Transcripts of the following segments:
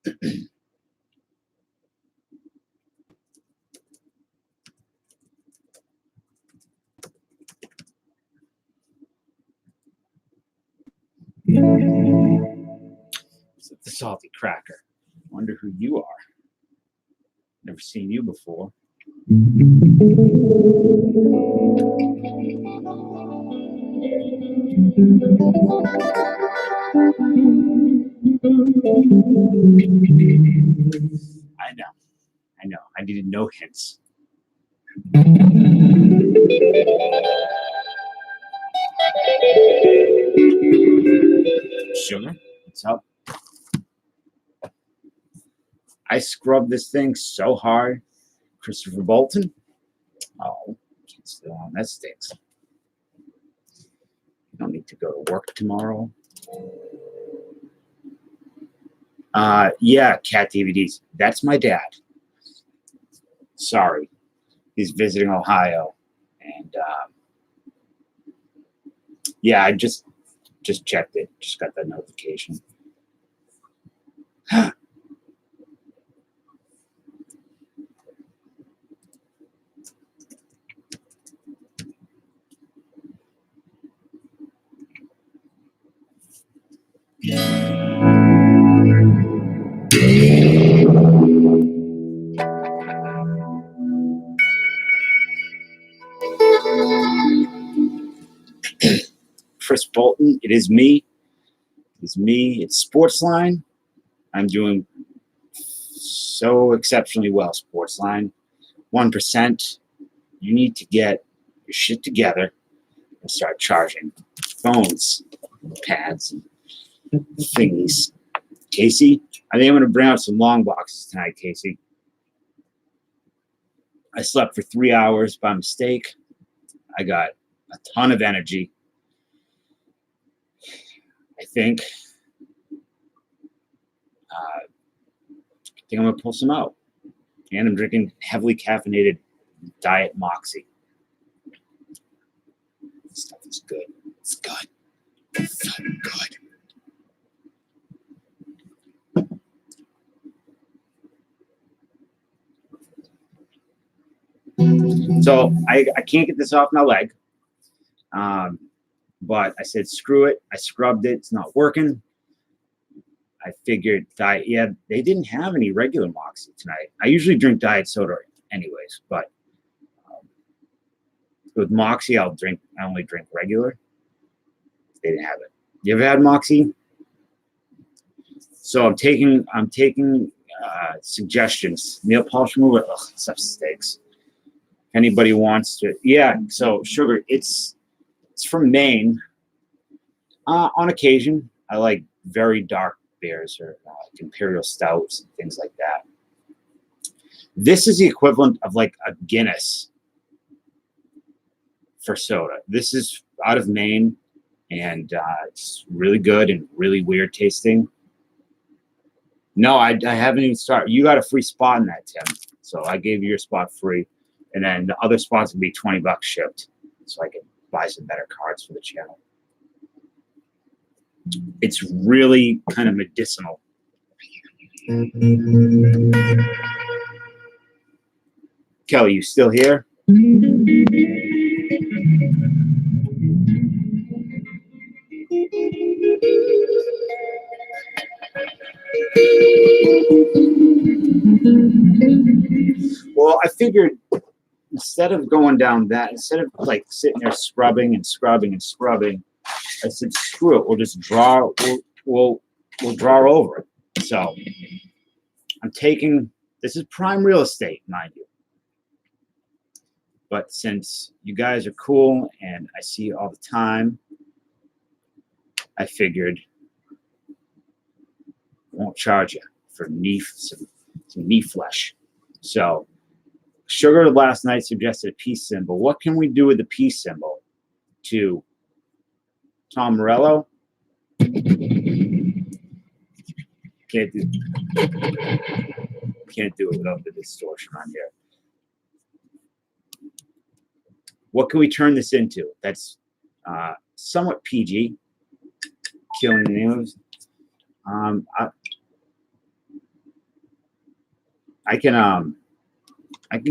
The salty cracker. Wonder who you are. Never seen you before. I know. I needed no hints. Sugar, what's up? I scrubbed this thing so hard. Christopher Bolton. Oh, can't sit on. That stinks. You don't need to go to work tomorrow. Yeah, cat DVDs. That's my dad. Sorry. He's visiting Ohio. And yeah, I just checked it. Just got that notification. Chris Bolton, it is me. It's me. It's Sportsline. I'm doing so exceptionally well, Sportsline. 1%. You need to get your shit together and start charging phones, pads, and thingies. Casey, I think I'm going to bring out some long boxes tonight, Casey. I slept for 3 hours by mistake. I got a ton of energy. I think I'm going to pull some out. And I'm drinking heavily caffeinated Diet Moxie. This stuff is good. It's good. It's so good. So I can't get this off my leg. But I said, screw it. I scrubbed it. It's not working. I figured diet. Yeah, they didn't have any regular Moxie tonight. I usually drink diet soda anyways, but with Moxie, I only drink regular. They didn't have it. You ever had Moxie? So I'm taking suggestions. Nail polish remover. Ugh, stuff stinks. Anybody wants to? Yeah. So sugar. It's from Maine. On occasion, I like very dark beers or imperial stouts and things like that. This is the equivalent of like a Guinness for soda. This is out of Maine, and it's really good and really weird tasting. No, I haven't even started. You got a free spot in that, Tim. So I gave you your spot free, and then the other spots would be $20 shipped, so I can buy some better cards for the channel. It's really kind of medicinal. Kelly, you still here? Well, I figured instead of going down that, instead of like sitting there scrubbing and scrubbing and scrubbing, I said, screw it. We'll just draw. We'll draw over it. So I'm taking. This is prime real estate, mind you. But since you guys are cool and I see you all the time, I figured I won't charge you for some knee flesh. So Sugar last night suggested a peace symbol. What can we do with the peace symbol to Tom Morello? Can't do it without the distortion on here. What can we turn this into? That's somewhat PG. Killing the news. I can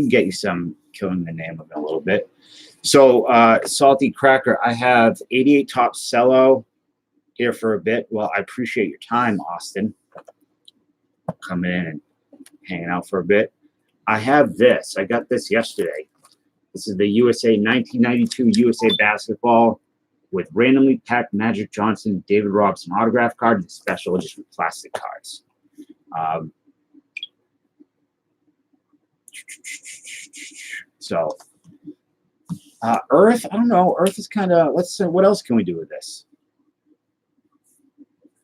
get you some killing the name of it a little bit. So Salty Cracker, I have 88 Top Cello here for a bit. Well, I appreciate your time, Austin, coming in and hanging out for a bit. I have this. I got this yesterday. This is the USA 1992 USA Basketball with randomly packed Magic Johnson, David Robinson autograph card and special edition plastic cards. So Earth, I don't know. Earth is kind of, let's see, what else can we do with this?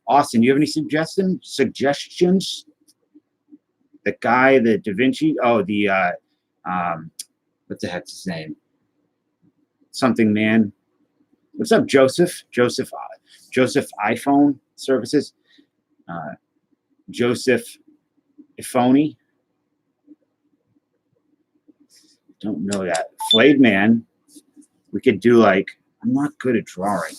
Austin, do you have any suggestions? The guy, the Da Vinci, what the heck's his name? Something man. What's up, Joseph? Joseph iPhone services. Joseph Ifoni. Don't know that. Flayed Man. We could do like, I'm not good at drawing.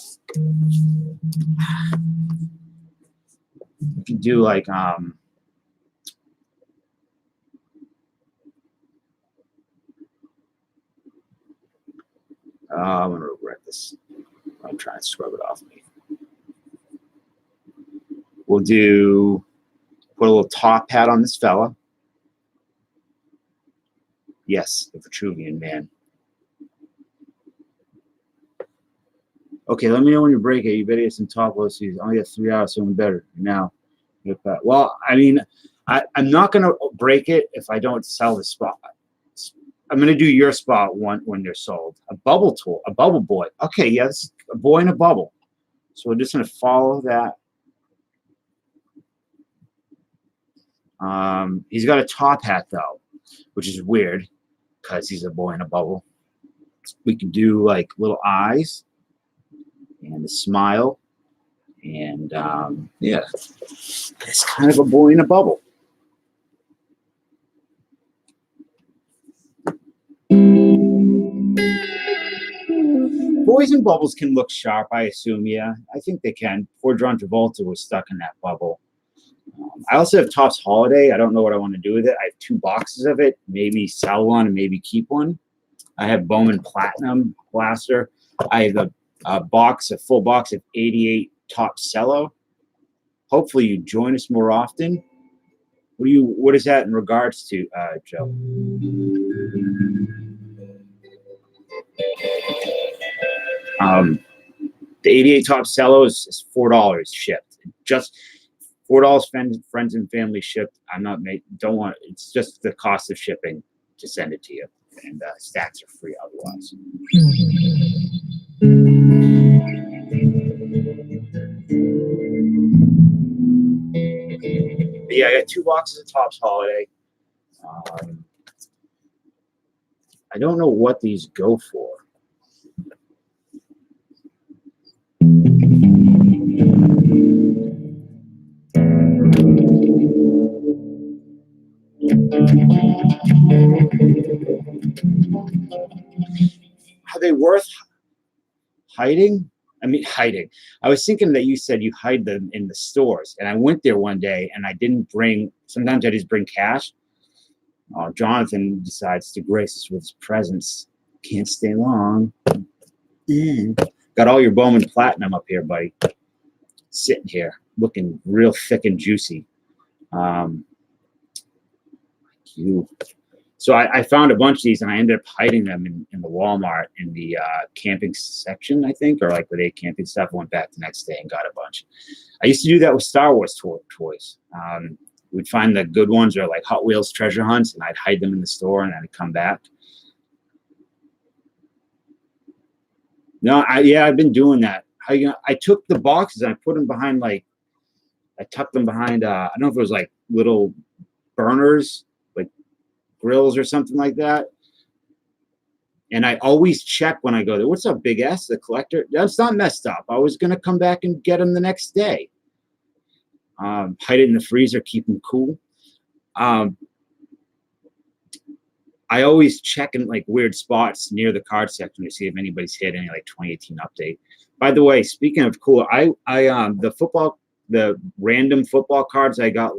We could do like I'm gonna regret this. I'm trying to scrub it off me. We'll put a little top hat on this fella. Yes, the Vitruvian Man. Okay, let me know when you break it. You better get some top low season. I only got 3 hours, so I'm better now. Well, I mean, I'm not going to break it if I don't sell the spot. I'm going to do your spot when they're sold. A bubble tool, a bubble boy. Okay, yeah, this is a boy in a bubble. So we're just going to follow that. He's got a top hat, though, which is weird because he's a boy in a bubble. We can do like little eyes and a smile. And yeah, it's kind of a boy in a bubble. Boys in bubbles can look sharp, I assume. Yeah, I think they can. Poor John Travolta was stuck in that bubble. I also have Topps Holiday. I don't know what I want to do with it. I have 2 boxes of it. Maybe sell one and maybe keep one. I have Bowman Platinum Blaster. I have a full box of 88 Topps Cello. Hopefully you join us more often. What is that in regards to, Joe? The 88 Topps Cello is $4 shipped. Just $4 friends and family shipped. It's just the cost of shipping to send it to you. And stacks are free otherwise. But yeah, I got 2 boxes of Topps Holiday. I don't know what these go for. Are they worth hiding? I mean, hiding. I was thinking that you said you hide them in the stores, and I went there one day and I didn't bring. Sometimes I just bring cash. Jonathan decides to grace us with his presence. Can't stay long. Got all your Bowman Platinum up here, buddy. Sitting here, looking real thick and juicy. So I found a bunch of these and I ended up hiding them in the Walmart in the camping section, I think, or like where they camping stuff. I went back the next day and got a bunch. I used to do that with Star Wars toys. We'd find the good ones or like Hot Wheels treasure hunts, and I'd hide them in the store and then I'd come back. No, I've been doing that. I took the boxes and I put them behind, like, I tucked them behind, I don't know if it was like little burners, like grills or something like that. And I always check when I go there. What's up, Big S, the collector? That's not messed up. I was going to come back and get them the next day. Hide it in the freezer, keep them cool. I always check in like weird spots near the card section to see if anybody's hit any like 2018 update. By the way, speaking of cool, the random football cards I got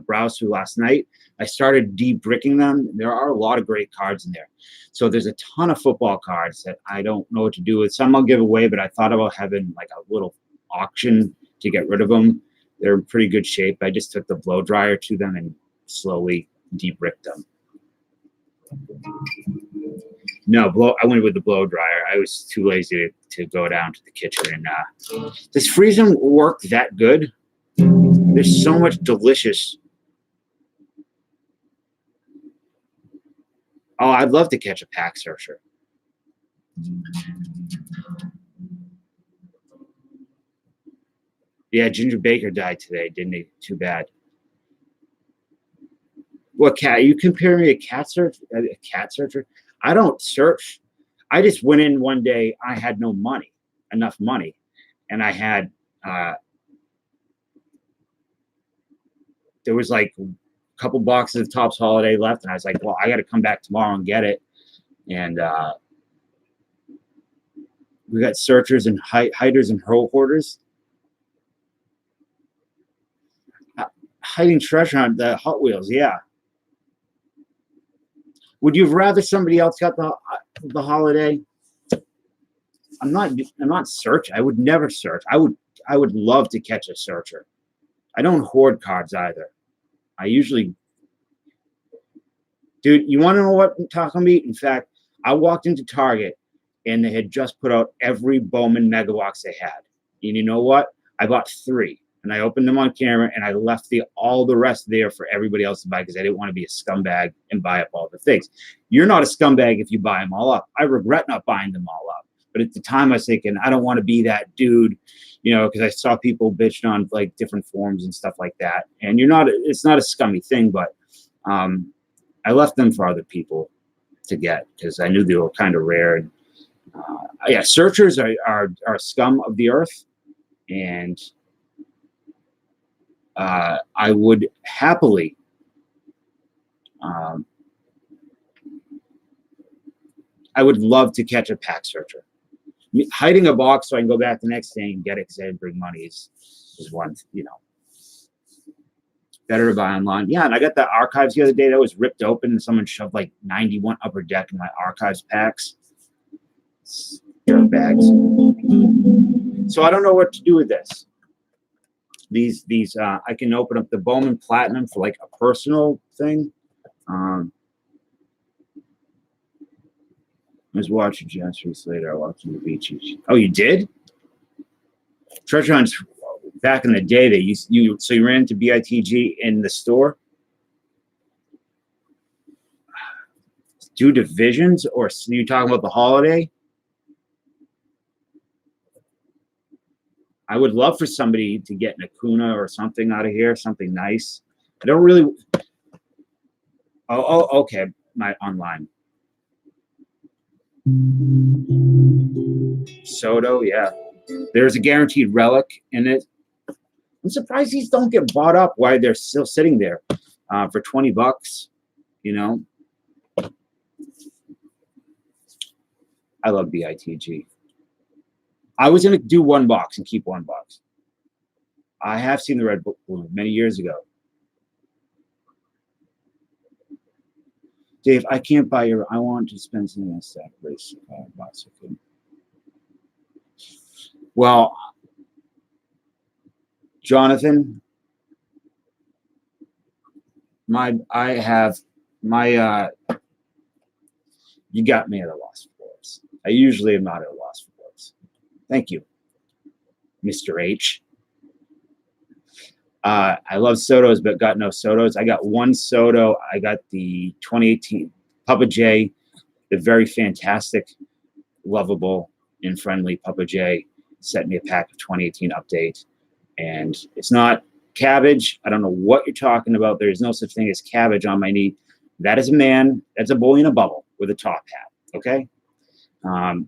browsed through last night. I started de-bricking them. There are a lot of great cards in there. So there's a ton of football cards that I don't know what to do with. Some I'll give away, but I thought about having like a little auction to get rid of them. They're in pretty good shape. I just took the blow dryer to them and slowly de-bricked them. No, I went with the blow dryer. I was too lazy to go down to the kitchen. And does freezing work that good? There's so much delicious. Oh, I'd love to catch a pack searcher. Yeah, Ginger Baker died today, didn't he? Too bad. What cat? You compare me a cat search? A cat searcher? I don't search. I just went in one day. I had no money, enough money, and I had there was like a couple boxes of Topps Holiday left, and I was like, well, I got to come back tomorrow and get it. And we got searchers and hiders and hoarders. Hiding treasure on the Hot Wheels, yeah. Would you rather somebody else got the holiday? I'm not search. I would never search. I would love to catch a searcher. I don't hoard cards either. I usually, dude, you want to know what I'm talking about? In fact, I walked into Target and they had just put out every Bowman mega box they had. And you know what? I bought 3 and I opened them on camera and I left all the rest there for everybody else to buy because I didn't want to be a scumbag and buy up all the things. You're not a scumbag if you buy them all up. I regret not buying them all up. But at the time I was thinking, I don't want to be that dude, because I saw people bitching on like different forums and stuff like that. And it's not a scummy thing, but I left them for other people to get because I knew they were kind of rare. And yeah, searchers are scum of the earth. And I would happily I would love to catch a pack searcher. Hiding a box so I can go back the next day and get it because I didn't bring money is one, better to buy online. Yeah, and I got the archives the other day that was ripped open and someone shoved like 91 upper deck in my archives packs. Dirt bags. So I don't know what to do with this. These I can open up the Bowman Platinum for like a personal thing. I was watching Jazz Race later. I walked to the beach. Oh, you did? Treasure hunts back in the day. You ran into BITG in the store. Do divisions, or you talking about the holiday? I would love for somebody to get an Acuna or something out of here, something nice. I don't really. Oh, okay. My online. Soto, yeah. There's a guaranteed relic in it. I'm surprised these don't get bought up while they're still sitting there for $20. I love BITG. I was going to do one box and keep one box. I have seen the red balloon many years ago. Dave, I can't buy your. I want to spend something on stack race. Well, Jonathan, I have my. You got me at a loss for words. I usually am not at a loss for words. Thank you, Mr. H. I love Sotos, but got no Sotos. I got one Soto. I got the 2018 Papa J, the very fantastic, lovable, and friendly Papa J. Sent me a pack of 2018 update. And it's not cabbage. I don't know what you're talking about. There is no such thing as cabbage on my knee. That is a man. That's a boy in a bubble with a top hat. Okay?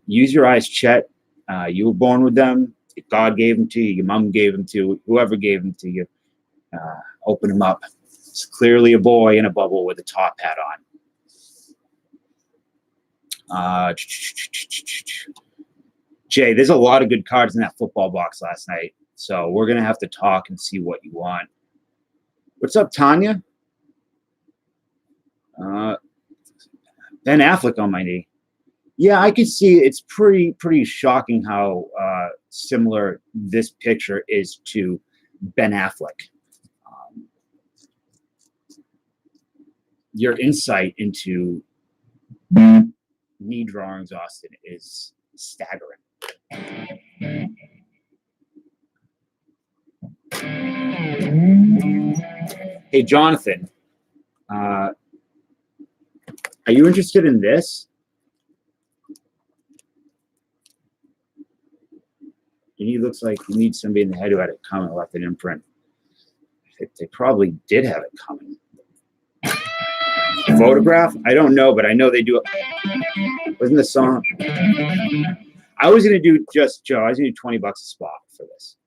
Use your eyes, Chet. You were born with them. God gave them to you. Your mom gave them to you. Whoever gave them to you. Open him up. It's clearly a boy in a bubble with a top hat on. Jay, there's a lot of good cards in that football box last night. So we're going to have to talk and see what you want. What's up, Tanya? Ben Affleck on my knee. Yeah, I can see it's pretty shocking how similar this picture is to Ben Affleck. Your insight into knee drawings, Austin, is staggering. Hey, Jonathan, are you interested in this? He looks like he needs somebody in the head who had it coming, left an imprint. They probably did have it coming. Photograph? I don't know, but I know they do it. Wasn't the song? I was going to do just Joe. I was going to do $20 a spot for this.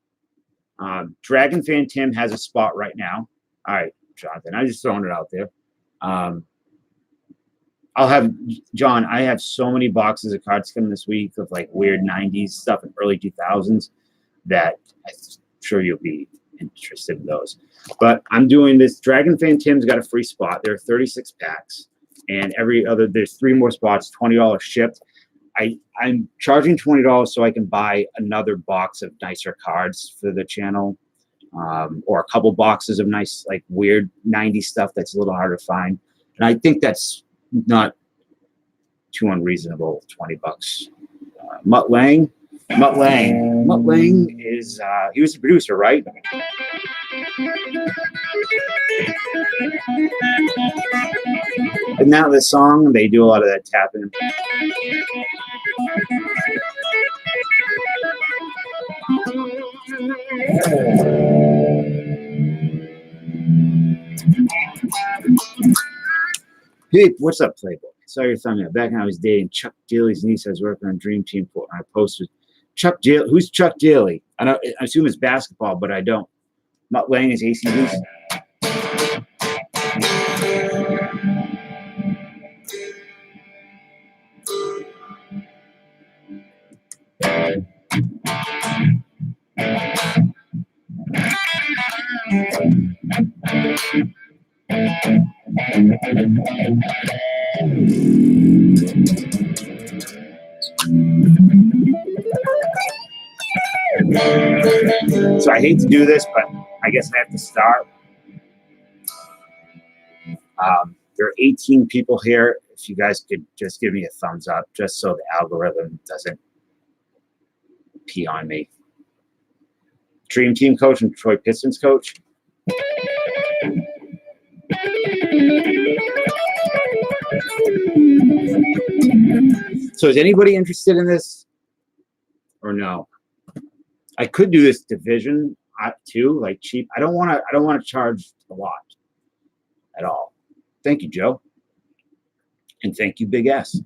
Dragon Fan Tim has a spot right now. All right, Jonathan. I'm just throwing it out there. I'll have John. I have so many boxes of cards coming this week of like weird '90s stuff and early 2000s that I'm sure you'll be interested in those. But I'm doing this. Dragon Fan Tim's got a free spot. There are 36 packs, and there's 3 more spots, $20 shipped. I'm charging $20 so I can buy another box of nicer cards for the channel, or a couple boxes of nice, like weird '90s stuff that's a little harder to find. And I think that's not too unreasonable. $20. Mutt Lang is he was the producer, right? And now this song, they do a lot of that tapping. Hey, what's up, Playboy? Saw your thumbnail. Back when I was dating Chuck Daly's niece, I was working on Dream Team for. I posted Chuck Daly. Who's Chuck Daly? I assume it's basketball, but I don't. Mutt Lang is ACDC. So I hate to do this, but I guess I have to start. There are 18 people here. If you guys could just give me a thumbs up, just so the algorithm doesn't pee on me. Dream Team coach and Detroit Pistons coach. So is anybody interested in this or no? I could do this division too, like cheap. I don't want to charge a lot at all. Thank you, Joe. And thank you, Big S.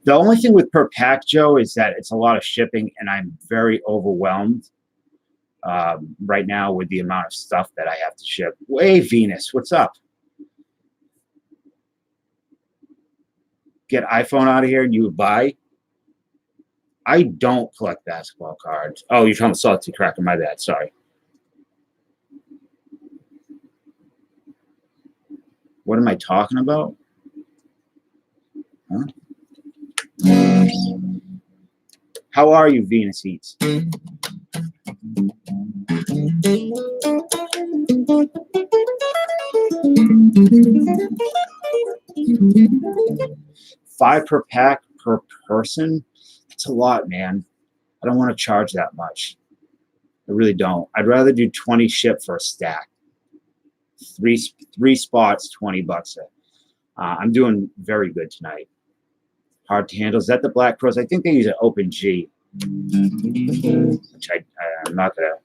The only thing with per pack, Joe, is that it's a lot of shipping, and I'm very overwhelmed right now with the amount of stuff that I have to ship. Hey, Venus, what's up? Get iPhone out of here and you would buy? I don't collect basketball cards. Oh, you're talking Salty Cracker. My bad. Sorry. What am I talking about? Huh? How are you, Venus Eats? $5 per pack per person? That's a lot, man. I don't want to charge that much. I really don't. I'd rather do 20 ship for a stack. Three spots, $20. I'm doing very good tonight. Hard to handle. Is that the Black Pros? I think they use an Open G, which I'm not gonna.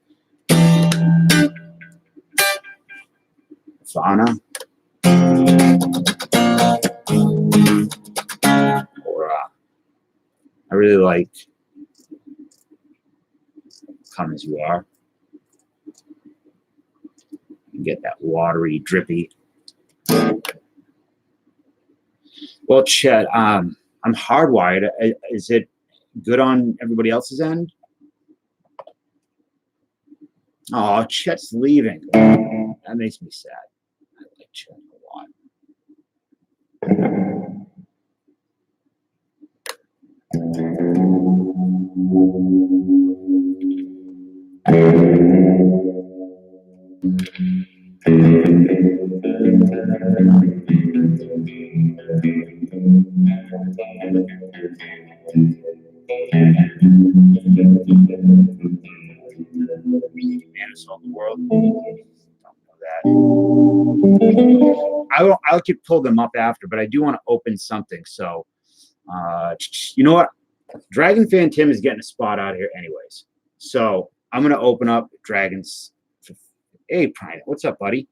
Fauna. Or I really like Come As You Are. You get that watery, drippy Well, Chet, I'm hardwired. Is it good on everybody else's end? Oh, Chet's leaving. That makes me sad. I like Chet a lot. Manasol the world. Don't know that. I'll keep pull them up after, but I do want to open something. So, you know what? Dragon Fan Tim is getting a spot out here, anyways. So I'm gonna open up Dragons. Hey, Prime, what's up, buddy?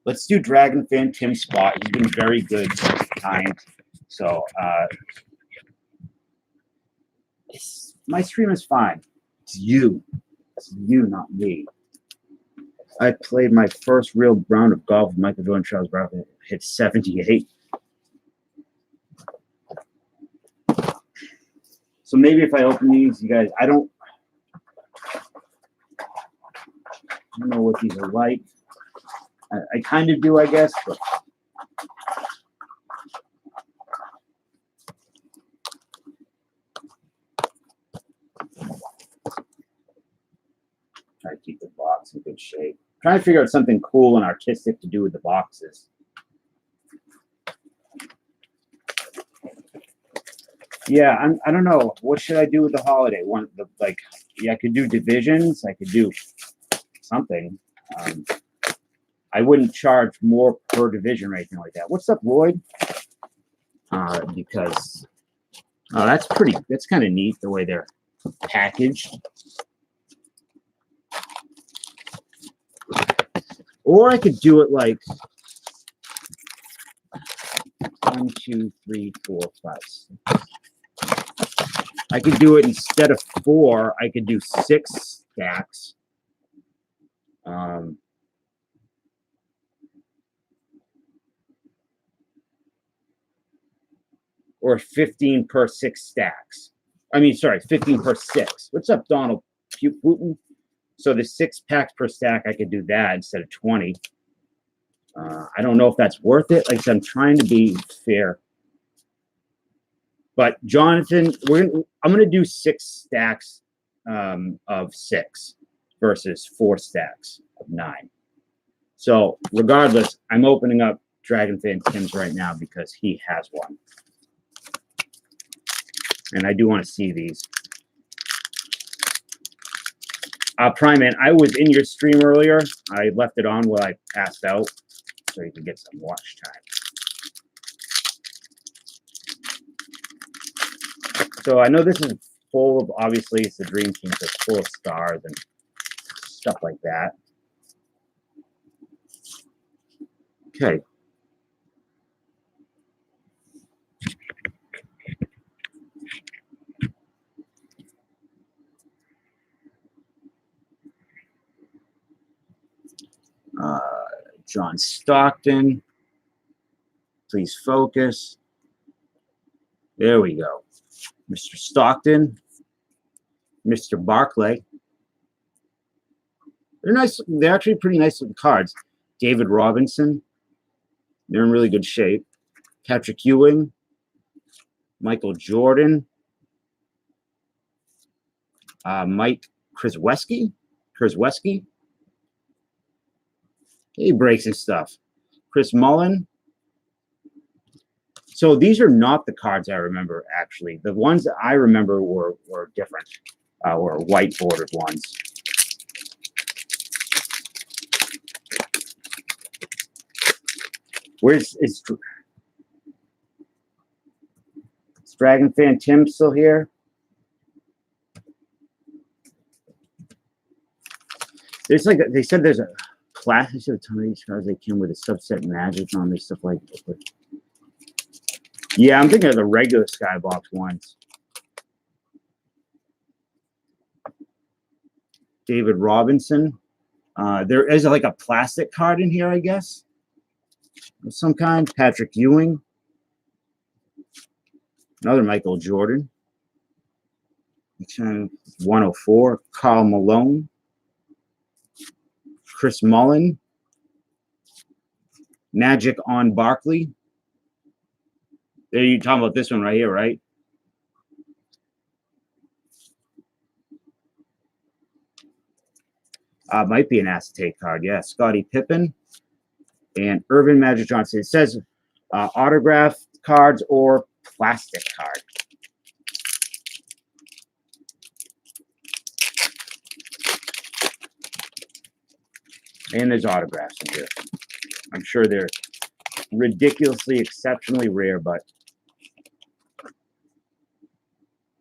Let's do Dragon Fan Tim's spot. He's been very good, kind. So my stream is fine. It's you, not me. I played my first real round of golf with Michael Jordan, Charles Barkley. Hit 78. So maybe if I open these, you guys, I don't know what these are like. I kind of do, I guess, but try to keep the box in good shape. Trying to figure out something cool and artistic to do with the boxes. Yeah, I don't know. What should I do with the holiday one? I could do divisions. I could do something. I wouldn't charge more per division or anything like that. What's up, Lloyd? Because that's kind of neat the way they're packaged. Or I could do it like 1, 2, 3, 4, 5, 6. I could do it instead of 4. I could do 6 stacks. Or 15 per 6 stacks. I mean, sorry, 15 per 6. What's up, Donald Putin? So the 6 packs per stack, I could do that instead of 20. I don't know if that's worth it. Like I said, I'm trying to be fair. But Jonathan, I'm gonna do 6 stacks of 6 versus 4 stacks of 9. So regardless, I'm opening up Dragon Fan Tim's right now because he has one. And I do want to see these. Prime Man, I was in your stream earlier. I left it on while I passed out so you can get some watch time. So I know this is full of, obviously, it's the Dream Team, so it's full of stars and stuff like that. Okay. John Stockton. Please focus. There we go. Mr. Stockton. Mr. Barclay. They're nice. They're actually pretty nice looking cards. David Robinson. They're in really good shape. Patrick Ewing. Michael Jordan. Mike Krzyzewski. He breaks his stuff. Chris Mullen. So these are not the cards I remember, actually. The ones that I remember were different, were white bordered ones. Is Dragon Fan Tim still here? There's like they said there's a classic of these cards they came with a subset magic on this stuff like that. Yeah, I'm thinking of the regular Skybox ones. David Robinson. There is like a plastic card in here, I guess, of some kind. Patrick Ewing. Another Michael Jordan. 104. Karl Malone. Chris Mullin. Magic on Barkley. There, you talking about this one right here, right? Might be an acetate card. Yeah, Scottie Pippen and Irvin Magic Johnson. It says autographed cards or plastic card. And there's autographs in here. I'm sure they're ridiculously, exceptionally rare, but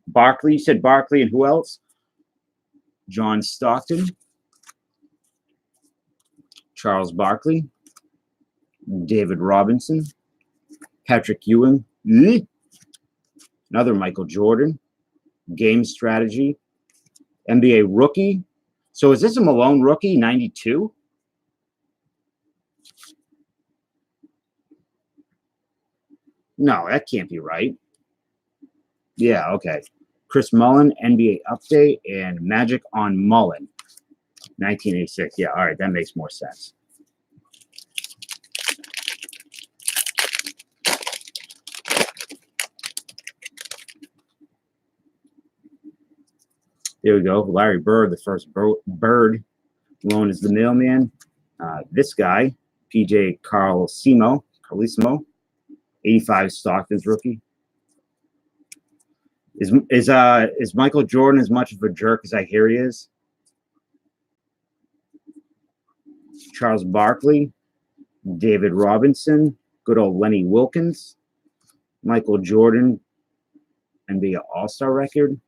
Barkley, you said Barkley, and who else? John Stockton, Charles Barkley, David Robinson, Patrick Ewing, another Michael Jordan, game strategy, NBA rookie. So is this a Malone rookie, 92? No, that can't be right. Yeah, okay. Chris Mullin, NBA update, and Magic on Mullin, 1986. Yeah, all right, that makes more sense. There we go. Larry Bird, the first Bird. Malone is the mailman. This guy, PJ Carlesimo, 85 Stockton's rookie. Is Michael Jordan as much of a jerk as I hear he is? Charles Barkley, David Robinson, good old Lenny Wilkins, Michael Jordan, NBA All-Star record,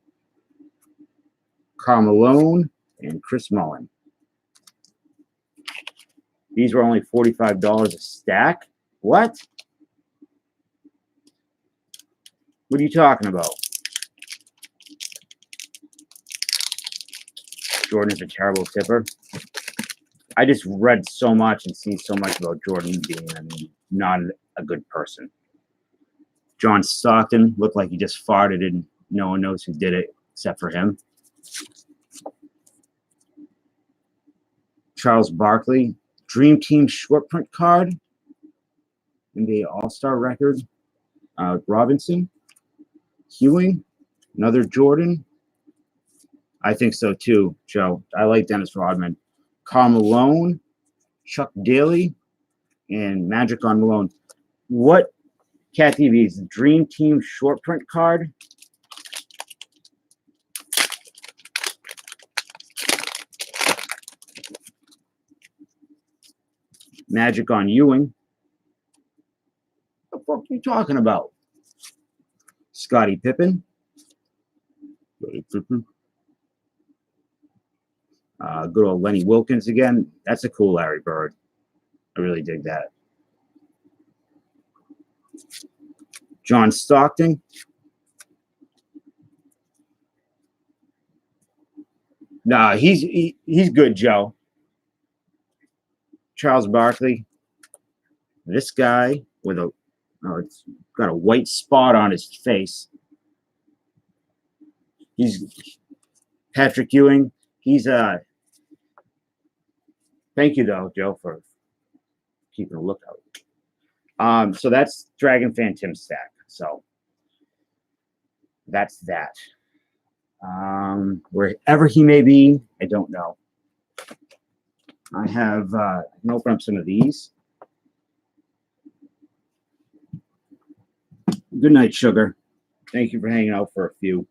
Karl Malone, and Chris Mullin. These were only $45 a stack. What? What are you talking about? Jordan is a terrible tipper. I just read so much and see so much about Jordan being, not a good person. John Stockton looked like he just farted and no one knows who did it except for him. Charles Barkley, Dream Team short print card, NBA All-Star record. Robinson, Ewing, another Jordan. I think so too, Joe. I like Dennis Rodman. Karl Malone, Chuck Daly, and Magic on Malone. What Cat TV's Dream Team short print card? Magic on Ewing. What the fuck are you talking about? Scottie Pippen. Good old Lenny Wilkins again. That's a cool Larry Bird. I really dig that. John Stockton. Nah, he's good, Joe. Charles Barkley. This guy with it's got a white spot on his face. He's Patrick Ewing. He's thank you though, Joe, for keeping a lookout. So that's Dragon Fan Tim stack. So that's that. Wherever he may be, I don't know. I have I can open up some of these. Good night, Sugar. Thank you for hanging out for a few.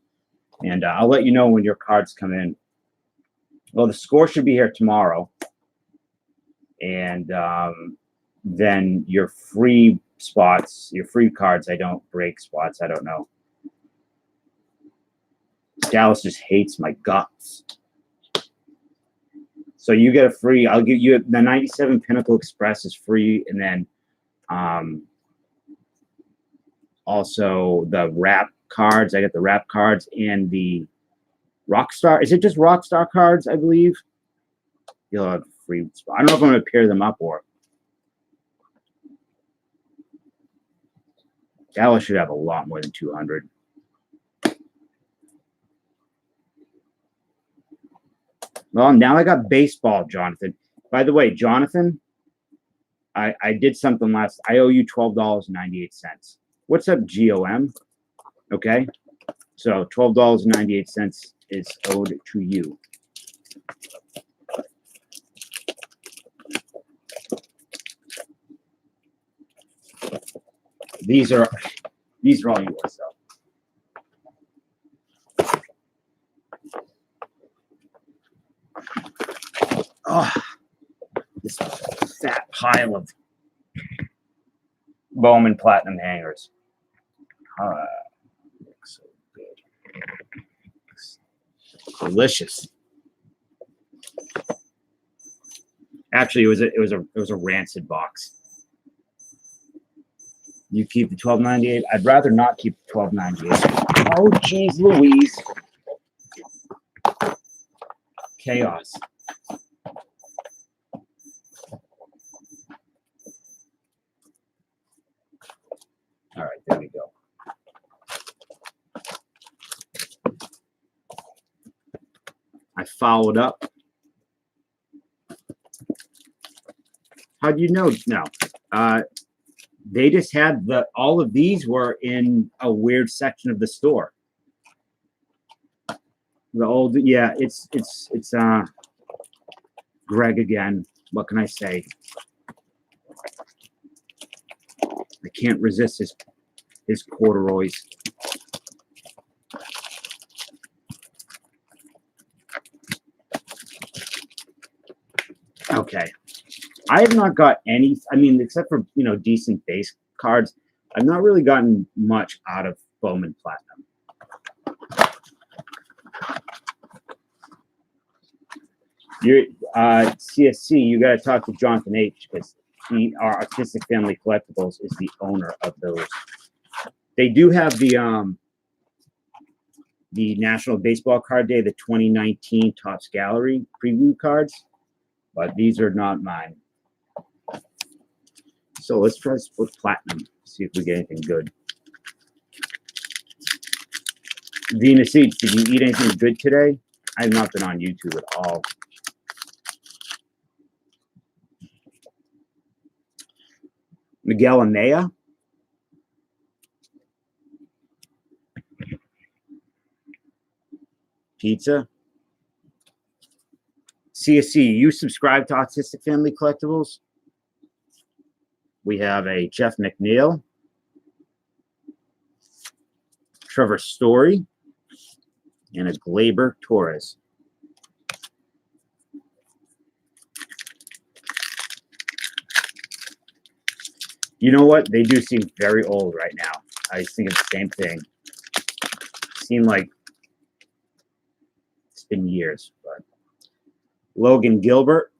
And I'll let you know when your cards come in. Well, the score should be here tomorrow. And then your free spots, your free cards, I don't break spots. I don't know. Dallas just hates my guts. So you get a free, I'll give you the 97 Pinnacle Express is free. And then also the wrap cards. I get the wrap cards and the Rockstar. Is it just Rockstar cards, I believe? You'll have free spot. I don't know if I'm going to pair them up or. Dallas should have a lot more than 200. Well, now I got baseball, Jonathan. By the way, Jonathan, I did something last. I owe you $12.98. What's up, GOM? Okay, so $12.98 is owed to you. These are all yours, though. Oh, this fat pile of Bowman Platinum hangers. Looks so good. Delicious. Actually, it was a rancid box. You keep the $12.98. I'd rather not keep the $12.98. Oh, geez, Louise. Chaos. All right, there we go. I followed up. How do you know? No. They just had all of these were in a weird section of the store. The old, yeah, it's Greg again. What can I say? I can't resist his corduroys. Okay. I have not got any, I mean, except for, decent base cards, I've not really gotten much out of Bowman Platinum. You're, CSC, you got to talk to Jonathan H. because our Artistic Family Collectibles is the owner of those. They do have the National Baseball Card Day, the 2019 Topps Gallery preview cards, but these are not mine. So let's try to split platinum, see if we get anything good. Venus Eats, did you eat anything good today? I have not been on YouTube at all. Miguel Amaya. Pizza. CSC, you subscribe to Autistic Family Collectibles? We have a Jeff McNeil, Trevor Story, and a Glaber Torres. You know what? They do seem very old right now. I think it's the same thing. Seem like it's been years, but Logan Gilbert,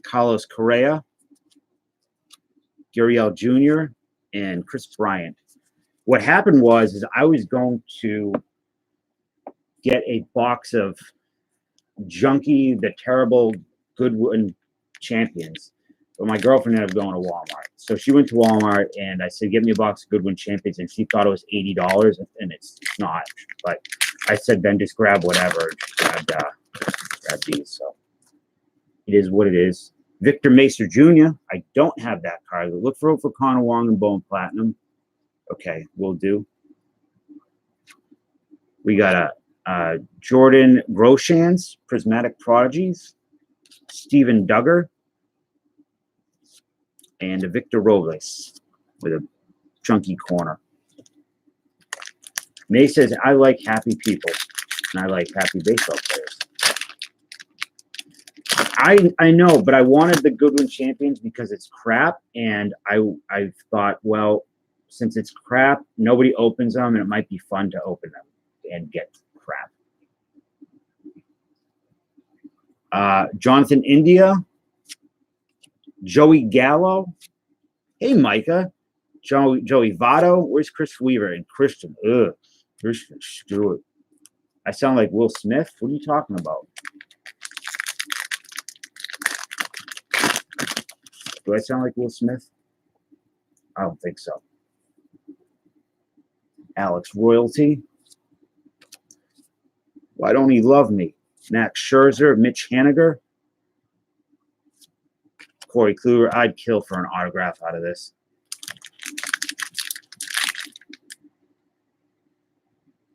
Carlos Correa, Gurriel Jr., and Chris Bryant. What happened was I was going to get a box of Junkie, the Terrible Goodwin Champions, but my girlfriend ended up going to Walmart. So she went to Walmart, and I said, get me a box of Goodwin Champions, and she thought it was $80, and it's not. But I said, then just grab whatever. Grab these. So it is what it is. Victor Mesa Jr. I don't have that card. Look for Connor Wong and Bowman Platinum. Okay, we'll do. We got a Jordan Groshans, Prismatic Prodigies, Steven Duggar, and a Victor Robles with a chunky corner. May says, I like happy people, and I like happy baseball players. I know, but I wanted the Goodwin Champions because it's crap, and I thought, well, since it's crap, nobody opens them, and it might be fun to open them and get crap. Jonathan India, Joey Gallo. Hey, Micah. Joey Votto. Where's Chris Weaver and Christian? Ugh, Christian Stewart. I sound like Will Smith. What are you talking about? Do I sound like Will Smith? I don't think so. Alex Royalty. Why Don't He Love Me? Max Scherzer, Mitch Haniger, Corey Kluber. I'd kill for an autograph out of this.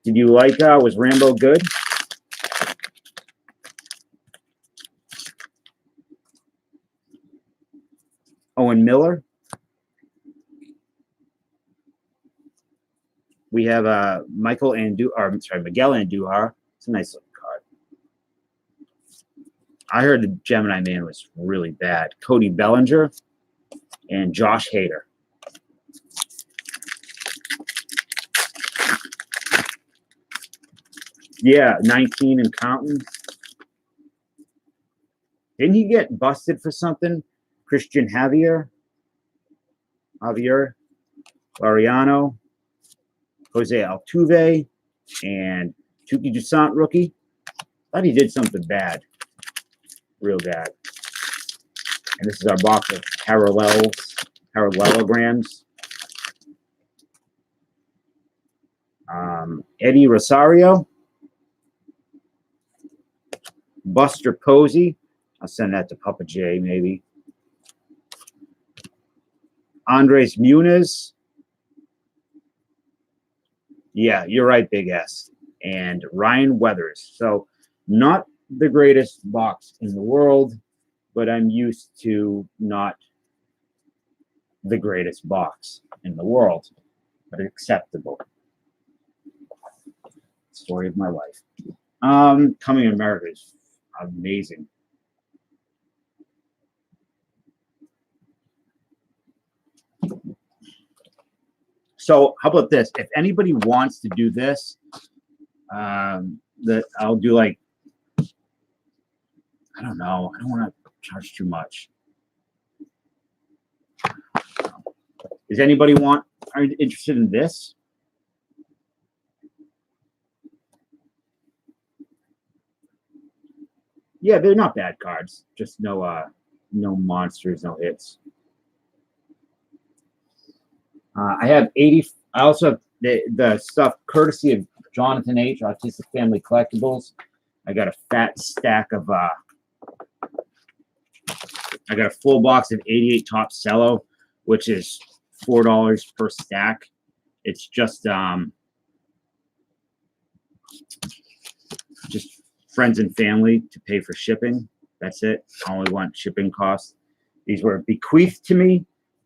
Did you like, was Rambo good? Owen Miller. We have Miguel Andujar. It's a nice looking card. I heard the Gemini Man was really bad. Cody Bellinger and Josh Hader. Yeah, 19 and counting. Didn't he get busted for something? Christian Javier, Laureano, Jose Altuve, and Tuki Toussaint rookie. Thought he did something bad. Real bad. And this is our box of parallelograms. Eddie Rosario. Buster Posey. I'll send that to Papa J, maybe. Andres Muniz. Yeah, you're right, Big S. And Ryan Weathers. So, not the greatest box in the world, but I'm used to not the greatest box in the world, but acceptable. Story of my life. Coming to America is amazing. So how about this? If anybody wants to do this, that I'll do like, I don't know. I don't want to charge too much. Does anybody are you interested in this? Yeah, they're not bad cards. Just no monsters, no hits. I have 80. I also have the stuff courtesy of Jonathan H. Autistic Family Collectibles. I got a fat stack of. I got a full box of 88 Top Cello, which is $4 per stack. It's just friends and family to pay for shipping. That's it. I only want shipping costs. These were bequeathed to me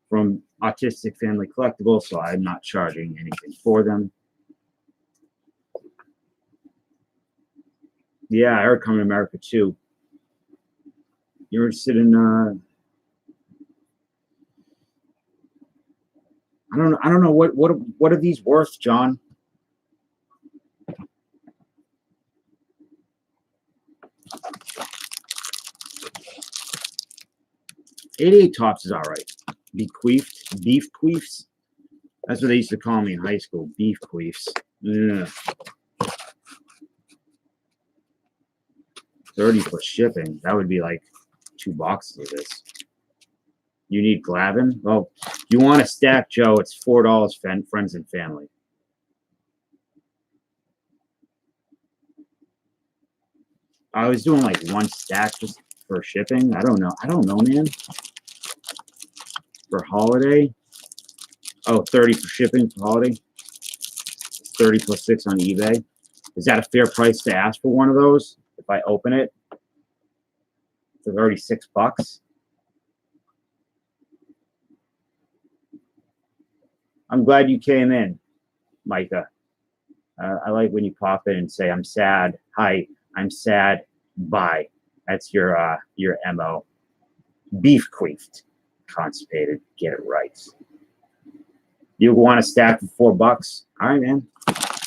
from Autistic Family Collectibles, so I'm not charging anything for them. Yeah, I heard Coming to America too. You're interested in I don't know what are these worth, John? $88 Tops is all right. Beef queefs. That's what they used to call me in high school. Beef queefs. Ugh. 30 plus shipping. That would be like 2 boxes of this. You need Glavin? Well, you want a stack, Joe? It's $4. Friends and family. I was doing like 1 stack just for shipping. I don't know, man. For holiday. Oh, 30 for shipping for holiday. 30 plus 6 on eBay. Is that a fair price to ask for one of those? If I open it for $36. I'm glad you came in, Micah. I like when you pop in and say, I'm sad. Hi, I'm sad. Bye. That's your MO. Beef queefed. Constipated. Get it right. You want a stack for $4? All right, man.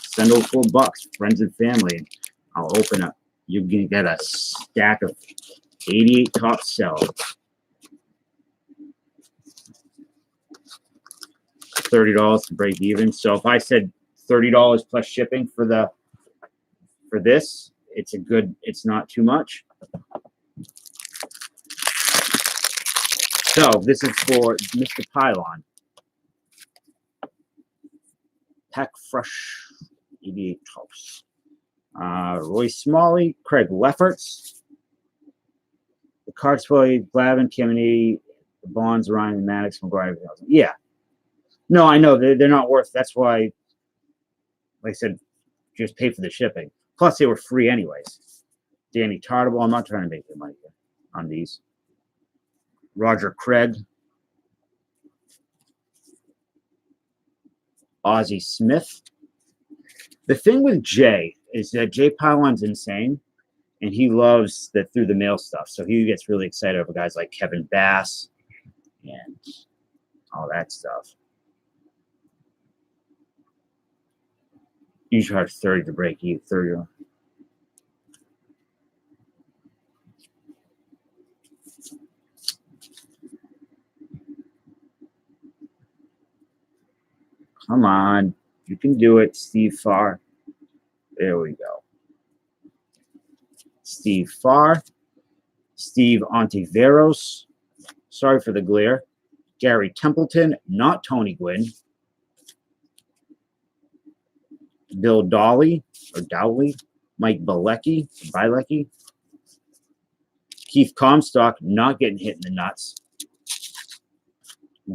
Send over $4. Friends and family. I'll open up. You can get a stack of 88 Top Cell. $30 to break even. So if I said $30 plus shipping for this, it's not too much. So this is for Mr. Pylon. Pack Fresh 88 Tops. Roy Smalley, Craig Lefferts. The cards play Glavin, Kemeny, the Bonds, Ryan, Maddox, McGuire. Yeah. No, I know. They're not worth. That's why, like I said, just pay for the shipping. Plus, they were free anyways. Danny Tartable. I'm not trying to make any money here on these. Roger Craig. Ozzie Smith. The thing with Jay is that Jay Pylon's insane, and he loves the through the mail stuff. So he gets really excited over guys like Kevin Bass and all that stuff. You charge 30 to break you 30. Come on. You can do it, Steve Farr. There we go. Steve Farr. Steve Ontiveros. Sorry for the glare. Gary Templeton, not Tony Gwynn. Bill Dowley, or Dowley. Mike Bilecki. Keith Comstock, not getting hit in the nuts.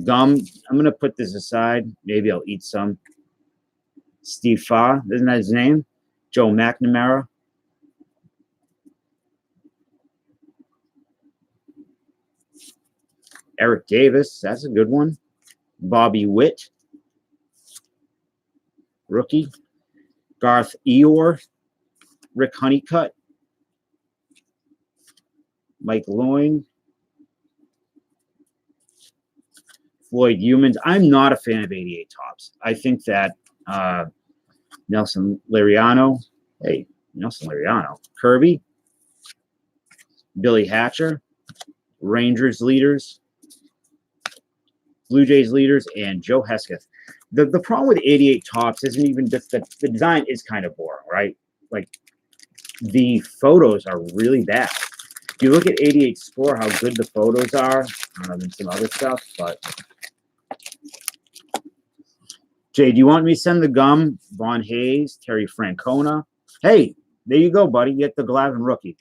Gum, I'm going to put this aside. Maybe I'll eat some. Steve Farr, isn't that his name? Joe McNamara. Eric Davis, that's a good one. Bobby Witt, rookie. Garth Eeyore, Rick Honeycutt, Mike Loyne, Floyd Humans. I'm not a fan of 88 Tops. I think that Nelson Liriano, Kirby, Billy Hatcher, Rangers leaders, Blue Jays leaders, and Joe Hesketh. The problem with 88 Tops isn't even just that the design is kind of boring, right? Like, the photos are really bad. If you look at 88 Score, how good the photos are, and some other stuff, but... Jay, do you want me to send the gum? Vaughn Hayes, Terry Francona. Hey, there you go, buddy. You get the Glavin rookie.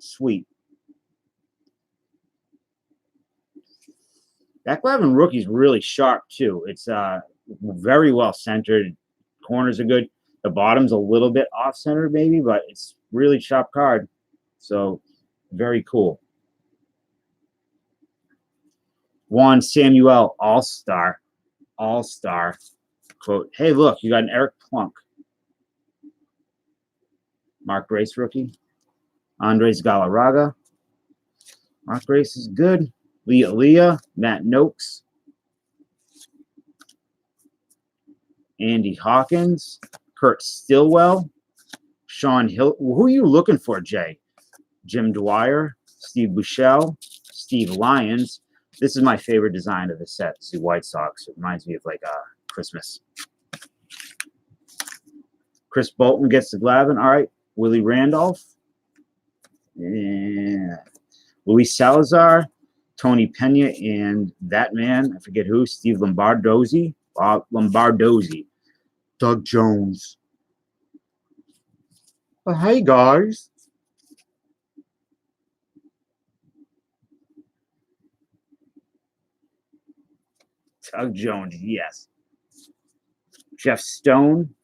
Sweet. That Glavin rookie is really sharp, too. It's very well centered. Corners are good. The bottom's a little bit off-centered, maybe, but it's really sharp card. So, very cool. Juan Samuel, all-star. All-star. Quote, hey, look, you got an Eric Plunk. Mark Grace rookie. Andres Galarraga. Mark Grace is good. Leah, Matt Noakes. Andy Hawkins. Kurt Stillwell. Sean Hill. Who are you looking for, Jay? Jim Dwyer. Steve Buechele. Steve Lyons. This is my favorite design of the set. See, White Sox. It reminds me of like Christmas. Chris Bolton gets the Glavin. All right. Willie Randolph. Yeah. Luis Salazar. Tony Pena and that man, I forget who, Steve Lombardozzi. Doug Jones. Well, hey, guys. Doug Jones, yes. Jeff Stone,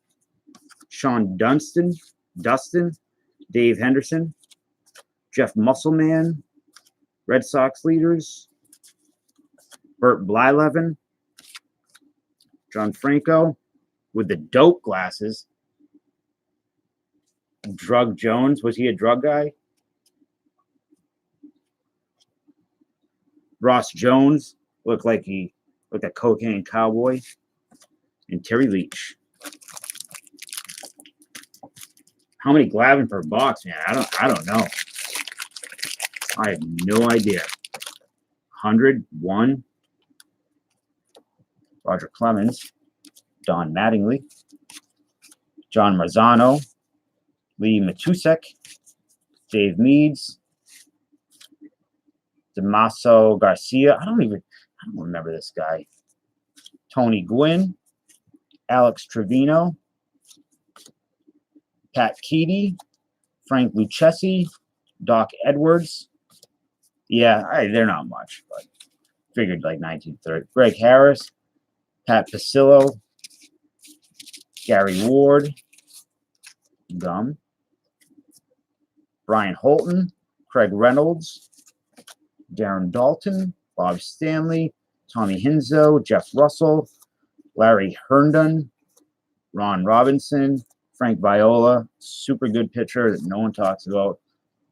Sean Dustin, Dave Henderson, Jeff Musselman, Red Sox leaders, Bert Blyleven, John Franco with the dope glasses. Drug Jones, was he a drug guy? Ross Jones looked like a cocaine cowboy. And Terry Leach. How many Glavin per box, man? I don't know. I have no idea. 100, 1. Roger Clemens, Don Mattingly, John Marzano, Lee Matusek, Dave Meads, Damaso Garcia. I don't remember this guy. Tony Gwynn, Alex Trevino, Pat Keaty, Frank Lucchesi, Doc Edwards. Yeah, they're not much, but figured like 1930. Greg Harris, Pat Pasillo, Gary Ward, Gum, Brian Holton, Craig Reynolds, Darren Dalton, Bob Stanley, Tommy Hinzo, Jeff Russell, Larry Herndon, Ron Robinson, Frank Viola, super good pitcher that no one talks about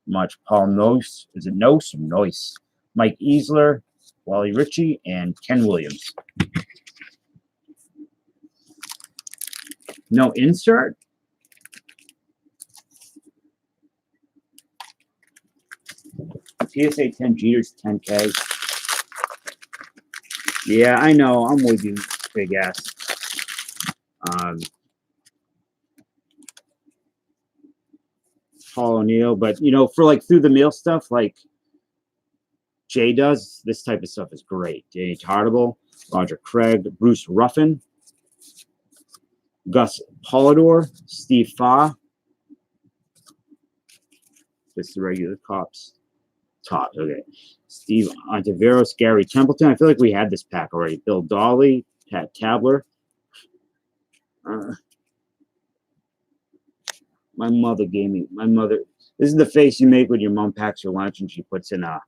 much. Paul Noyce, is it Noyce or Noyce? Mike Easler, Wally Ritchie, and Ken Williams. No insert? PSA 10 Jeters 10K. Yeah, I know. I'm with you, big ass. Paul O'Neill, but you know, for like through the mail stuff, like Jay does, this type of stuff is great. Danny Tartable, Roger Craig, Bruce Ruffin, Gus Polidor, Steve Fa. Just the regular cops. Top, okay. Steve Ontiveros, Gary Templeton. I feel like we had this pack already. Bill Dolly, Pat Tabler. My mother gave me, this is the face you make when your mom packs your lunch and she puts in a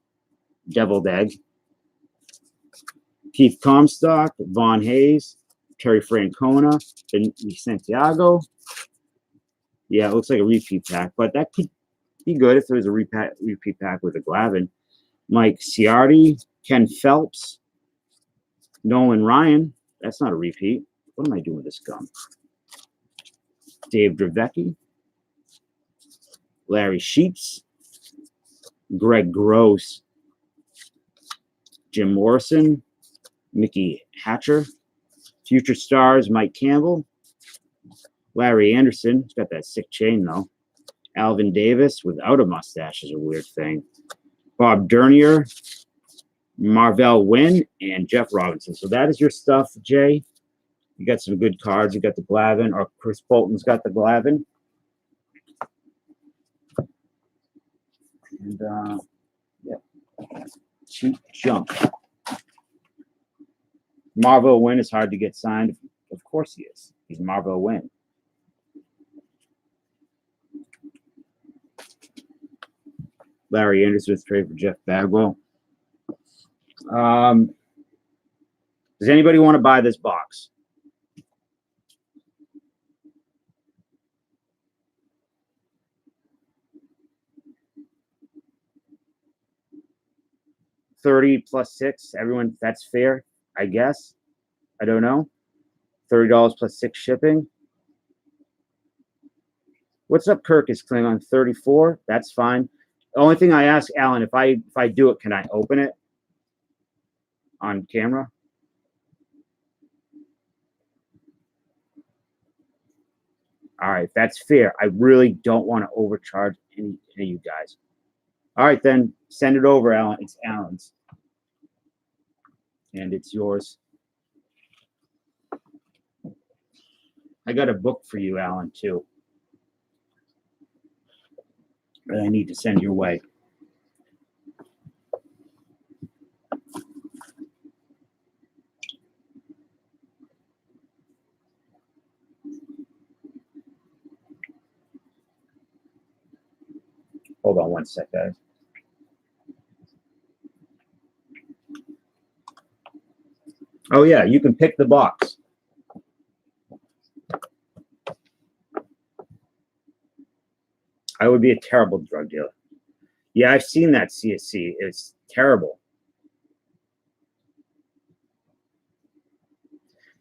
deviled egg. Keith Comstock, Vaughn Hayes, Terry Francona, Benny Santiago. Yeah, it looks like a repeat pack, but that could be good if there was a repeat pack with a Glavin. Mike Ciardi, Ken Phelps, Nolan Ryan. That's not a repeat. What am I doing with this gum? Dave Dravecki, Larry Sheets, Greg Gross, Jim Morrison, Mickey Hatcher, Future Stars, Mike Campbell, Larry Anderson. He's got that sick chain, though. Alvin Davis without a mustache is a weird thing. Bob Dernier, Marvell Wynn, and Jeff Robinson. So that is your stuff, Jay. You got some good cards. You got the Glavin, or Chris Bolton's got the Glavin. And, yeah. Cheap junk. Marvell Wynn is hard to get signed. Of course he is. He's Marvell Wynn. Larry Anderson was traded for Jeff Bagwell. Does anybody want to buy this box? $30 plus 6. Everyone, that's fair, I guess. I don't know. $30 plus 6 shipping. What's up, Kirk? Is claiming on 34. That's fine. The only thing I ask Alan, if I do it, can I open it on camera? All right, that's fair. I really don't want to overcharge any of you guys. All right, then send it over, Alan. It's Alan's, and it's yours. I got a book for you, Alan, too, that I need to send your way. Hold on one sec, guys. Oh, yeah, you can pick the box. I would be a terrible drug dealer. Yeah, I've seen that CSC. It's terrible.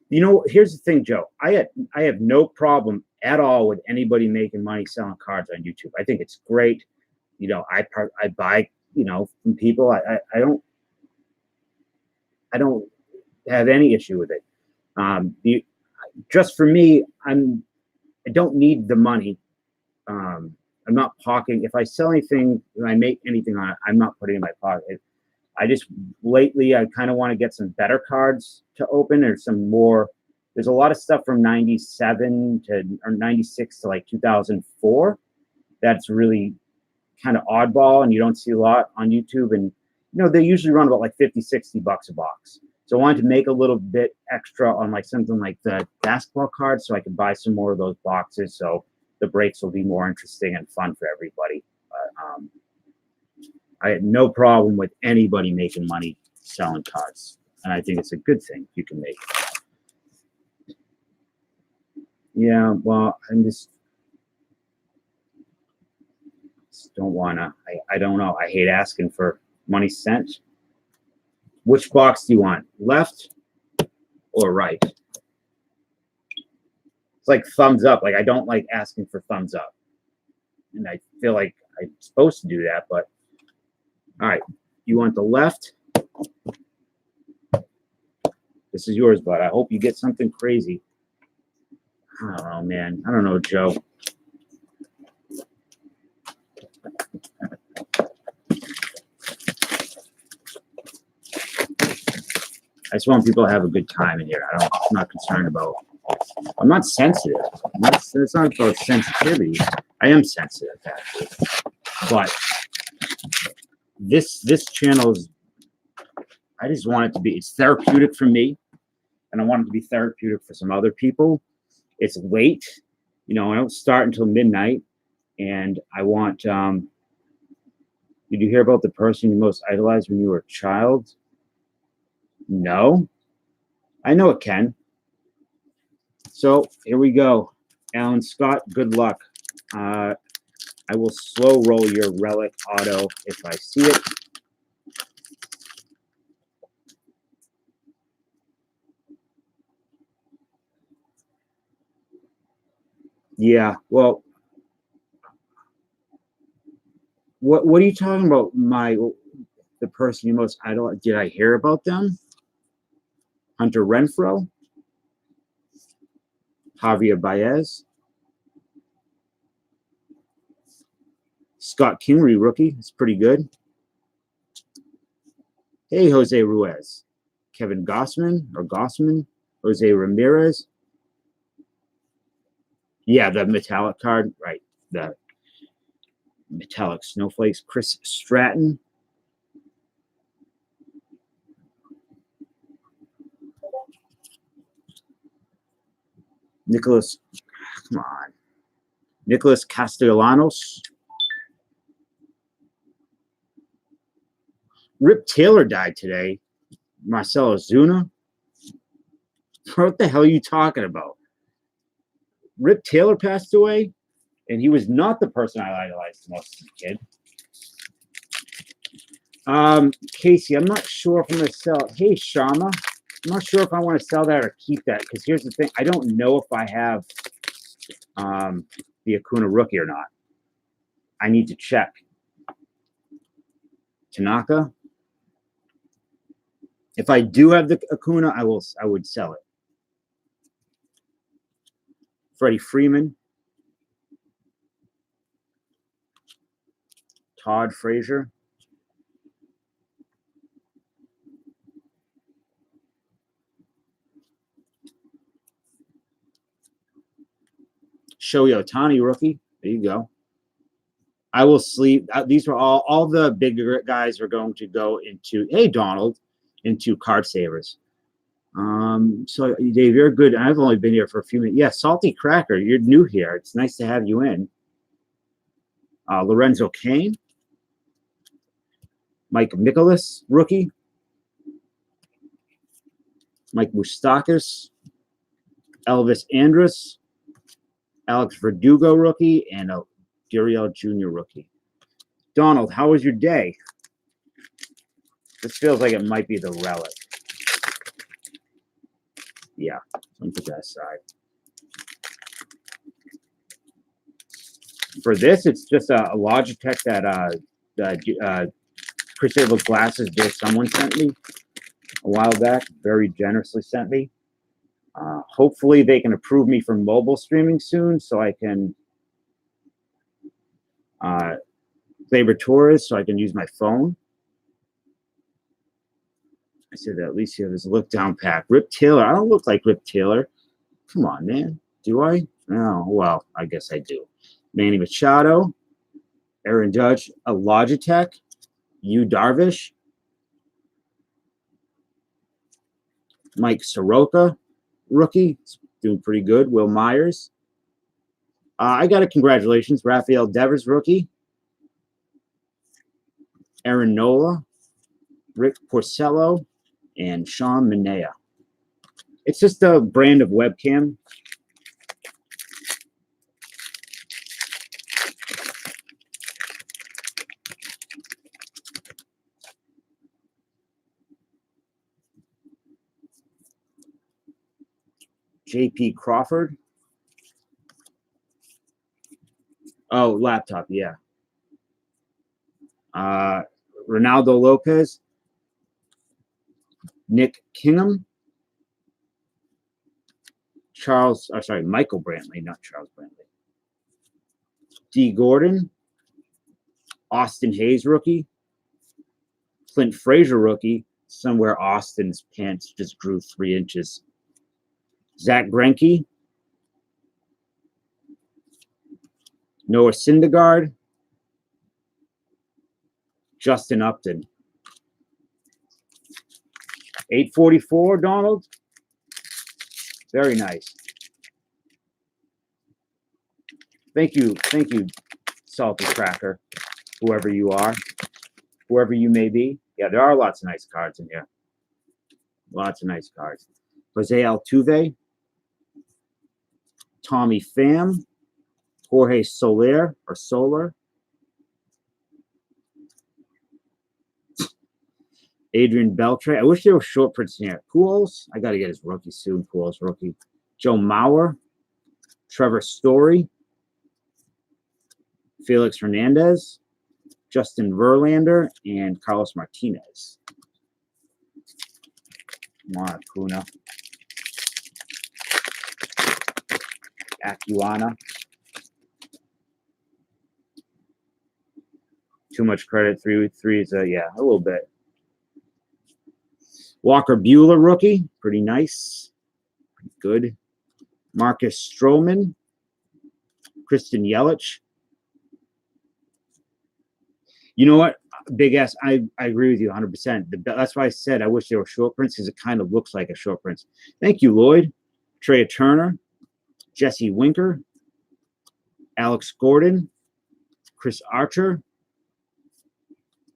You know, here's the thing, Joe. I have no problem at all with anybody making money selling cards on YouTube. I think it's great. You know, I buy, you know, from people. I don't have any issue with it. Just for me, I don't need the money. I'm not pocketing. If I sell anything, if I make anything on it, I'm not putting it in my pocket. I just lately I kind of want to get some better cards to open or some more. There's a lot of stuff from 97 to or 96 to like 2004 that's really kind of oddball and you don't see a lot on YouTube. And they usually run about like 50, $60 a box. So I wanted to make a little bit extra on like something like the basketball cards so I can buy some more of those boxes. So the breaks will be more interesting and fun for everybody. But I had no problem with anybody making money selling cards. And I think it's a good thing you can make. Yeah, well, I'm just don't want to. I don't know. I hate asking for money sent. Which box do you want? Left or right? It's like thumbs up. Like I don't like asking for thumbs up. And I feel like I'm supposed to do that, but all right. You want the left? This is yours, bud. I hope you get something crazy. I don't know, man. I don't know, Joe. I just want people to have a good time in here. I'm not concerned about. I'm not sensitive. It's not about sensitivity. I am sensitive, actually. But this channel is. I just want it to be. It's therapeutic for me, and I want it to be therapeutic for some other people. It's late, I don't start until midnight, and I want. Did you hear about the person you most idolized when you were a child? No, I know it can. So here we go. Alan Scott, good luck. I will slow roll your relic auto if I see it. Yeah, well, what are you talking about? The person you most idolize? Did I hear about them? Hunter Renfroe, Javier Baez, Scott Kingery, rookie. It's pretty good. Hey, Jose Ruiz, Kevin Gossman, Jose Ramirez. Yeah, the metallic card, right? The metallic snowflakes. Chris Stratton. Nicholas Castellanos. Rip Taylor died today. Marcelo Zuna. What the hell are you talking about? Rip Taylor passed away, and he was not the person I idolized the most as a kid. Casey, I'm not sure if I'm going to sell. Hey, Sharma. I'm not sure if I want to sell that or keep that, because here's the thing. I don't know if I have the Acuna rookie or not. I need to check. Tanaka. If I do have the Acuna, I would sell it. Freddie Freeman. Todd Frazier. Shohei Ohtani rookie. There you go. I will sleep. These were all the bigger guys are going to go into, hey, Donald, into card savers. So Dave, you're good. I've only been here for a few minutes. Yeah, Salty Cracker, you're new here. It's nice to have you in. Lorenzo Cain. Mike Mikolas, rookie. Mike Moustakas. Elvis Andrus. Alex Verdugo, rookie. And Gurriel Jr. rookie. Donald, how was your day? This feels like it might be the relic. Yeah, let me put that aside. For this, it's just a Logitech that Chris Abel's glasses dear someone sent me a while back. Very generously sent me. Hopefully they can approve me for mobile streaming soon so I can play Tours so I can use my phone. I said that at least he has his look down pack. Rip Taylor. I don't look like Rip Taylor. Come on, man. Do I? Oh, well, I guess I do. Manny Machado, Aaron Judge, a Logitech, Yu Darvish, Mike Soroka, rookie, doing pretty good. Will Myers. I got a congratulations. Rafael Devers, rookie. Aaron Nola, Rick Porcello, and Sean Manaea. It's just a brand of webcam. J.P. Crawford. Oh, laptop, yeah. Ronaldo Lopez. Nick Kingham. Michael Brantley, not Charles Brantley. D. Gordon. Austin Hayes, rookie. Clint Frazier, rookie. Somewhere Austin's pants just grew 3 inches. Zach Greinke. Noah Syndergaard. Justin Upton. 844, Donald. Very nice. Thank you, Salty Cracker, whoever you are, whoever you may be. Yeah, there are lots of nice cards in here. Lots of nice cards. Jose Altuve, Tommy Pham, Jorge Soler, Adrian Beltre. I wish there were short prints in here. Pujols, I got to get his rookie soon. Pujols rookie. Joe Mauer, Trevor Story, Felix Hernandez, Justin Verlander, and Carlos Martinez. Come on, Acuna. Acuana. Too much credit. 3 is yeah, a little bit. Walker Buehler, rookie. Pretty nice. Pretty good. Marcus Stroman. Kristen Yelich. You know what? Big ass. I agree with you 100%. That's why I said I wish there were short prints because it kind of looks like a short print. Thank you, Lloyd. Trey Turner. Jesse Winker. Alex Gordon. Chris Archer.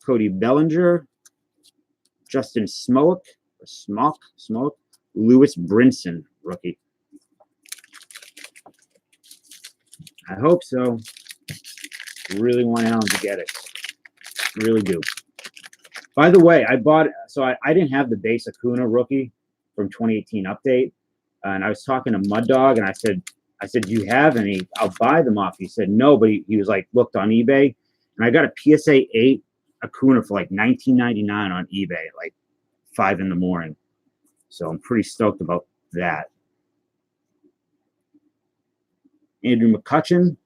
Cody Bellinger. Justin Smoak. Lewis Brinson, rookie. I hope so. Really want Allen to get it. Really do. By the way, I bought, so I didn't have the base Acuna rookie from 2018 update. And I was talking to Mud Dog and I said, do you have any? I'll buy them off. He said, no, but he was like, looked on eBay. And I got a PSA 8 Acuna for like $19.99 on eBay, like 5 in the morning. So I'm pretty stoked about that. Andrew McCutchen.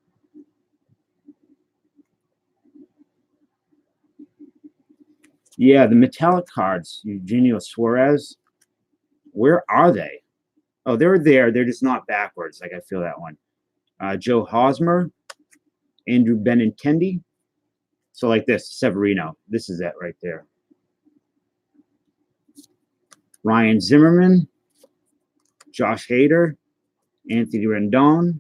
Yeah, the metallic cards. Eugenio Suarez. Where are they? Oh, they're there. They're just not backwards. Like I feel that one. Joe Hosmer. Andrew Benintendi. So like this, Severino. This is it right there. Ryan Zimmerman. Josh Hader. Anthony Rendon.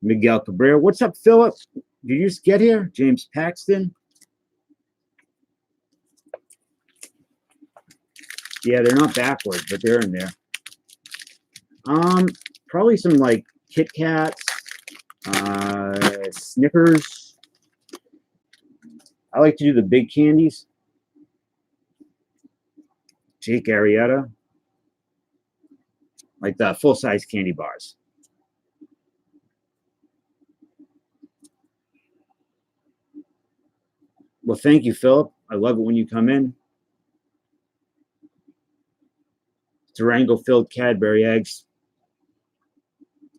Miguel Cabrera. What's up, Philip? Did you just get here? James Paxton. Yeah, they're not backwards, but they're in there. Probably some like Kit Kats, Snickers. I like to do the big candies. Jake Arrieta. Like the full-size candy bars. Well, thank you, Philip. I love it when you come in. Durango-filled Cadbury eggs.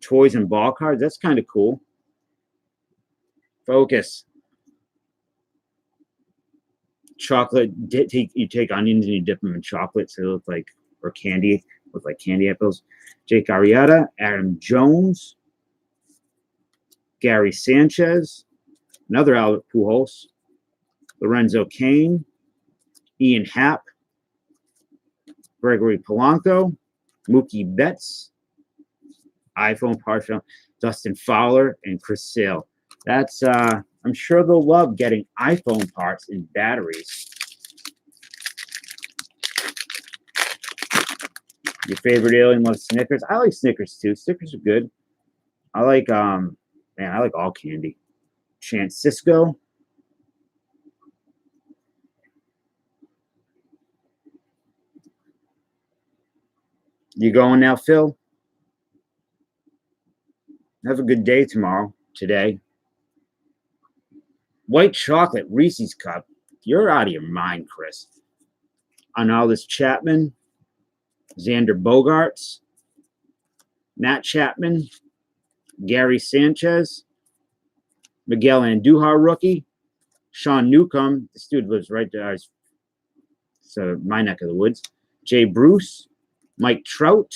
Toys and ball cards. That's kind of cool. Focus. chocolate. You take onions and you dip them in chocolate, so they look like or candy, look like candy apples. Jake Arrieta, Adam Jones, Gary Sanchez, another Albert Pujols, Lorenzo Cain, Ian Happ, Gregory Polanco, Mookie Betts, iPhone partial, Dustin Fowler, and Chris Sale. That's I'm sure they'll love getting iPhone parts and batteries. Your favorite alien loves Snickers. I like Snickers too. Snickers are good. I like man, I like all candy. Chance Cisco. You going now, Phil? Have a good day today. White chocolate, Reese's cup. You're out of your mind, Chris. Arnaldus Chapman, Xander Bogaerts, Matt Chapman, Gary Sanchez, Miguel Andujar rookie, Sean Newcomb. This dude lives right there. So my neck of the woods. Jay Bruce, Mike Trout,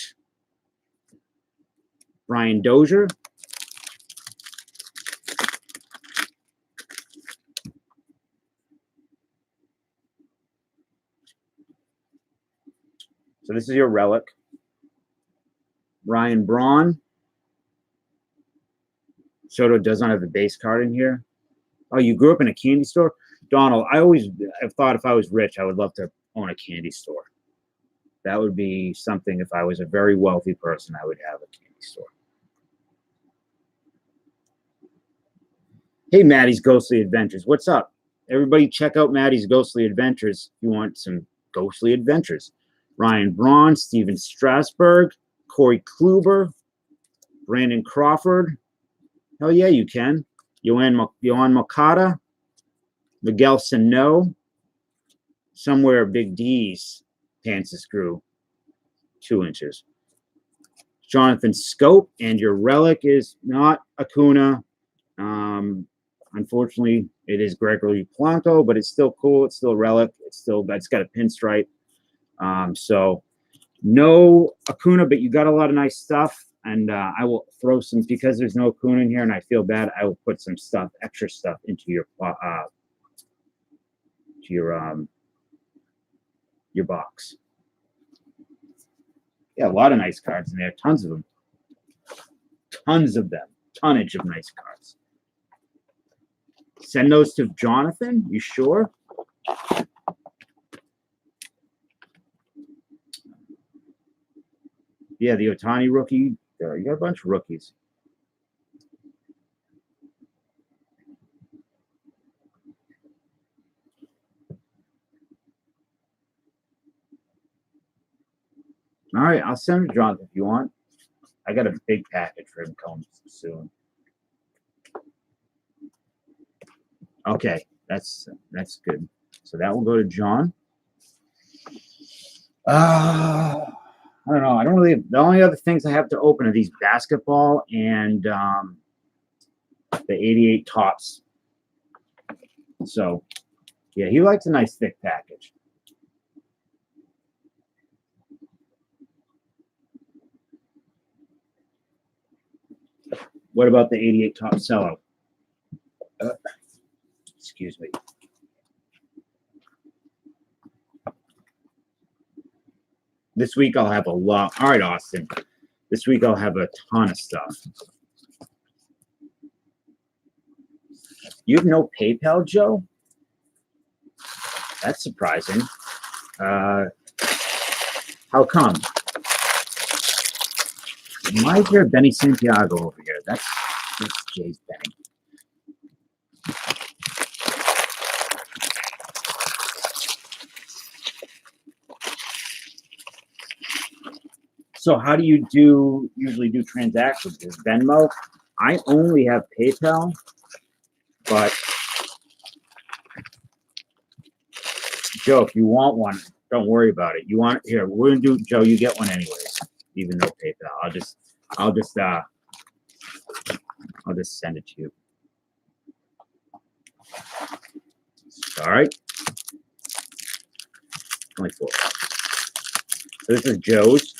Brian Dozier, so this is your relic. Ryan Braun. Soto does not have a base card in here. Oh, you grew up in a candy store? Donald, I've thought if I was rich, I would love to own a candy store. That would be something. If I was a very wealthy person, I would have a candy store. Hey, Maddie's Ghostly Adventures. What's up? Everybody check out Maddie's Ghostly Adventures if you want some ghostly adventures. Ryan Braun, Steven Strasburg, Corey Kluber, Brandon Crawford. Hell yeah, you can. Yohan Moncada, Miguel Sano. Somewhere Big D's pants grew 2 inches. Jonathan Scope, and your relic is not Acuna. Unfortunately, it is Gregory Polanco, but it's still cool. It's still a relic. It's got a pinstripe. So no Acuna, but you got a lot of nice stuff. And I will throw some, because there's no Acuna in here, and I feel bad. I will put some stuff, extra stuff, into your box. Yeah, a lot of nice cards in there. Tons of them. Tons of them. Tonnage of nice cards. Send those to Jonathan? You sure? Yeah, the Ohtani rookie. You got a bunch of rookies. All right, I'll send it to Jonathan if you want. I got a big package for him coming soon. Okay, that's good. So that will go to John. I don't know. I don't really. The only other things I have to open are these basketball and the 88 tops. So, yeah, he likes a nice thick package. What about the 88 top sellout? Excuse me. This week I'll have a lot. All right, Austin. This week I'll have a ton of stuff. You have no PayPal, Joe? That's surprising. How come? Why is there Benny Santiago over here? That's Jay's Benny. So how do you usually do transactions? Is Venmo? I only have PayPal, but Joe, if you want one, don't worry about it. You want it here? We're gonna do, Joe. You get one anyways, even though PayPal. I'll just send it to you. All right. Only $4. So this is Joe's.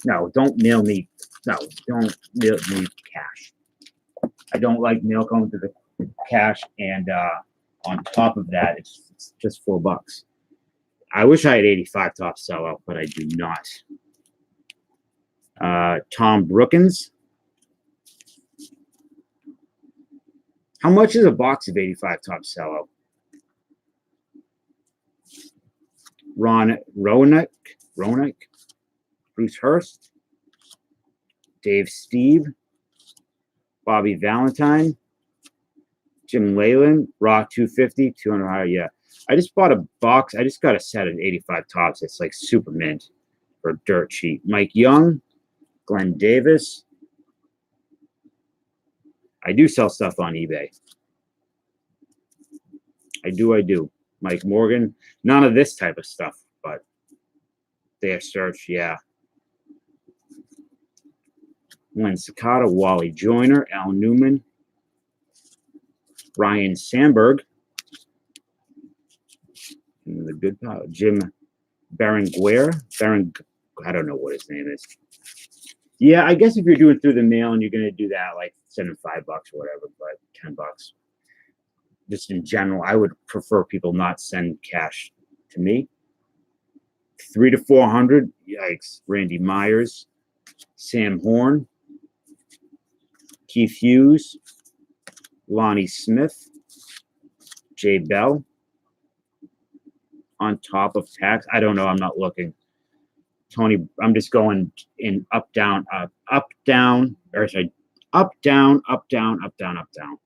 No, don't mail me. No, don't mail me cash. I don't like mail going to the cash, and on top of that, it's just $4. I wish I had 85 top sellout, but I do not. Tom Brookins. How much is a box of 85 top sellout? Ron Roenick, Bruce Hurst, Dave Steve, Bobby Valentine, Jim Leyland, Raw 250, 200 higher. Yeah. I just bought a box. I just got a set of 85 tops. It's like super mint for dirt cheap. Mike Young, Glenn Davis. I do sell stuff on eBay. I do. Mike Morgan. None of this type of stuff, but their search, yeah. Len Sakata, Wally Joyner, Al Newman, Ryan Sandberg, and the good pile, Jim Berenguer. I don't know what his name is. Yeah, I guess if you're doing through the mail and you're going to do that, like send them $5 or whatever, but $10. Just in general, I would prefer people not send cash to me. 300 to 400, yikes. Randy Myers, Sam Horn, Keith Hughes, Lonnie Smith, Jay Bell. On top of tax, I don't know. I'm not looking. Tony, I'm just going in up, down, up, down, or sorry, up, down, up, down, up, down, up, down.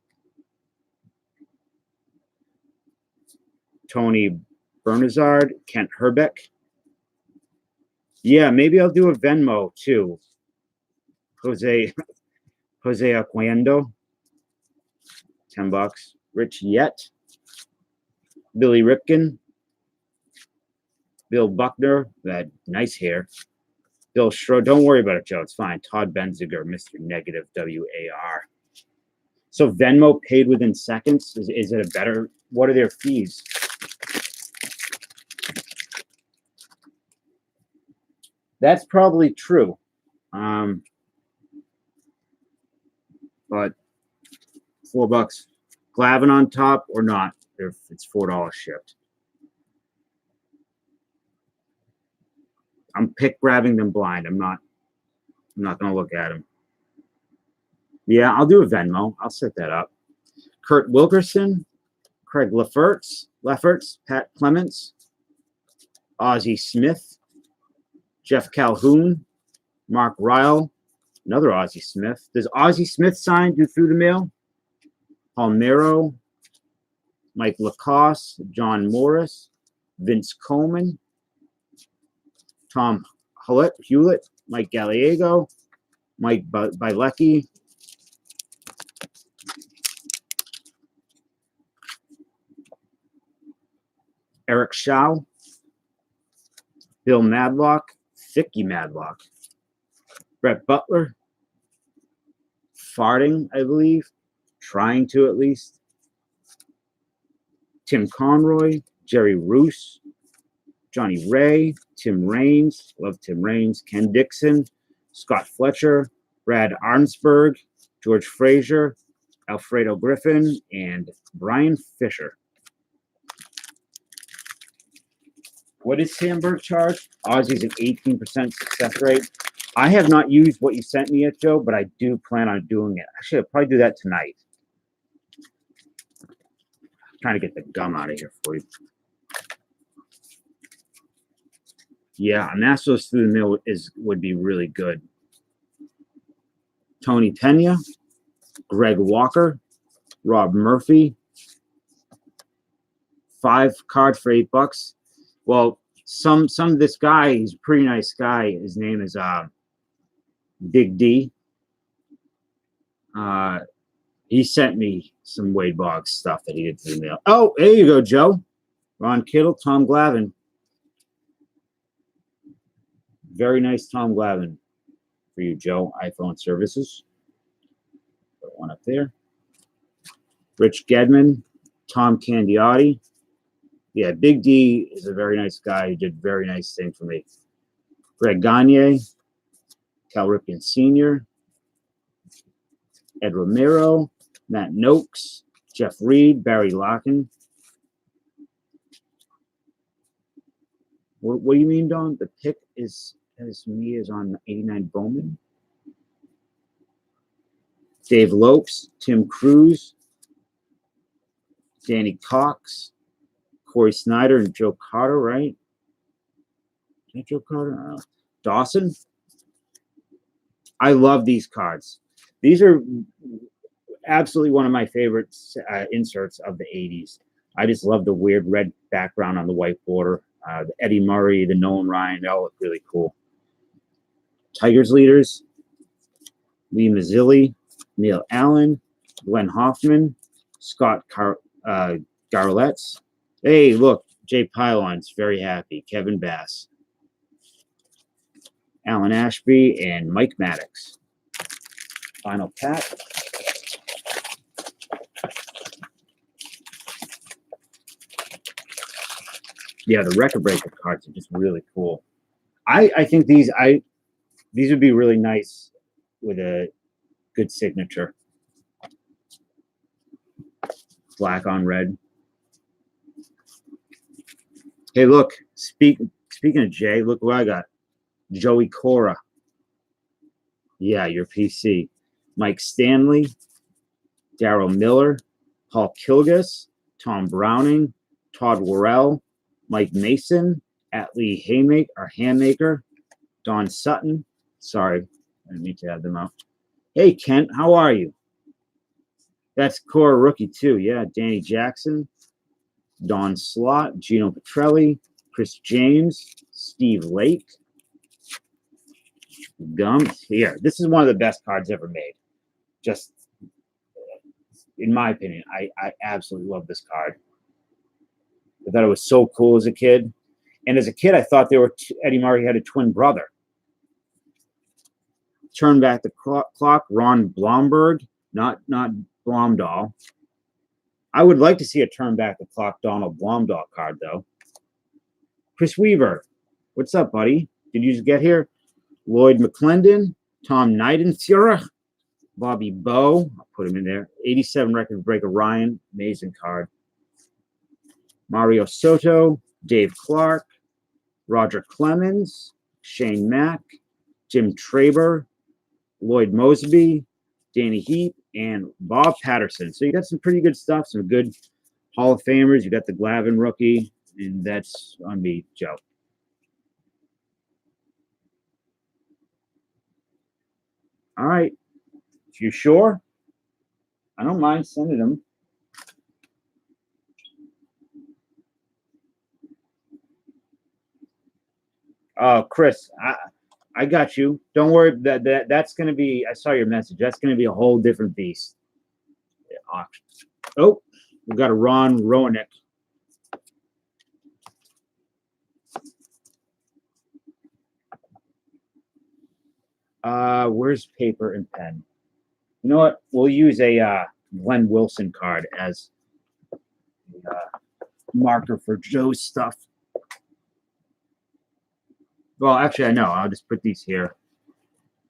Tony Bernazard, Kent Herbeck. Yeah, maybe I'll do a Venmo too. Jose Aquendo, $10. Rich Yet, Billy Ripken, Bill Buckner, that nice hair. Bill Schroeder, don't worry about it, Joe. It's fine. Todd Benziger, Mr. Negative WAR. So Venmo paid within seconds. Is it a better? What are their fees? That's probably true. But $4. Glavin on top or not? If it's $4 shipped. I'm pick grabbing them blind. I'm not gonna look at them. Yeah, I'll do a Venmo. I'll set that up. Kurt Wilkerson, Craig Lefferts, Pat Clements, Ozzie Smith, Jeff Calhoun, Mark Ryle, another Ozzie Smith. Does Ozzie Smith sign through the mail? Palmero, Mike Lacoste, John Morris, Vince Coleman, Tom Hewlett, Mike Gallego, Mike Bilecki, Eric Shaw, Bill Madlock, Vicky Madlock, Brett Butler, farting, I believe, trying to at least, Tim Conroy, Jerry Roos, Johnny Ray, Tim Raines, love Tim Raines, Ken Dixon, Scott Fletcher, Brad Arnsberg, George Frazier, Alfredo Griffin, and Brian Fisher. What does Sandberg charge? Aussie's an 18% success rate. I have not used what you sent me yet, Joe, but I do plan on doing it. Actually, I'll probably do that tonight. I'm trying to get the gum out of here for you. Yeah, a Masters through the mill would be really good. Tony Pena, Greg Walker, Rob Murphy. 5 cards for $8. Well, some of this guy, he's a pretty nice guy. His name is Big D. He sent me some Wade Boggs stuff that he did through the mail. Oh, there you go, Joe. Ron Kittle, Tom Glavine. Very nice Tom Glavine for you, Joe. iPhone services. Put one up there. Rich Gedman, Tom Candiotti. Yeah, Big D is a very nice guy. He did very nice thing for me. Greg Gagne, Cal Ripken Sr., Ed Romero, Matt Noakes, Jeff Reed, Barry Larkin. What do you mean, Don? The pick is as me is on 89 Bowman. Dave Lopes, Tim Cruz, Danny Cox, Corey Snyder, and Joe Carter, right? Is that Joe Carter? Dawson. I love these cards. These are absolutely one of my favorite inserts of the 80s. I just love the weird red background on the white border. The Eddie Murray, the Nolan Ryan, they all look really cool. Tigers leaders, Lee Mazzilli, Neil Allen, Glenn Hoffman, Scott Garletts. Hey, look, Jay Pylon's very happy. Kevin Bass, Alan Ashby, and Mike Maddox. Final pack. Yeah, the record breaker cards are just really cool. I think these would be really nice with a good signature. Black on red. Hey, look, speaking of Jay, look what I got. Joey Cora. Yeah, your PC. Mike Stanley, Darryl Miller, Paul Kilgus, Tom Browning, Todd Worrell, Mike Mason, Atlee Haymaker, Don Sutton. Sorry, I didn't mean to have them out. Hey, Kent, how are you? That's Cora rookie, too. Yeah, Danny Jackson, Don Slott, Gino Petrelli, Chris James, Steve Lake. Gums. Here, this is one of the best cards ever made. Just, in my opinion, I absolutely love this card. I thought it was so cool as a kid. And as a kid, I thought Eddie Murray had a twin brother. Turn back the clock, Ron Blomberg, not Blomdahl. I would like to see a turn back the clock Donald Blomdahl card, though. Chris Weaver, what's up, buddy? Did you just get here? Lloyd McClendon, Tom Neidenfuhrer, Bobby Bowe, I'll put him in there. 87 record breaker Ryan, amazing card. Mario Soto, Dave Clark, Roger Clemens, Shane Mack, Jim Traber, Lloyd Mosby, Danny Heap, and Bob Patterson. So you got some pretty good stuff, some good Hall of Famers. You got the Glavine rookie, and that's on me, Joe. All right. If you're sure, I don't mind sending them. Oh, Chris, I got you. Don't worry. That's going to be. I saw your message. That's going to be a whole different beast. Oh, we got a Ron Roenick. Where's paper and pen? You know what? We'll use a Glenn Wilson card as a marker for Joe's stuff. Well, actually, I know. I'll just put these here,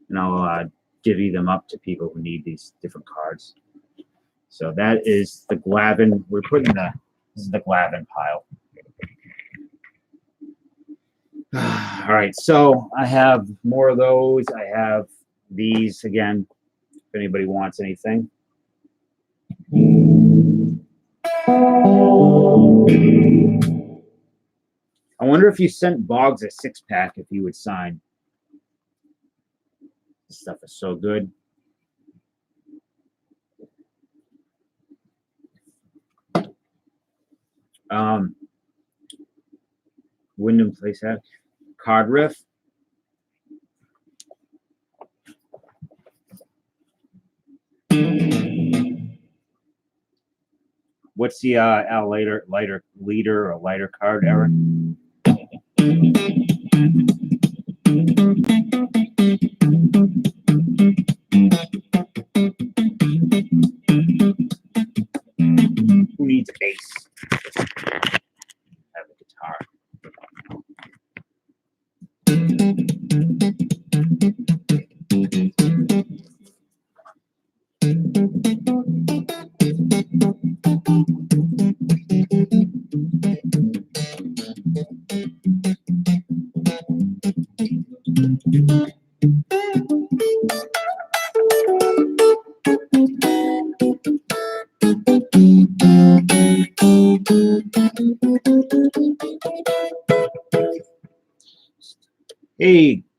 and I'll divvy them up to people who need these different cards. So that is the Glavine. We're putting this is the Glavine pile. All right, so I have more of those. I have these again, if anybody wants anything. I wonder if you sent Boggs a 6-pack, if he would sign. This stuff is so good. Wyndham Place hat. Card riff. What's the lighter leader or lighter card, Eric? Who needs a bass? Hey,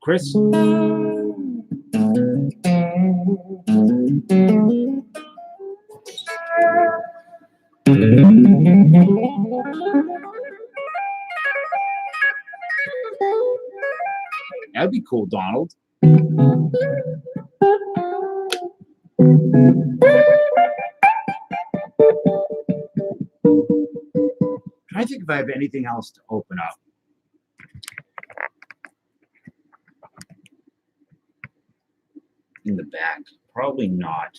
Chris. That'd be cool, Donald. I think if I have anything else to open up. In the back, probably not.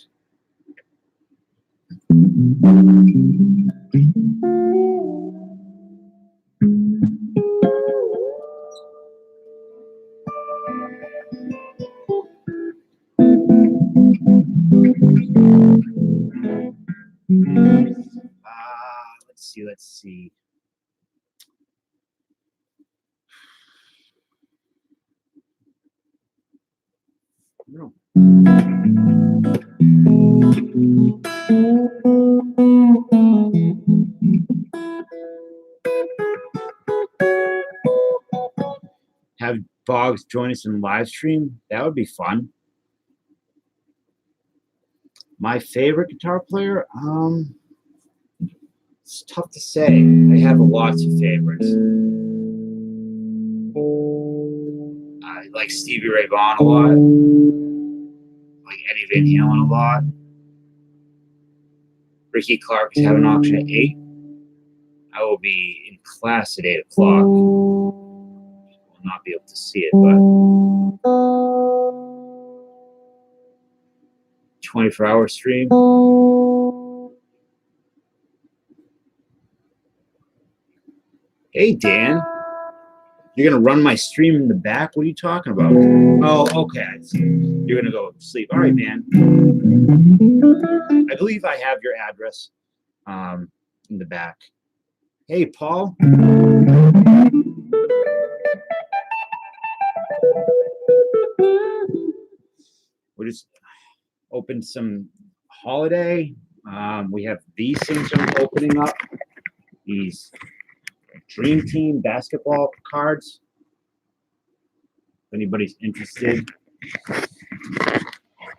Let's see. No. Have Boggs join us in live stream. That would be fun. My favorite guitar player? It's tough to say. I have lots of favorites. I like Stevie Ray Vaughan a lot. I like Eddie Van Halen a lot. Ricky Clark is having an auction at 8. I will be in class at 8 o'clock. Will not be able to see it, but 24-hour stream. Hey, Dan. You're going to run my stream in the back? What are you talking about? Oh, okay. I see. You're going to go sleep. All right, man. I believe I have your address in the back. Hey, Paul. We just opened some holiday. We have these things are opening up. These Dream Team basketball cards. If anybody's interested.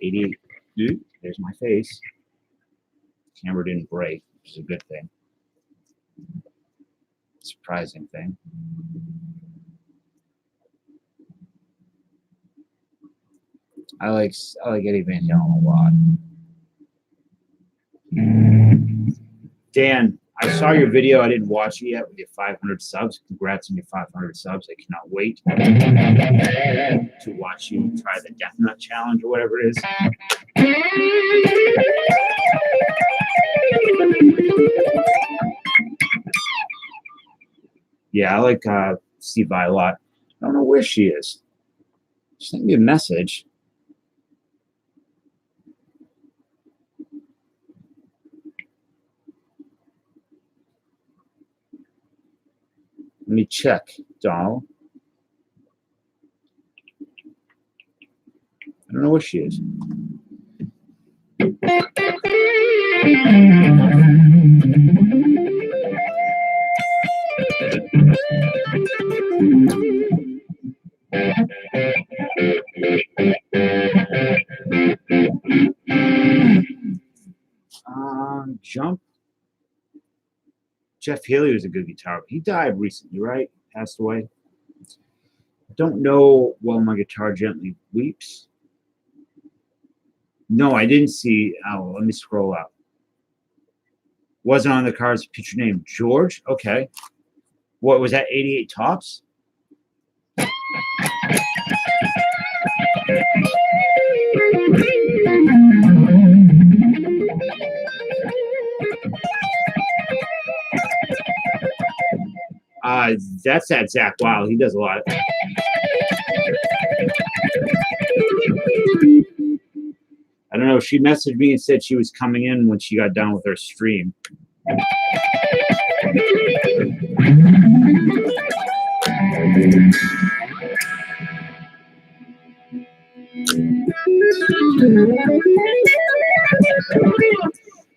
88. Dude, there's my face. Camera didn't break, which is a good thing. Surprising thing. I like Eddie Van Halen a lot. Dan, I saw your video. I didn't watch it yet with your 500 subs. Congrats on your 500 subs. I cannot wait to watch you try the Death Nut Challenge or whatever it is. Yeah, I like Steve Vai a lot. I don't know where she is. She sent me a message. Let me check, Donald. I don't know where she is. Jump. Jeff Healey was a good guitar. He died recently, right? Passed away. Don't know While My Guitar Gently Weeps. No, I didn't see. Oh, let me scroll up. Wasn't on the card's picture name. George? Okay. What was that? 88 Tops? That's that Zach Wild. He does a lot. I don't know. She messaged me and said she was coming in when she got done with her stream.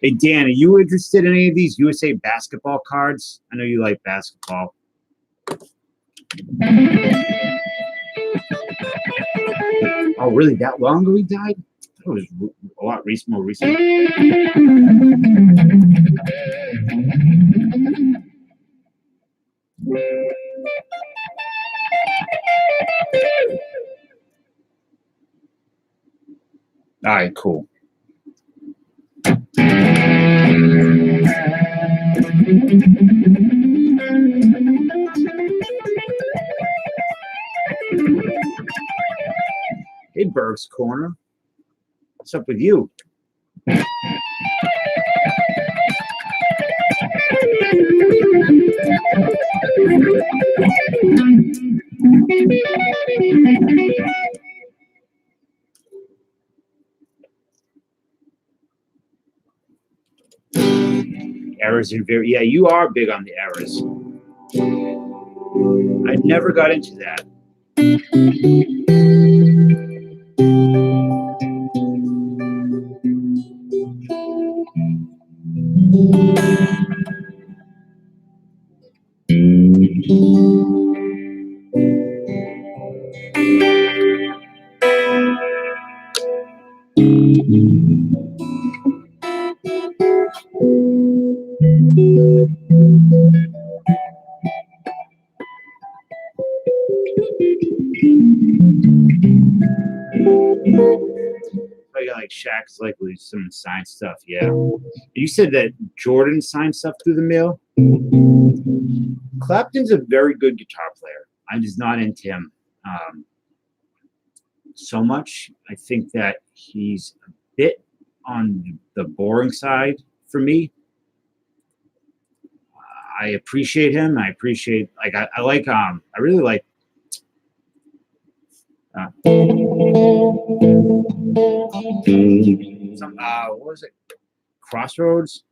Hey, Dan, are you interested in any of these USA basketball cards? I know you like basketball. Oh, really? That long ago he died? It was a lot more recent. All right, cool. Hey, Berg's Corner. What's up with you? Errors and yeah, you are big on the errors. I never got into that. I got like Shaq's likely some signed stuff. Yeah. You said that Jordan signed stuff through the mail. Clapton's a very good guitar player. I'm just not into him so much. I think that he's a bit on the boring side for me. I appreciate him. I appreciate I like I really like some what was it? Crossroads.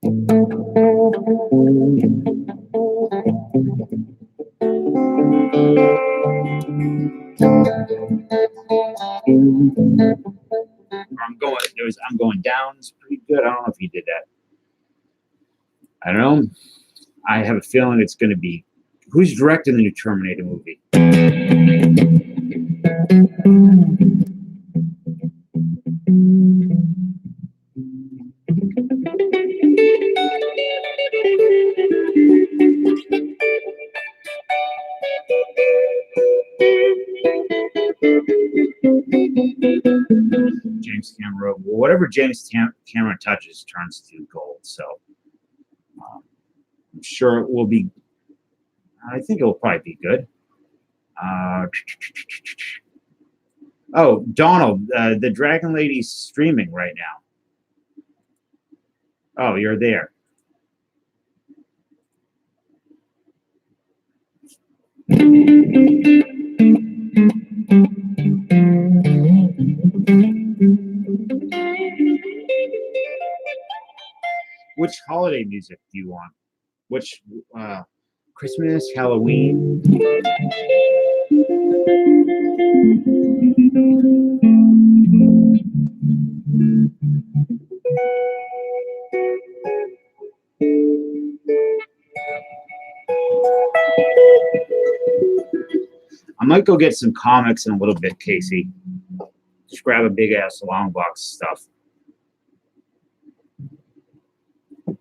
I'm going down. It's pretty good. I don't know if he did that. I don't know. I have a feeling it's going to be. Who's directing the new Terminator movie? James Cameron. Well, whatever James Cameron touches turns to gold. So I'm sure it will be. I think it will probably be good. Oh, Donald, the Dragon Lady's streaming right now. Oh, you're there. Which holiday music do you want? Which Christmas, Halloween? I might go get some comics in a little bit, Casey. Just grab a big ass long box of stuff. I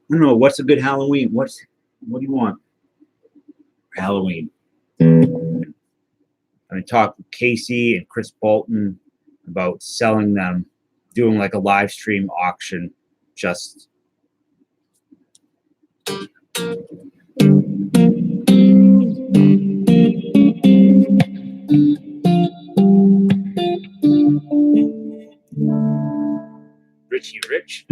don't know what's a good Halloween. What do you want for Halloween? I talked with Casey and Chris Bolton about selling them, doing like a live stream auction. Just Richie Rich.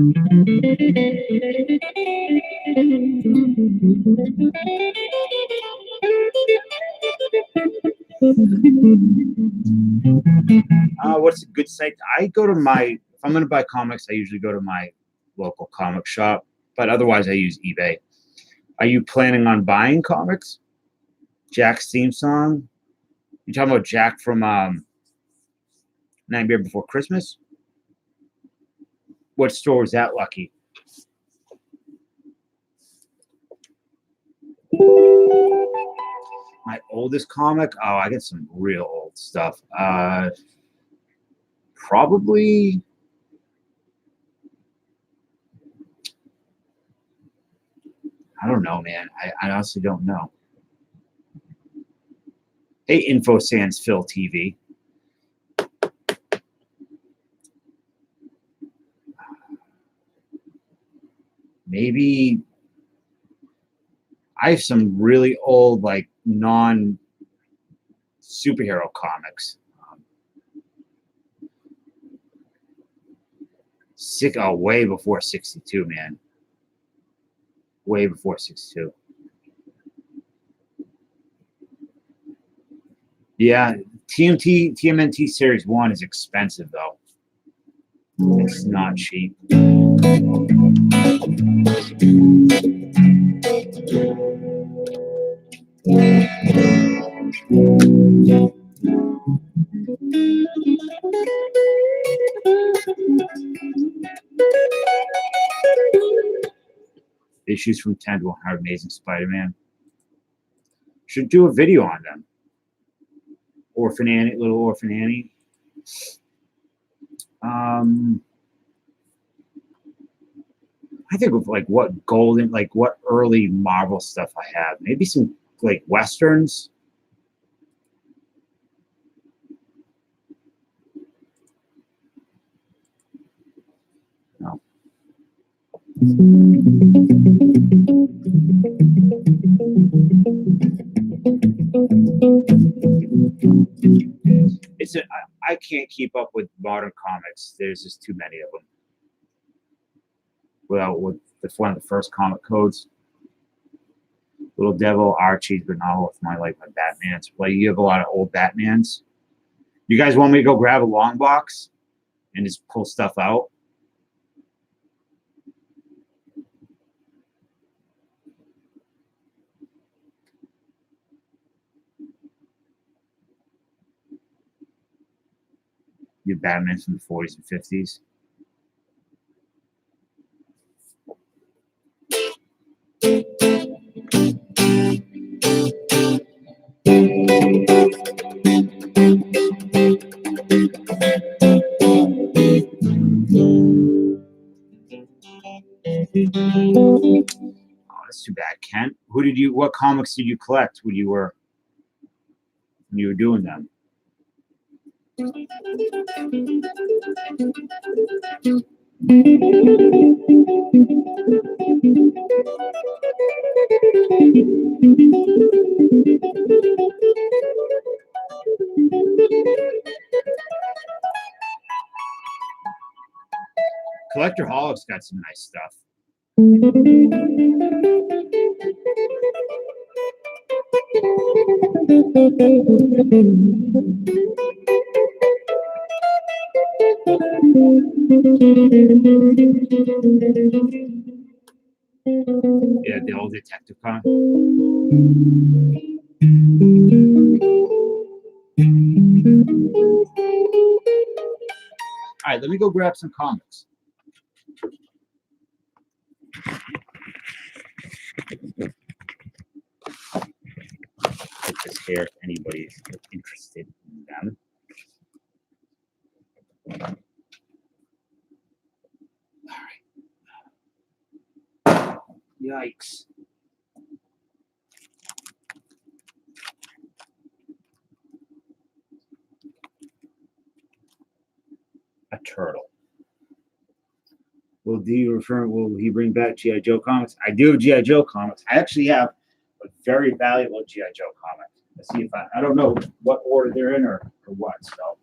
What's a good site? I go to if I'm going to buy comics, I usually go to my local comic shop, but otherwise I use eBay. Are you planning on buying comics? Jack's theme song? You talking about Jack from Nightmare Before Christmas? What store was that, Lucky? My oldest comic? Oh, I got some real old stuff. Probably. I don't know, man. I honestly don't know. Hey, Info Sans Phil TV. Maybe I have some really old, like non-superhero comics. Way before 62, man. Way before 62. Yeah, TMNT Series 1 is expensive, though. It's not cheap. Issues from 10 to 100 Amazing Spider-Man. Should do a video on them. Orphan Annie, Little Orphan Annie. I think of like what early Marvel stuff I have. Maybe some like Westerns. No. I can't keep up with modern comics. There's just too many of them. Well, that's one of the first comic codes. Little Devil, Archie's, but not with my Batmans. Like you have a lot of old Batmans. You guys want me to go grab a long box and just pull stuff out? You Batman from the 40s and 50s. Oh, that's too bad, Kent. What comics did you collect when you were doing them? Collectorholics got some nice stuff. Yeah, the old Detective Con. All right, let me go grab some comics. Put this here if anybody's interested in them. All right. Yikes. A turtle. Will he bring back G.I. Joe comics? I do have G.I. Joe comics. I actually have a very valuable G.I. Joe comic. Let's see if I don't know what order they're in or what, so.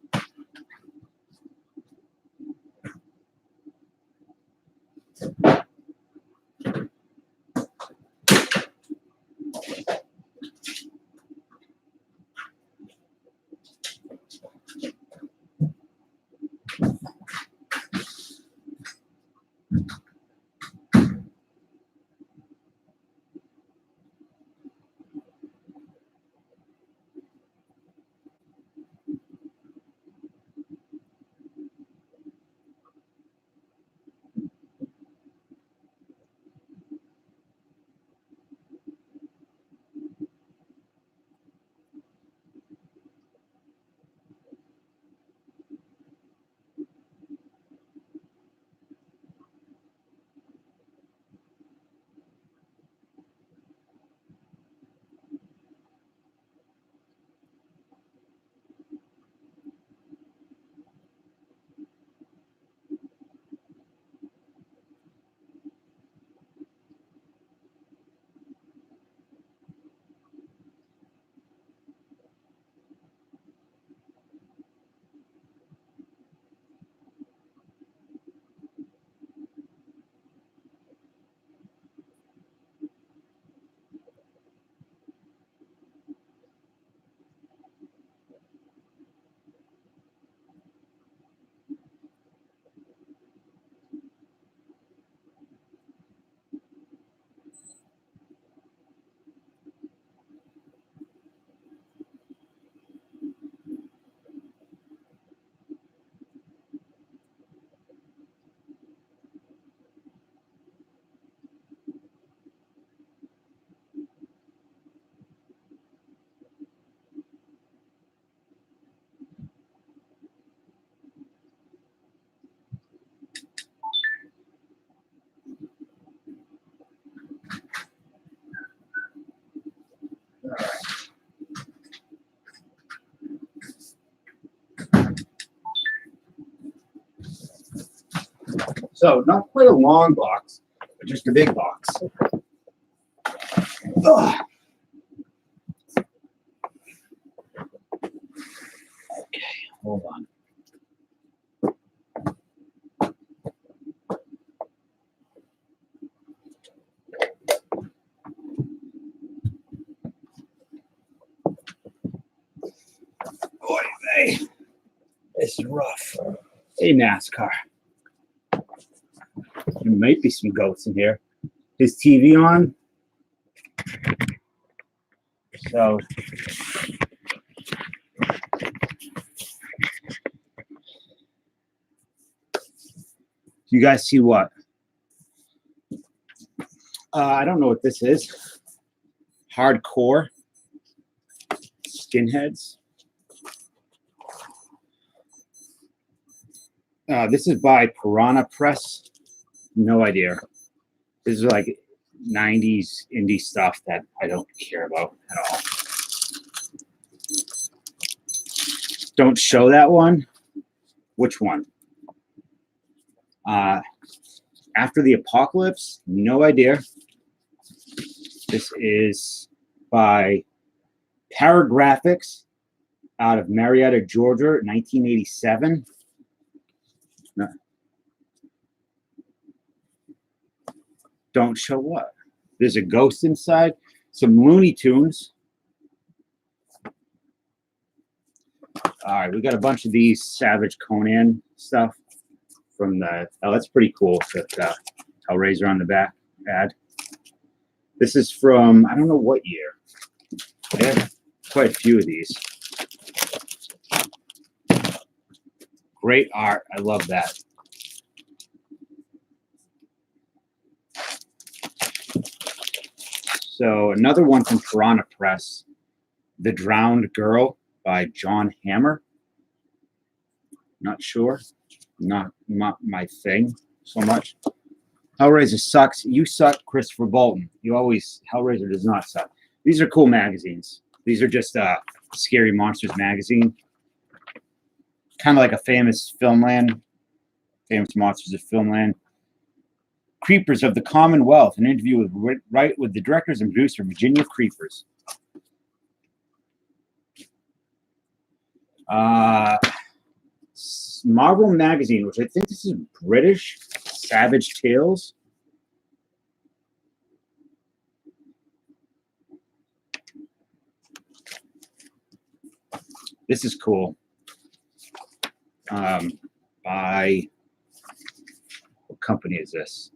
So not quite a long box, but just a big box. Ugh. Okay, hold on. Boy, hey, this is rough. Hey, NASCAR. There might be some goats in here. His TV on. So you guys see what? I don't know what this is. Hardcore skinheads. This is by Piranha Press. No idea. This is like 90s indie stuff that I don't care about at all. Don't show that one. Which one? After the Apocalypse. No idea. This is by Paragraphics out of Marietta, Georgia, 1987. No. Don't show what? There's a ghost inside. Some Looney Tunes. All right, we got a bunch of these Savage Conan stuff from the. Oh, that's pretty cool. That Hellraiser on the back ad. This is from, I don't know what year. They have quite a few of these. Great art. I love that. So another one from Piranha Press, The Drowned Girl by John Hammer. Not sure. Not my thing so much. Hellraiser sucks. You suck, Christopher Bolton. You always, Hellraiser does not suck. These are cool magazines. These are just Scary Monsters magazine. Kind of like a famous Filmland. Famous Monsters of Filmland. Creepers of the Commonwealth. An interview with the directors and producer Virginia Creepers. Marvel Magazine, which I think this is British. Savage Tales. This is cool. By what company is this?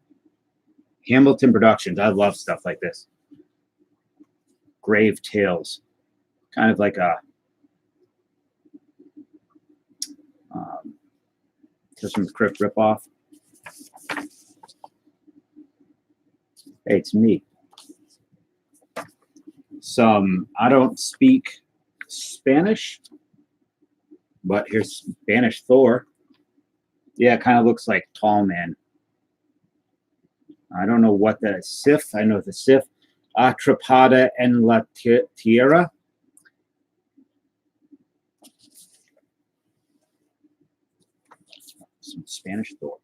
Hamilton Productions. I love stuff like this. Grave Tales. Kind of like a Tales from the Crypt ripoff. Hey, it's me. I don't speak Spanish, but here's Spanish Thor. Yeah, it kind of looks like Tall Man. I don't know what that is. Sif, I know the Sif. Atrapada en la Tierra. Some Spanish Thor.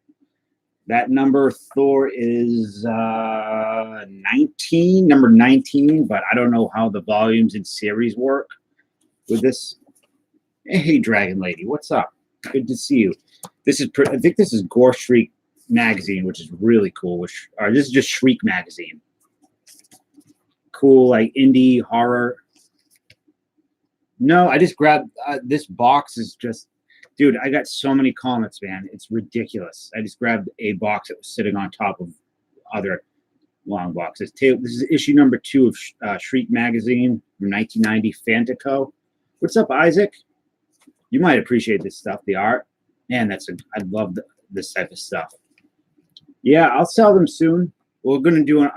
That number Thor is 19, number 19, but I don't know how the volumes and series work with this. Hey, Dragon Lady, what's up? Good to see you. This is, I think this is Gore Shriek magazine, which is really cool. This is just Shriek magazine. Cool, like indie horror. No, I just grabbed this box. Is just, dude, I got so many comics, man. It's ridiculous. I just grabbed a box that was sitting on top of other long boxes. This is issue number 2 of Shriek magazine from 1990, Fantico. What's up, Isaac? You might appreciate this stuff, the art. Man, I love this type of stuff. Yeah, I'll sell them soon. We're going to do a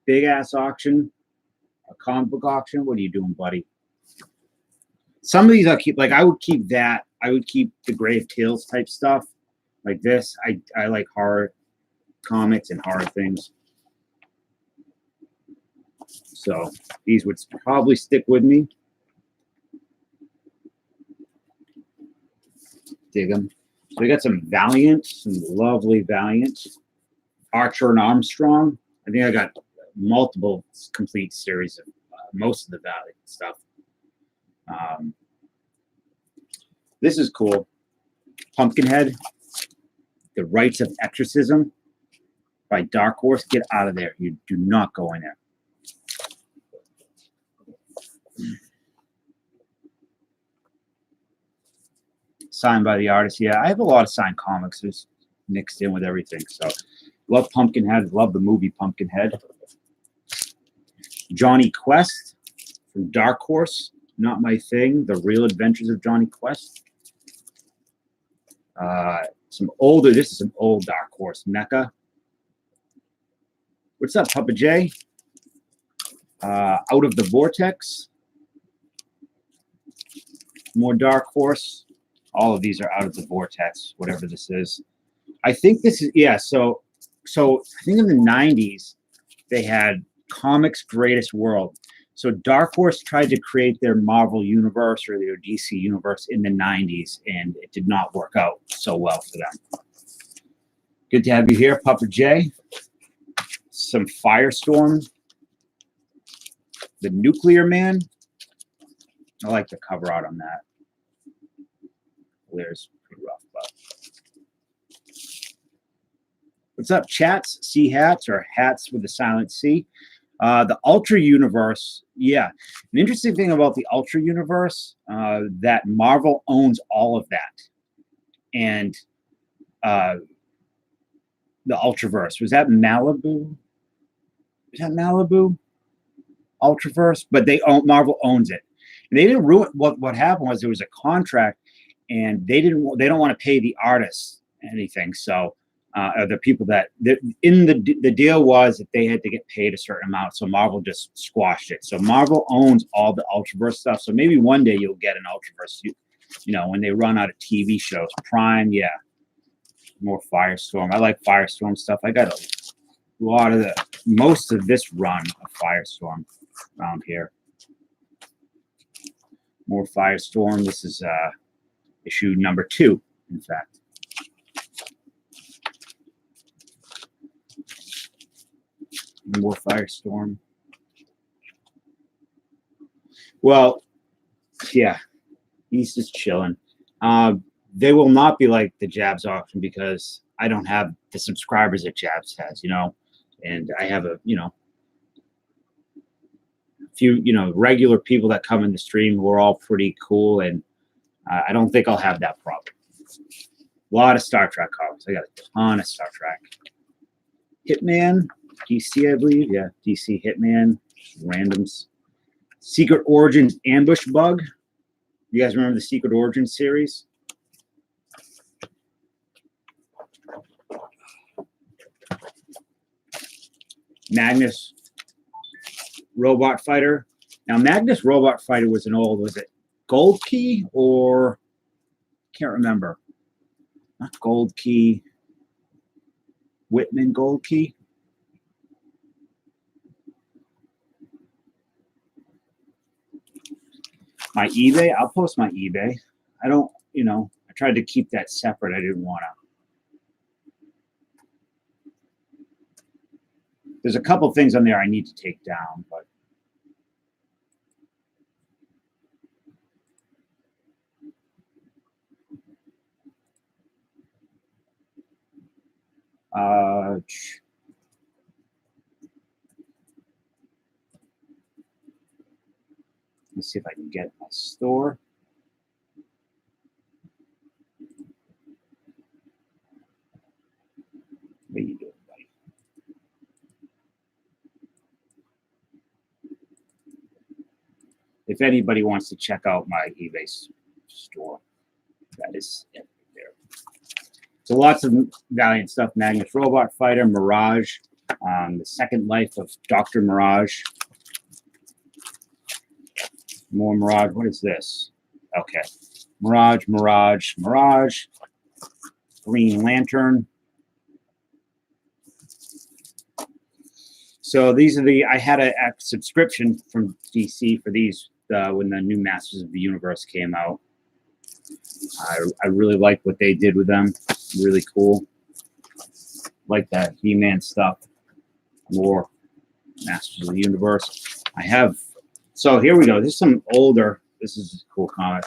big-ass auction, a comic book auction. What are you doing, buddy? Some of these I'll keep. Like, I would keep that. I would keep the Grave Tales type stuff. Like this. I like horror comics and horror things. So these would probably stick with me. Dig them. So we got some Valiant, some lovely Valiant. Archer and Armstrong. I think I got multiple complete series of most of the Valiant stuff. This is cool. Pumpkinhead, The Rites of Exorcism by Dark Horse. Get out of there. You do not go in there. Signed by the artist. Yeah, I have a lot of signed comics just mixed in with everything. So love Pumpkinhead. Love the movie Pumpkinhead. Johnny Quest from Dark Horse. Not my thing. The Real Adventures of Johnny Quest. Some older. This is some old Dark Horse. Mecha. What's up, Papa J? Out of the Vortex. More Dark Horse. All of these are Out of the Vortex, whatever this is. I think this is, yeah, so I think in the 90s, they had Comics Greatest World. So Dark Horse tried to create their Marvel universe or their DC universe in the 90s, and it did not work out so well for them. Good to have you here, Papa J. Some Firestorm. The Nuclear Man. I like the cover art on that. There's pretty rough, but what's up, chats? Sea hats or hats with a silent C. The Ultra Universe, yeah. An interesting thing about the Ultra Universe, that Marvel owns all of that, and the Ultraverse, was that Malibu? Was that Malibu? Ultraverse, but Marvel owns it, and they didn't ruin. What happened was there was a contract. And they don't want to pay the artists anything. So the people that the deal was that they had to get paid a certain amount. So Marvel just squashed it. So Marvel owns all the Ultraverse stuff. So maybe one day you'll get an Ultraverse. You know, when they run out of TV shows, Prime, yeah, more Firestorm. I like Firestorm stuff. I got a lot of most of this run of Firestorm around here. More Firestorm. This is issue number 2, in fact. More Firestorm. Well, yeah, he's just chilling. They will not be like the Jabs auction because I don't have the subscribers that Jabs has, you know, and I have a, you know, few, you know, regular people that come in the stream who are all pretty cool, and I don't think I'll have that problem. A lot of Star Trek comics. I got a ton of Star Trek. Hitman, DC, I believe. Yeah, DC Hitman. Randoms. Secret Origins Ambush Bug. You guys remember the Secret Origins series? Magnus Robot Fighter. Now, Magnus Robot Fighter was an old, was it Gold Key or can't remember. Not Gold Key. Whitman Gold Key. My eBay, I'll post my eBay. I don't, you know, I tried to keep that separate. I didn't want to. There's a couple things on there I need to take down, but let's see if I can get my store. What are you doing, buddy? If anybody wants to check out my eBay store, that is it there. So lots of Valiant stuff. Magnus Robot Fighter, Mirage, The Second Life of Dr. Mirage. More Mirage. What is this? Okay. Mirage, Mirage, Mirage. Green Lantern. So these are I had a subscription from DC for these when the new Masters of the Universe came out. I really like what they did with them. Really cool. Like that He-Man stuff. More Masters of the Universe. I have. So here we go. This is some older. This is a cool comic.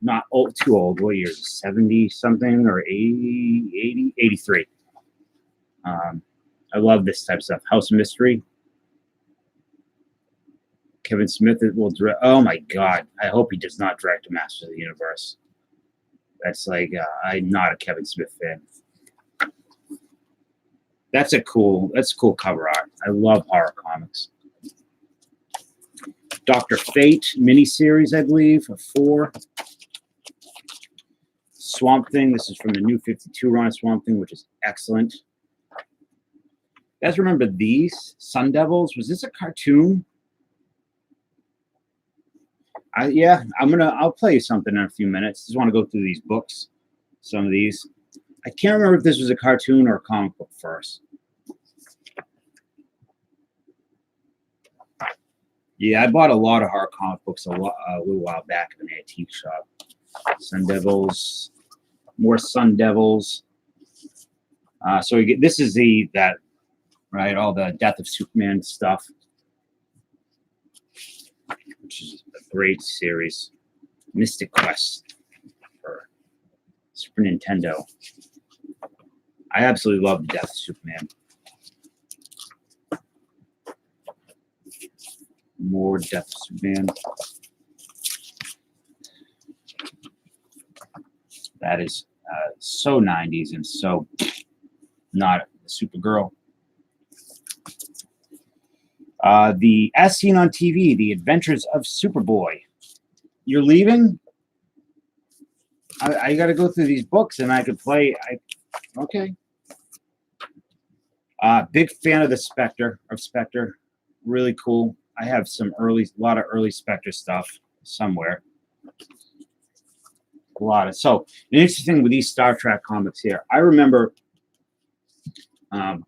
Not old, too old. What year is it? 70 something or 80, 83. I love this type of stuff. House of Mystery. Kevin Smith will direct. Oh my God! I hope he does not direct a Masters of the Universe. That's like I'm not a Kevin Smith fan. That's cool cover art. I love horror comics. Dr. Fate miniseries, I believe, of 4. Swamp Thing. This is from the new 52 run of Swamp Thing, which is excellent. You guys remember these? Sun Devils? Was this a cartoon? I'll play you something in a few minutes. Just want to go through these books. Some of these. I can't remember if this was a cartoon or a comic book first. Yeah, I bought a lot of horror comic books a little while back in an antique shop. Sun Devils, more Sun Devils. So we get this is all the Death of Superman stuff, which is a great series. Mystic Quest for Super Nintendo. I absolutely love the Death of Superman. More Death of Superman. That is so 90s and so not Supergirl. As seen on TV, The Adventures of Superboy. You're leaving? I got to go through these books and I could play. Okay. Big fan of Spectre. Really cool. I have a lot of early Spectre stuff somewhere. So an interesting thing with these Star Trek comics here. I remember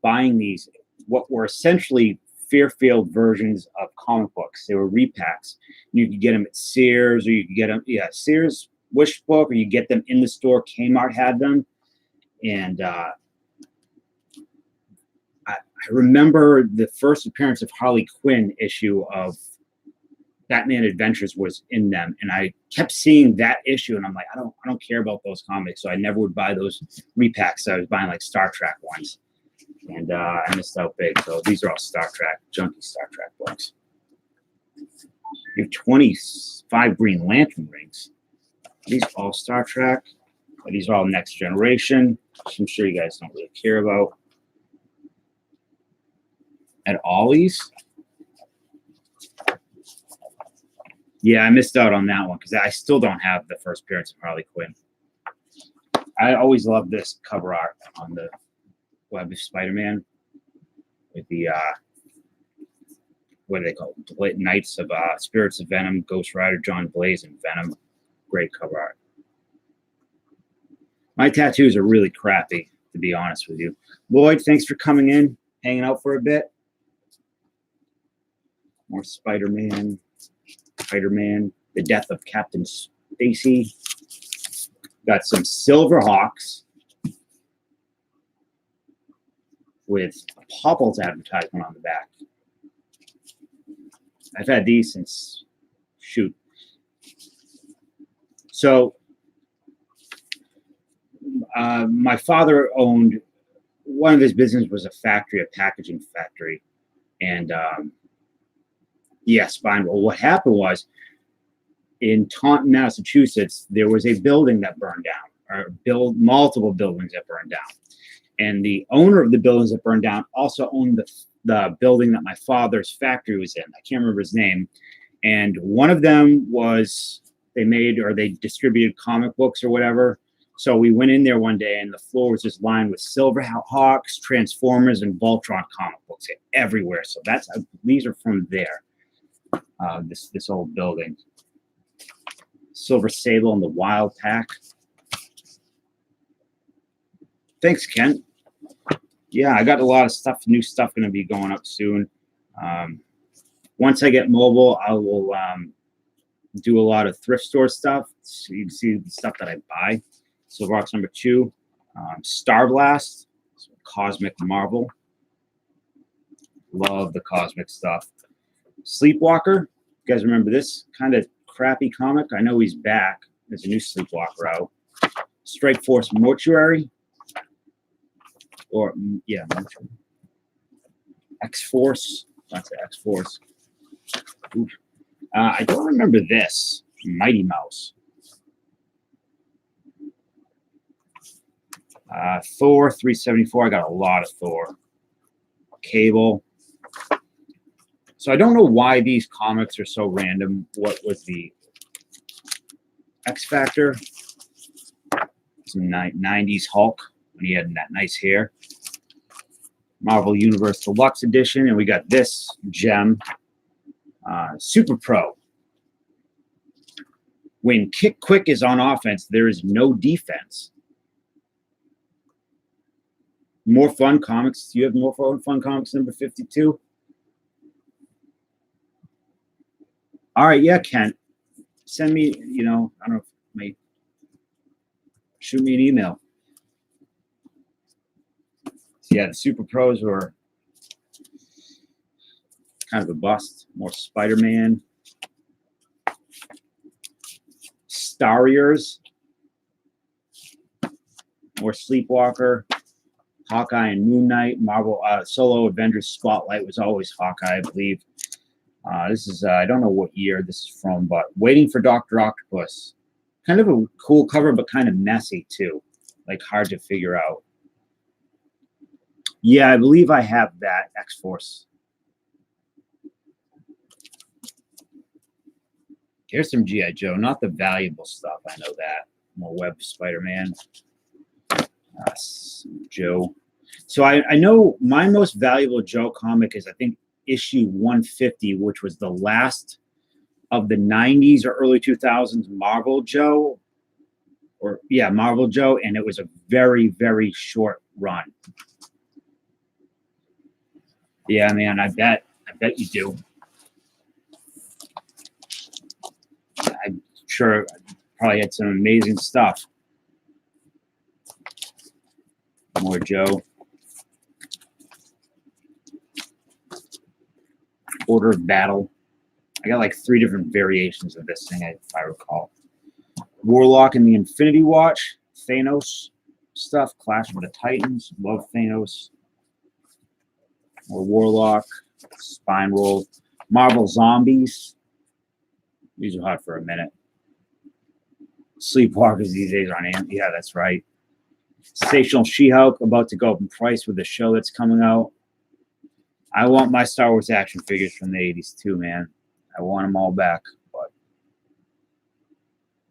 buying these, what were essentially Fairfield versions of comic books. They were repacks. You could get them at Sears, or you could get them, Sears Wish Book, or you get them in the store. Kmart had them, and I remember the first appearance of Harley Quinn issue of Batman Adventures was in them, and I kept seeing that issue, and I'm like, I don't care about those comics, so I never would buy those repacks. So I was buying like Star Trek ones, and I missed out big. So these are all Star Trek, junky Star Trek books. You have 25 Green Lantern rings. Are these all Star Trek? These are all Next Generation, which I'm sure you guys don't really care about. At Ollie's? Yeah, I missed out on that one because I still don't have the first appearance of Harley Quinn. I always loved this cover art on the Web of Spider-Man with the what do they call it? Knights of Spirits of Venom, Ghost Rider, John Blaze, and Venom. Great cover art. My tattoos are really crappy, to be honest with you. Lloyd, thanks for coming in, hanging out for a bit. More Spider-Man, the death of Captain Stacy. Got some Silver Hawks with a Popples advertisement on the back. I've had these since, shoot. So my father owned, one of his business was a factory, a packaging factory. And yes, fine. Well, what happened was in Taunton, Massachusetts, there was a building that burned down, or multiple buildings that burned down. And the owner of the buildings that burned down also owned the building that my father's factory was in. I can't remember his name. And one of them was, they distributed comic books or whatever. So we went in there one day and the floor was just lined with Silver Hawks, Transformers, and Voltron comic books everywhere. So these are from there. This old building. Silver Sable and the Wild Pack. Thanks, Kent. Yeah, I got a lot of stuff, new stuff going to be going up soon. Once I get mobile, I will do a lot of thrift store stuff. So you can see the stuff that I buy. Silver box number 2, Star Blast, Cosmic Marvel. Love the cosmic stuff. Sleepwalker. You guys remember this kind of crappy comic? I know he's back. There's a new Sleepwalker out. Strike Force Mortuary. Or, yeah, Mortuary. X-Force. That's the X-Force. I don't remember this. Mighty Mouse. Thor 374. I got a lot of Thor. Cable. So I don't know why these comics are so random. What was the X Factor? Some 90s Hulk when he had that nice hair. Marvel Universe Deluxe Edition. And we got this gem. Super Pro. When Kick Quick is on offense, there is no defense. More Fun Comics. Do you have More Fun Comics number 52? All right, yeah, Kent. Send me, I don't know, shoot me an email. Yeah, the Super Pros were kind of a bust. More Spider-Man. Starriers. More Sleepwalker. Hawkeye and Moon Knight. Marvel Solo Avengers Spotlight was always Hawkeye, I believe. This is, I don't know what year this is from, but Waiting for Dr. Octopus. Kind of a cool cover, but kind of messy, too. Like, hard to figure out. Yeah, I believe I have that X-Force. Here's some G.I. Joe. Not the valuable stuff, I know that. More Web Spider-Man. Joe. So I know my most valuable Joe comic is, I think, issue 150, which was the last of the 90s or early 2000s Marvel Joe. Marvel Joe. And it was a very, very short run. Yeah, man, I bet you do. I'm sure probably had some amazing stuff. More Joe. Order of Battle. I got like 3 different variations of this thing, if I recall. Warlock and the Infinity Watch. Thanos stuff. Clash of the Titans. Love Thanos. More Warlock. Spine Roll. Marvel Zombies. These are hot for a minute. Sleepwalkers these days aren't. Yeah, that's right. Sensational She-Hulk about to go up in price with the show that's coming out. I want my Star Wars action figures from the 80s too, man. I want them all back. But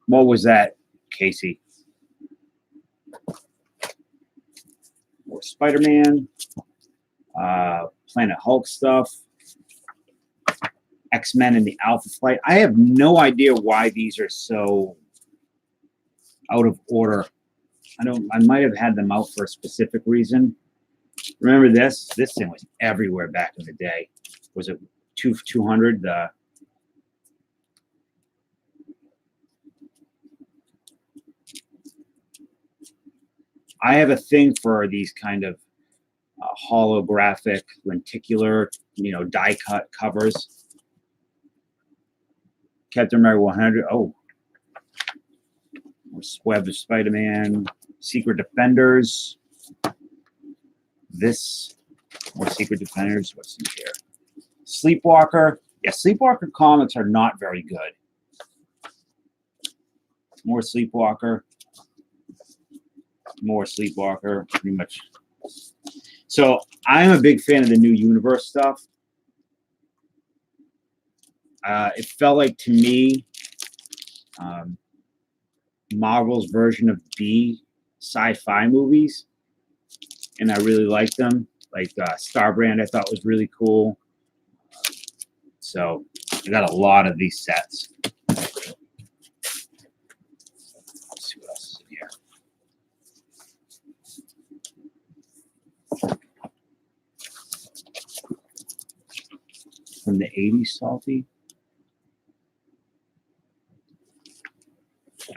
what was that, Casey? More Spider-Man. Planet Hulk stuff. X-Men and the Alpha Flight. I have no idea why these are so out of order. I might have had them out for a specific reason. Remember this? This thing was everywhere back in the day. Was it 200? I have a thing for these kind of holographic, lenticular, die cut covers. Captain America 100. Oh, Web of Spider-Man. Secret Defenders. This, more Secret Defenders. What's in here? Sleepwalker. Yeah, Sleepwalker comics are not very good. More Sleepwalker. More Sleepwalker. Pretty much. So I'm a big fan of the new universe stuff. It felt like, to me, Marvel's version of B sci-fi movies. And I really liked them. Like Starbrand, I thought was really cool. So I got a lot of these sets. Let's see what else is in here. From the 80s, Salty.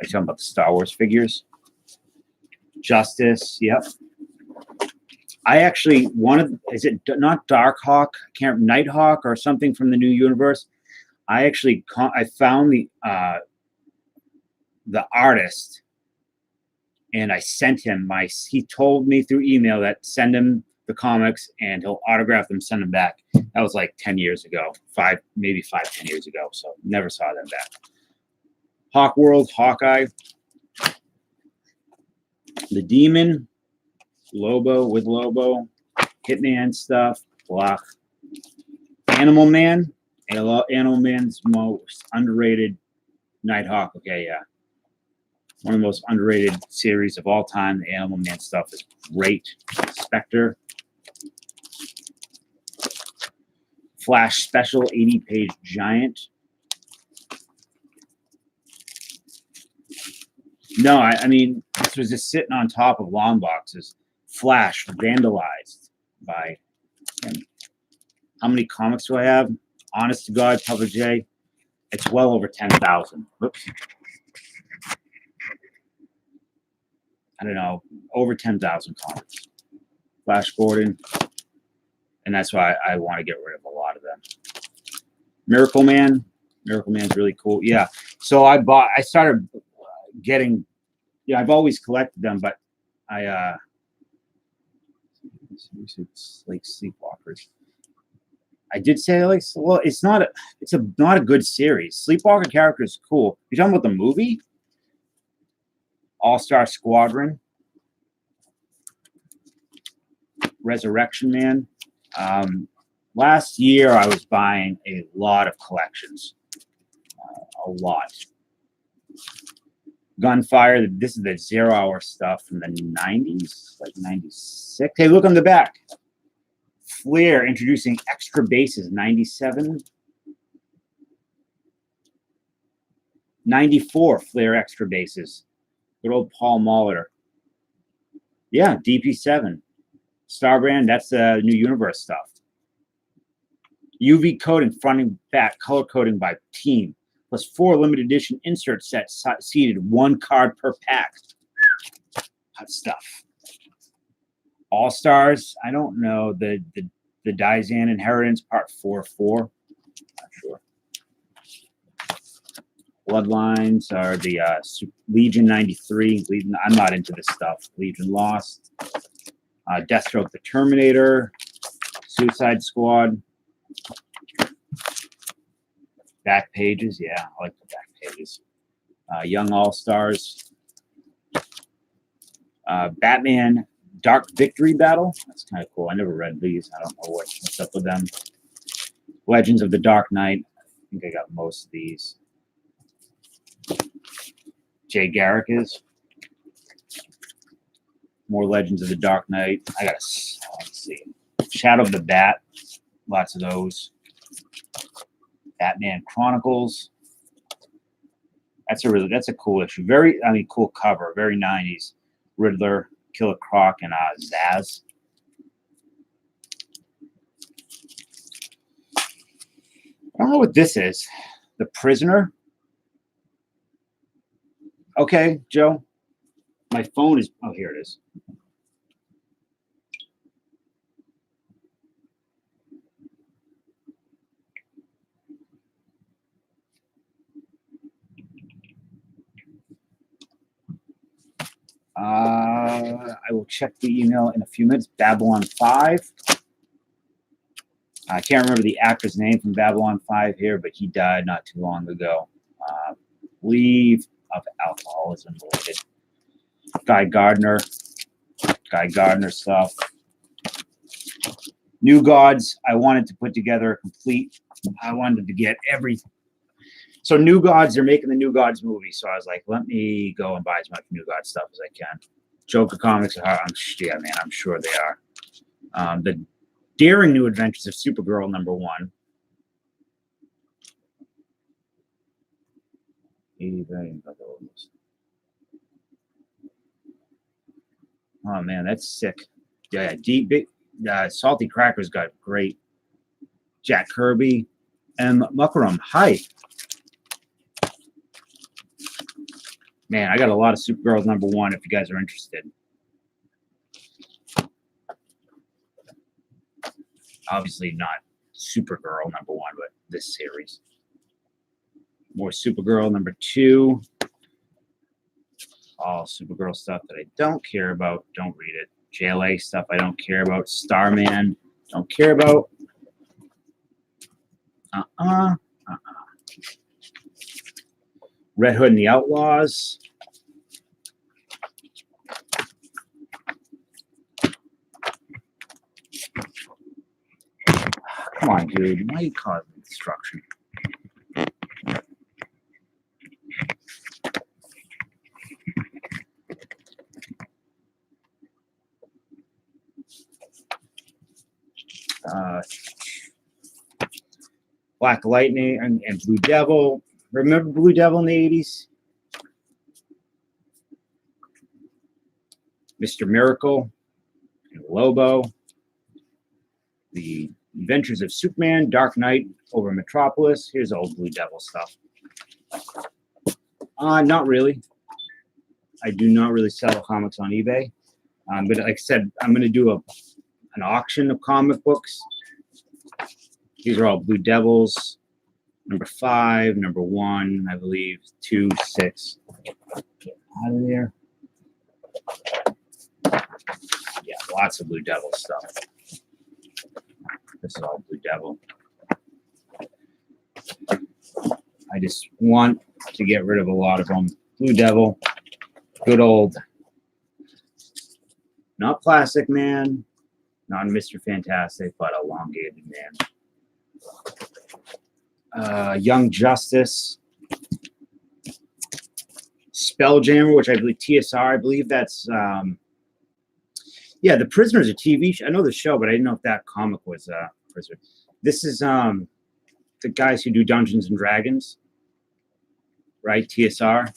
talking about the Star Wars figures. Justice, yep. I actually wanted, is it not Darkhawk? I can't, Nighthawk or something from the new universe. I actually, I found the artist, and I sent him he told me through email that send him the comics and he'll autograph them, send them back. That was like 10 years ago, maybe 10 years ago. So never saw them back. Hawk World, Hawkeye, the Demon, Lobo with Lobo, Hitman stuff, Block, Animal Man, Animal Man's most underrated. Nighthawk, okay, yeah. One of the most underrated series of all time. The Animal Man stuff is great. Spectre. Flash Special 80-page giant. No, I mean, this was just sitting on top of long boxes. Flash vandalized by him. How many comics do I have? Honest to God, Public J, it's well over 10,000. Whoops. I don't know, over 10,000 comics. Flash Gordon. And that's why I want to get rid of a lot of them. Miracle Man. Miracle Man's really cool. Yeah. So I started getting, I've always collected them, but it's like Sleepwalkers. I did say, like, well, it's not a good series. Sleepwalker character is cool. You're talking about the movie? All-Star Squadron. Resurrection Man. Last year, I was buying a lot of collections. A lot. Gunfire. This is the 0 Hour stuff from the 90s, like 96. Hey, look on the back. Flair introducing extra bases, 97. 94 Flair extra bases. Good old Paul Molitor. Yeah, DP7. Starbrand, that's the new universe stuff. UV coding, front and back, color coding by team, plus 4 limited edition insert sets seated, 1 card per pack. Hot stuff. All Stars, I don't know. The Dizan Inheritance Part 4-4. Not sure. Bloodlines are the Legion 93. Legion, I'm not into this stuff. Legion Lost. Deathstroke the Terminator. Suicide Squad. Back pages, yeah, I like the back pages. Young All-Stars. Batman Dark Victory Battle. That's kind of cool. I never read these. I don't know what's up with them. Legends of the Dark Knight. I think I got most of these. Jay Garrick is. More Legends of the Dark Knight. I got let's see. Shadow of the Bat. Lots of those. Batman Chronicles. That's a cool issue. Cool cover. Very 90s. Riddler, Killer Croc, and Zaz. I don't know what this is. The Prisoner. Okay, Joe. My phone is. Oh, here it is. I will check the email in a few minutes. Babylon 5. I can't remember the actor's name from Babylon 5 here, but he died not too long ago. Believe of alcoholism related. Guy Gardner stuff. New Gods. I wanted to put together a complete. I wanted to get everything. So New Gods, they're making the New Gods movie. So I was like, let me go and buy as much New Gods stuff as I can. Joker Comics, I'm sure they are. The Daring New Adventures of Supergirl #1. Oh man, that's sick. Yeah, Salty Crackers got great. Jack Kirby and Muckram. Hi. Man, I got a lot of Supergirl #1 if you guys are interested. Obviously not Supergirl #1, but this series. More Supergirl #2. All Supergirl stuff that I don't care about. Don't read it. JLA stuff I don't care about. Starman, don't care about. Red Hood and the Outlaws. Come on, dude. Why are you causing destruction? Black Lightning and Blue Devil. Remember Blue Devil in the 80s? Mr. Miracle and Lobo. The Adventures of Superman, Dark Knight over Metropolis. Here's old Blue Devil stuff. Not really. I do not really sell comics on eBay. But like I said, I'm going to do an auction of comic books. These are all Blue Devils. #5, #1, I believe, 2, 6. Get out of there. Yeah, lots of Blue Devil stuff. This is all Blue Devil. I just want to get rid of a lot of them. Blue Devil, good old, not Plastic Man, not Mr. Fantastic, but Elongated Man. Young Justice, Spelljammer, which I believe TSR. I believe that's yeah, The Prisoner's a TV show. I know the show, but I didn't know if that comic was Prisoner. This is the guys who do Dungeons and Dragons, right? TSR,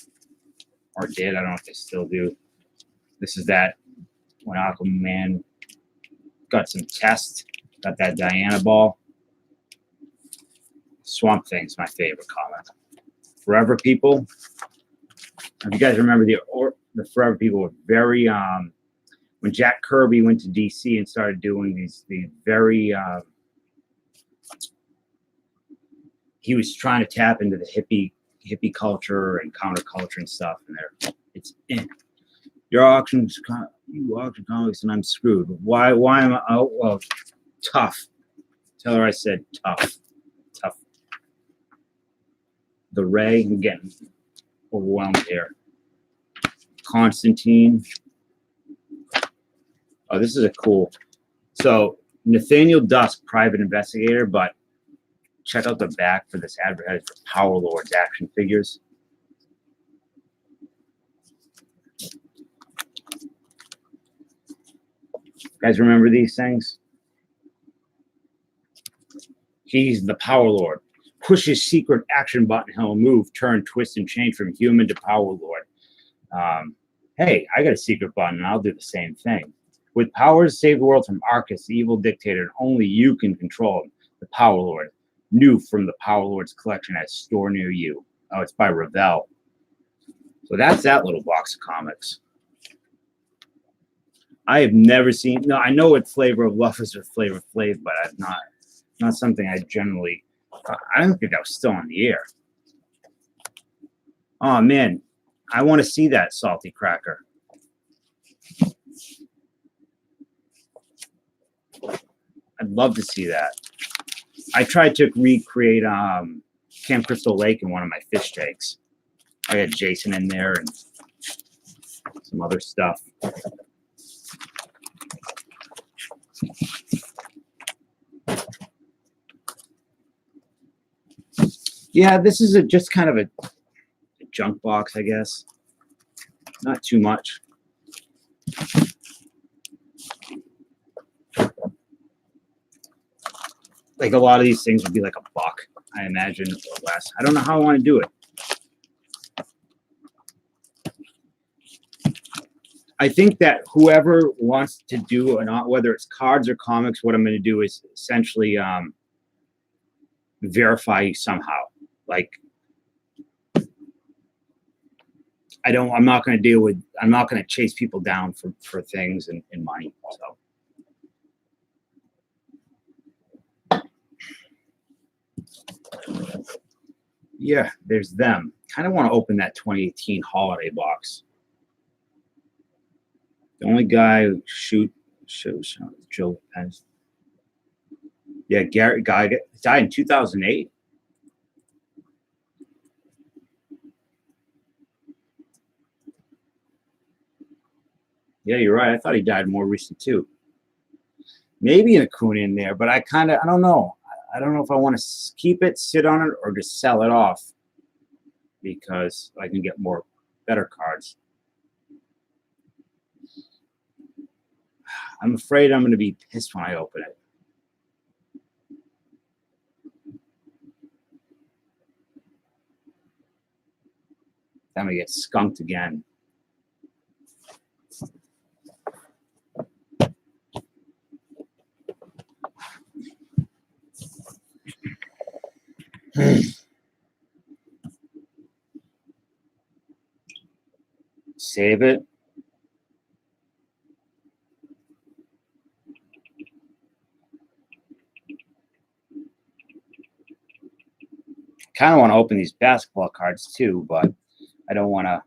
or did. I don't know if they still do. This is that when Aquaman got some tests, got that Diana ball. Swamp Thing's my favorite comic. Forever People. If you guys remember, the Forever People were very when Jack Kirby went to DC and started doing these very he was trying to tap into the hippie culture and counterculture and stuff, and it's in you auction comics and I'm screwed. Why am I? Oh, well, tough. Tell her I said tough. The Ray, I'm getting overwhelmed here. Constantine. Oh, this is a cool. So Nathaniel Dusk, private investigator, but check out the back for this advertisement for Power Lords action figures. Guys, remember these things? He's the Power Lord. Push his secret action button, he'll move, turn, twist, and change from human to Power Lord. Hey, I got a secret button, and I'll do the same thing. With powers to save the world from Arcus, the evil dictator, and only you can control him, the Power Lord. New from the Power Lord's collection at store near you. Oh, it's by Revell. So that's that little box of comics. I have never seen. No, I know what Flavor of Love is or Flavor Flav, but I've not something I generally. I don't think that was still on the air. Oh man, I want to see that Salty Cracker. I'd love to see that. I tried to recreate Camp Crystal Lake in one of my fish tanks. I got Jason in there and some other stuff. Yeah, this is just kind of a junk box, I guess. Not too much. Like a lot of these things would be like $1, I imagine, or less. I don't know how I want to do it. I think that whoever wants to do or not, whether it's cards or comics, what I'm going to do is essentially verify you somehow. Like, I'm not going to deal with, I'm not going to chase people down for things and money. So yeah, there's them. Kind of want to open that 2018 holiday box. The only guy who shows Joe Pence. Yeah, Garrett Guy died in 2008. Yeah, you're right. I thought he died more recent too. Maybe an Acuna in there, but I don't know. I don't know if I want to keep it, sit on it, or just sell it off because I can get better cards. I'm afraid I'm going to be pissed when I open it. I'm going to get skunked again. Save it. Kind of want to open these basketball cards too, but I don't want to.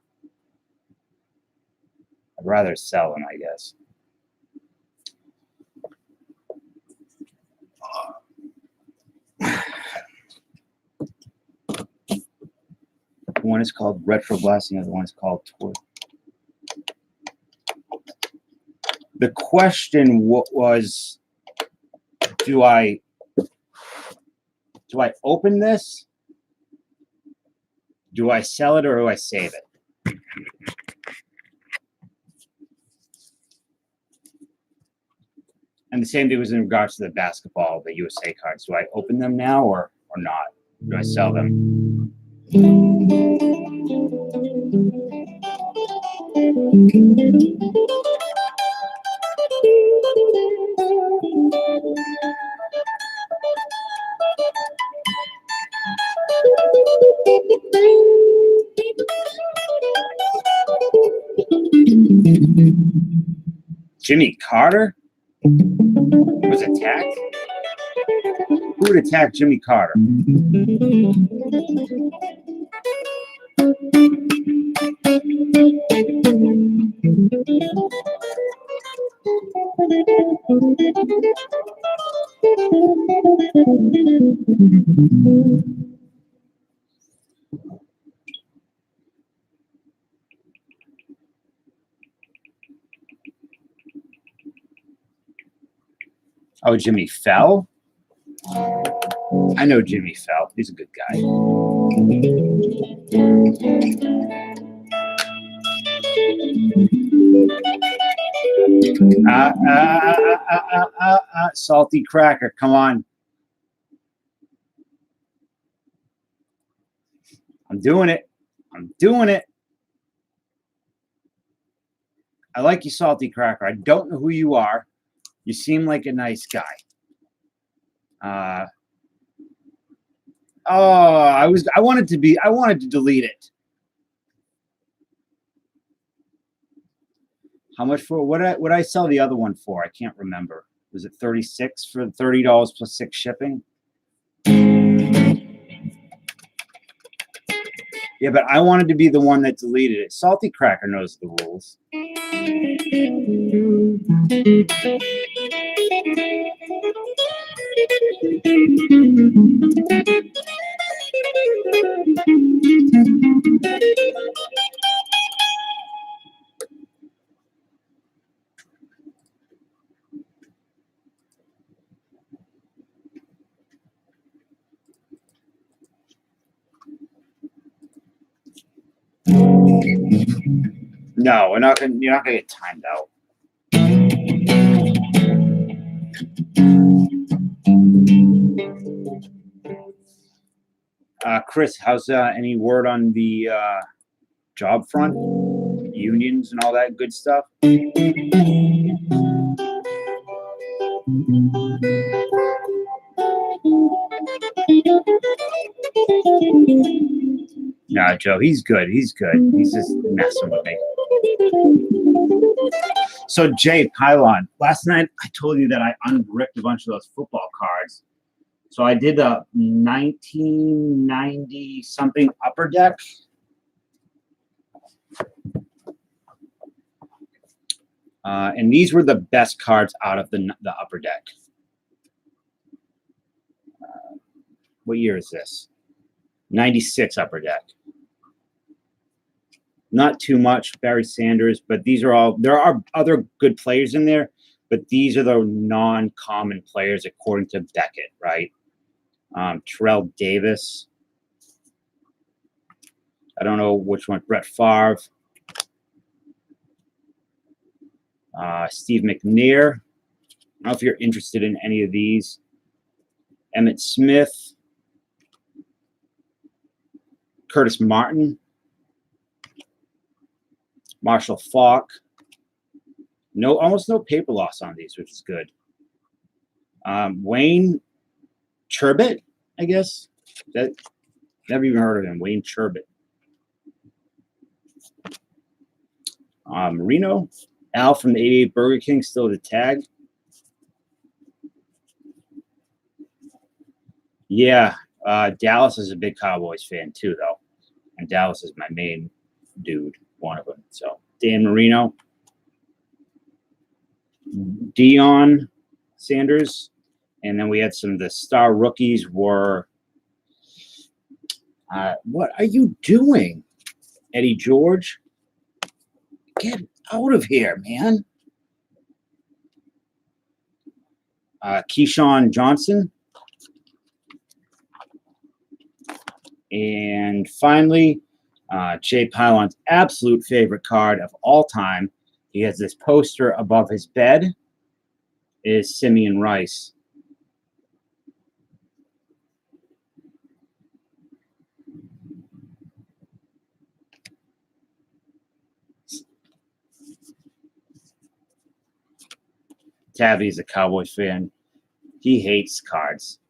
I'd rather sell them, I guess. One is called Retro Blast, and the other one is called Tour. The question was, do I open this? Do I sell it or do I save it? And the same thing was in regards to the basketball, the USA cards. Do I open them now or not? Do I sell them? Jimmy Carter was attacked? Who would attack Jimmy Carter? Oh, Jimmy Fell? I know Jimmy Fell. He's a good guy. Salty cracker, come on. I'm doing it. I'm doing it. I like you, Salty Cracker. I don't know who you are. You seem like a nice guy. I wanted to delete it. How much for what I sell the other one for? I can't remember. Was it 36 for $30 plus 6 shipping? Yeah, but I wanted to be the one that deleted it. Salty Cracker knows the rules. No, you're not gonna get timed out. Chris, how's any word on the job front, unions and all that good stuff? Nah, Joe, he's good. He's good. He's just messing with me. So, Jay Pylon, last night I told you that I unbricked a bunch of those football cards. So I did a 1990 something upper deck. And these were the best cards out of the upper deck. What year is this? 96 upper deck. Not too much Barry Sanders, but these are all, there are other good players in there, but these are the non-common players according to Beckett, right? Terrell Davis. I don't know which one. Brett Favre. Steve McNair. I don't know if you're interested in any of these. Emmitt Smith. Curtis Martin. Marshall Faulk. No, almost no paper loss on these, which is good. Wayne Cherbit, I guess. Never even heard of him. Wayne Cherbit. Marino. Al from the 88 Burger King, still the tag. Yeah, Dallas is a big Cowboys fan too, though. And Dallas is my main dude, one of them. So, Dan Marino. Deion Sanders. And then we had some of the star rookies were, what are you doing, Eddie George? Get out of here, man. Keyshawn Johnson. And finally, Jay Pylon's absolute favorite card of all time. He has this poster above his bed. Is Simeon Rice. Tabby is a Cowboys fan. He hates cards.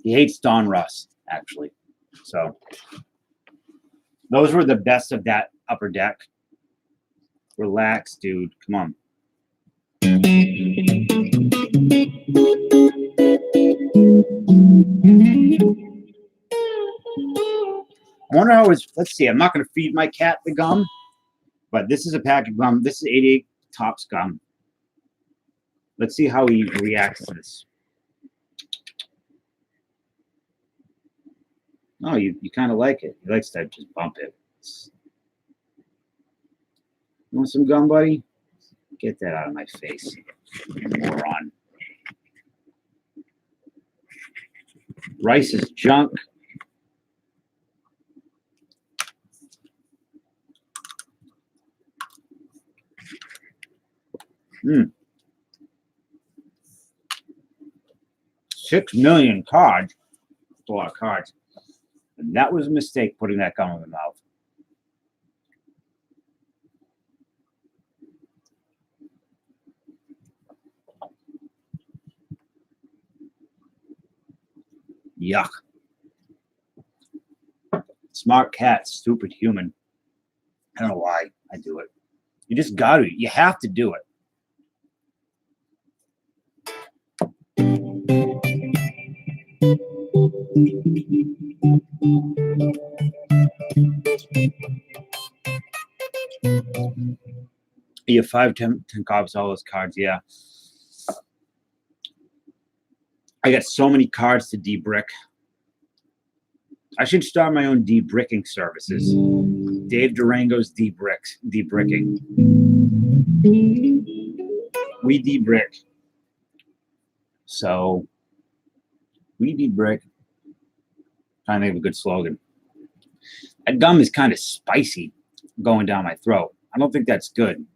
He hates Don Russ, actually. So those were the best of that upper deck. Relax, dude. Come on. I wonder how it's. Let's see. I'm not going to feed my cat the gum, but this is a pack of gum. This is 88 Topps gum. Let's see how he reacts to this. Oh, you kind of like it. He likes to just bump it. You want some gum, buddy? Get that out of my face, you moron. Rice is junk. Hmm. 6 million cards. That's a lot of cards. And that was a mistake putting that gum in the mouth. Yuck. Smart cat, stupid human. I don't know why I do it. You just got to. You have to do it. You have 5, 10 copies of all those cards, yeah. I got so many cards to debrick. I should start my own debricking services. Dave Durango's debricking. We debrick. So we debrick. Trying to think of a good slogan. That gum is kind of spicy going down my throat. I don't think that's good.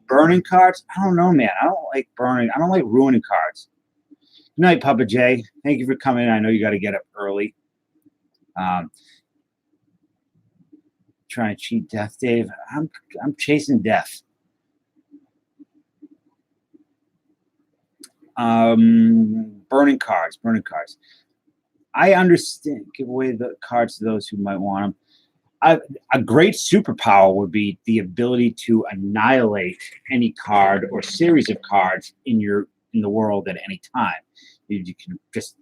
Burning cards? I don't know, man. I don't like burning. I don't like ruining cards. Good night, Papa J. Thank you for coming. I know you got to get up early. Um, trying to cheat death, Dave. I'm chasing death. Burning cards. I understand. Give away the cards to those who might want them. A great superpower would be the ability to annihilate any card or series of cards in the world at any time. You can just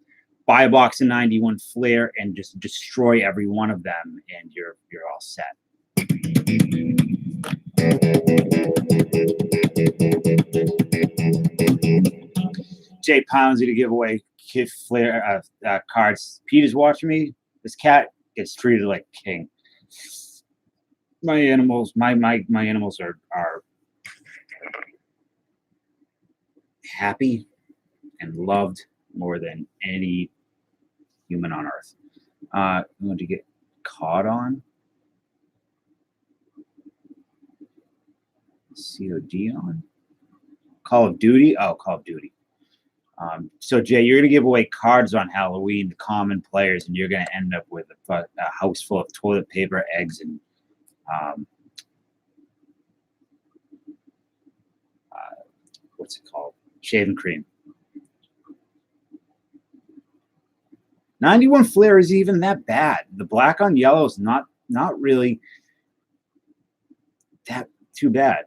buy a box of 91 Flair and just destroy every one of them, and you're all set. Jay Poundsy to give away Kid Flair cards. Peter's watching me. This cat gets treated like a king. My animals are happy and loved more than any human on earth. I'm going to get caught on. COD on. Call of Duty. Oh, Call of Duty. So Jay, you're going to give away cards on Halloween to common players, and you're going to end up with a house full of toilet paper, eggs, and what's it called? Shaving cream. 91 Flair is even that bad. The black on yellow is not really that too bad.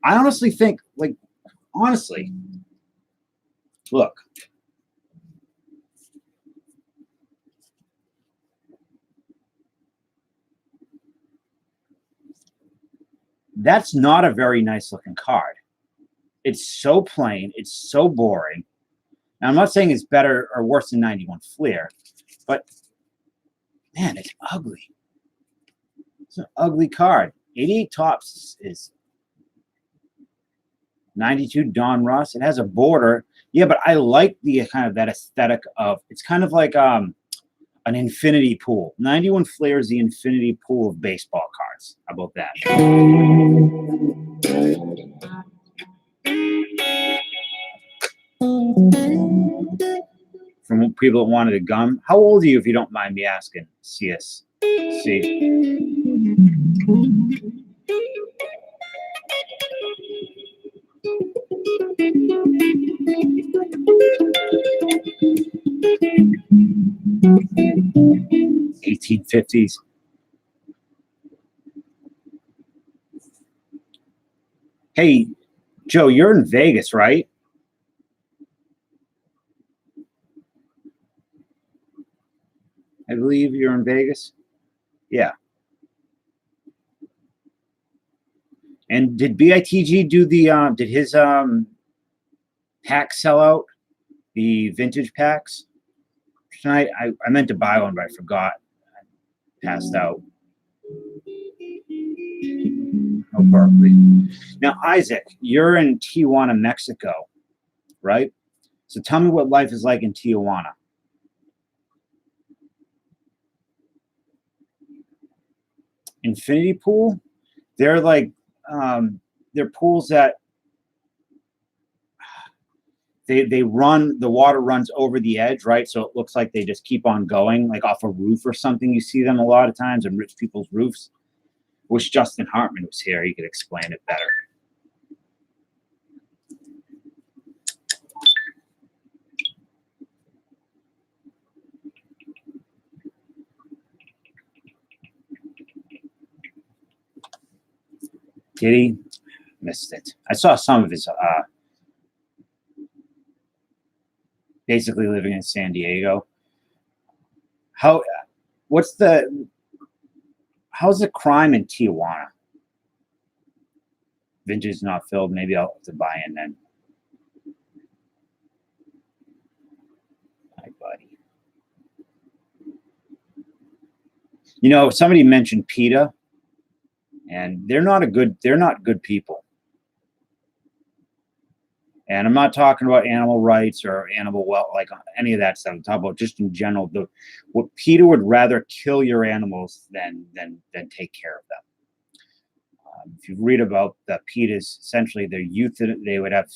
I honestly think, look. That's not a very nice looking card. It's so plain. It's so boring. Now, I'm not saying it's better or worse than 91 Flair, but man, it's ugly. It's an ugly card. 88 Tops is 92 Don Russ. It has a border. Yeah, but I like the kind of that aesthetic of, it's kind of like an infinity pool. 91 Flair is the infinity pool of baseball cards. How about that? From people that wanted a gum. How old are you, if you don't mind me asking? CSC. 1850s. Hey, Joe, you're in Vegas, right? I believe you're in Vegas. Yeah. And did BITG do the did his pack sell out? The vintage packs tonight? I meant to buy one, but I forgot. I passed out. Oh, Berkeley. Now, Isaac, you're in Tijuana, Mexico, right? So tell me what life is like in Tijuana. Infinity pool? They're like they're pools that they run, the water runs over the edge, right? So it looks like they just keep on going, like off a roof or something. You see them a lot of times on rich people's roofs. Wish Justin Hartman was here. He could explain it better. Did he? Missed it. I saw some of his basically living in San Diego. How's the crime in Tijuana? Vintage is not filled. Maybe I'll have to buy in then. Hi, buddy. You know, somebody mentioned PETA, and they're not good people. And I'm not talking about animal rights or animal like any of that stuff. I'm talking about just in general. What PETA would rather kill your animals than take care of them. If you read about the PETAs, essentially their youth, they would have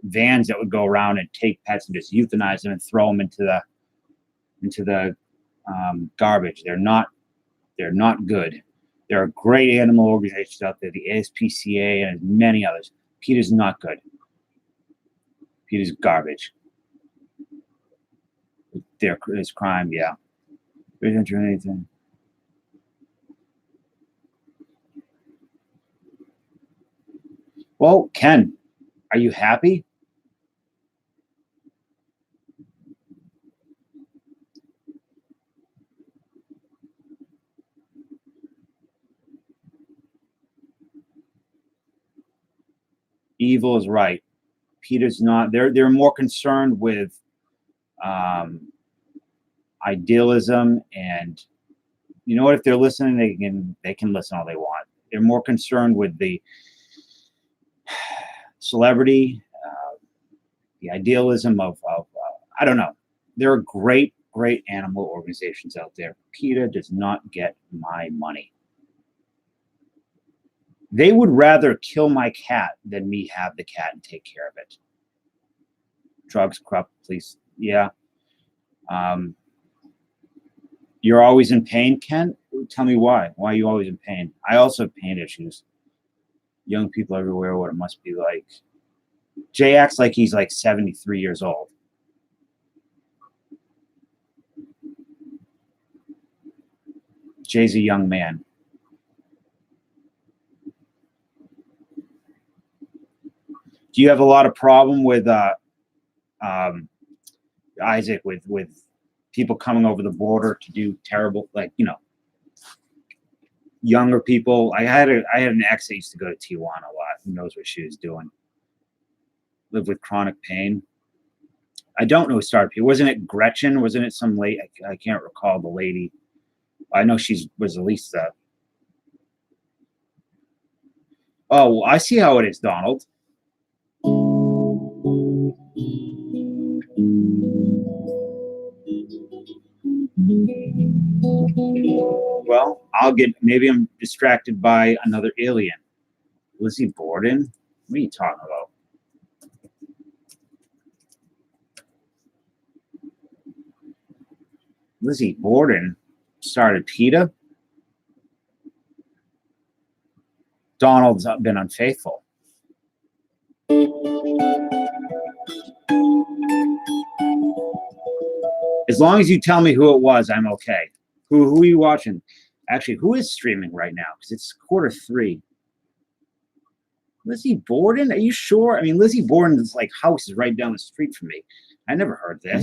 vans that would go around and take pets and just euthanize them and throw them into the garbage. They're not good. There are great animal organizations out there, the ASPCA and many others. PETA's not good. PETA's garbage. There's crime, yeah. Isn't there anything? Well, Ken, are you happy? Evil is right. PETA's not. They're more concerned with idealism, and you know what? If they're listening, they can listen all they want. They're more concerned with the celebrity, the idealism of I don't know. There are great animal organizations out there. PETA does not get my money. They would rather kill my cat than me have the cat and take care of it. Drugs, corrupt, police, yeah. You're always in pain, Ken? Tell me why. Why are you always in pain? I also have pain issues. Young people everywhere, what it must be like. Jay acts like he's like 73 years old. Jay's a young man. Do you have a lot of problem with Isaac with people coming over the border to do terrible, like, you know, younger people? I had an ex that used to go to Tijuana a lot. Who knows what she was doing? Live with chronic pain. I don't know who started. Wasn't it Gretchen? Wasn't it some lady? I can't recall the lady. I know she was at least the. Oh, I see how it is, Donald. Well, maybe I'm distracted by another alien. Lizzie Borden? What are you talking about? Lizzie Borden started PETA? Donald's been unfaithful. As long as you tell me who it was, I'm okay. Who are you watching? Actually, who is streaming right now? Because it's 2:45. Lizzie Borden? Are you sure? I mean, Lizzie Borden's like house is right down the street from me. I never heard this.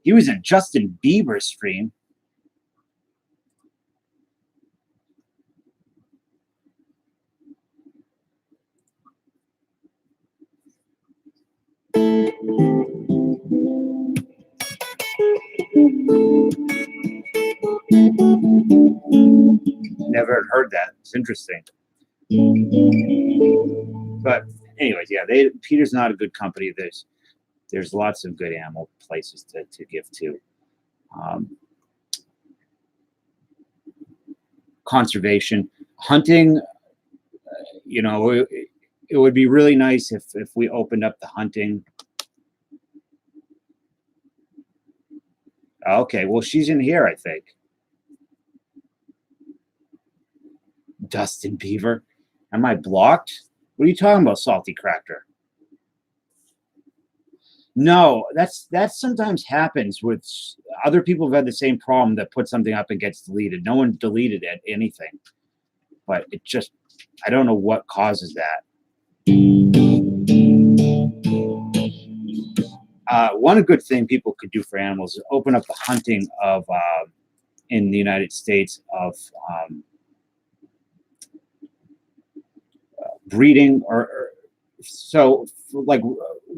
He was in Justin Bieber's stream. Never heard that. It's interesting. But anyways, yeah, PETA's not a good company. There's lots of good animal places to give to. Conservation, hunting. You know, it would be really nice if we opened up the hunting. Okay, well, she's in here, I think. Dustin Beaver. Am I blocked? What are you talking about, Salty Cracker? No, that sometimes happens with other people who've had the same problem that put something up and gets deleted. No one deleted anything, but it just, I don't know what causes that. One good thing people could do for animals is open up the hunting of in the United States of breeding or so like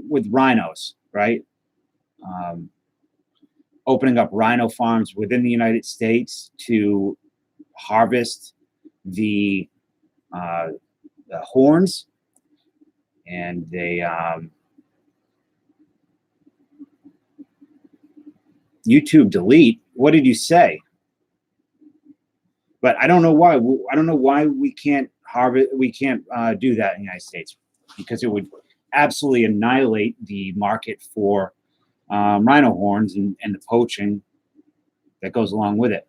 with rhinos, right? Opening up rhino farms within the United States to harvest the horns and they YouTube delete. What did you say? But I don't know why. I don't know why we can't do that in the United States, because it would absolutely annihilate the market for rhino horns and the poaching that goes along with it.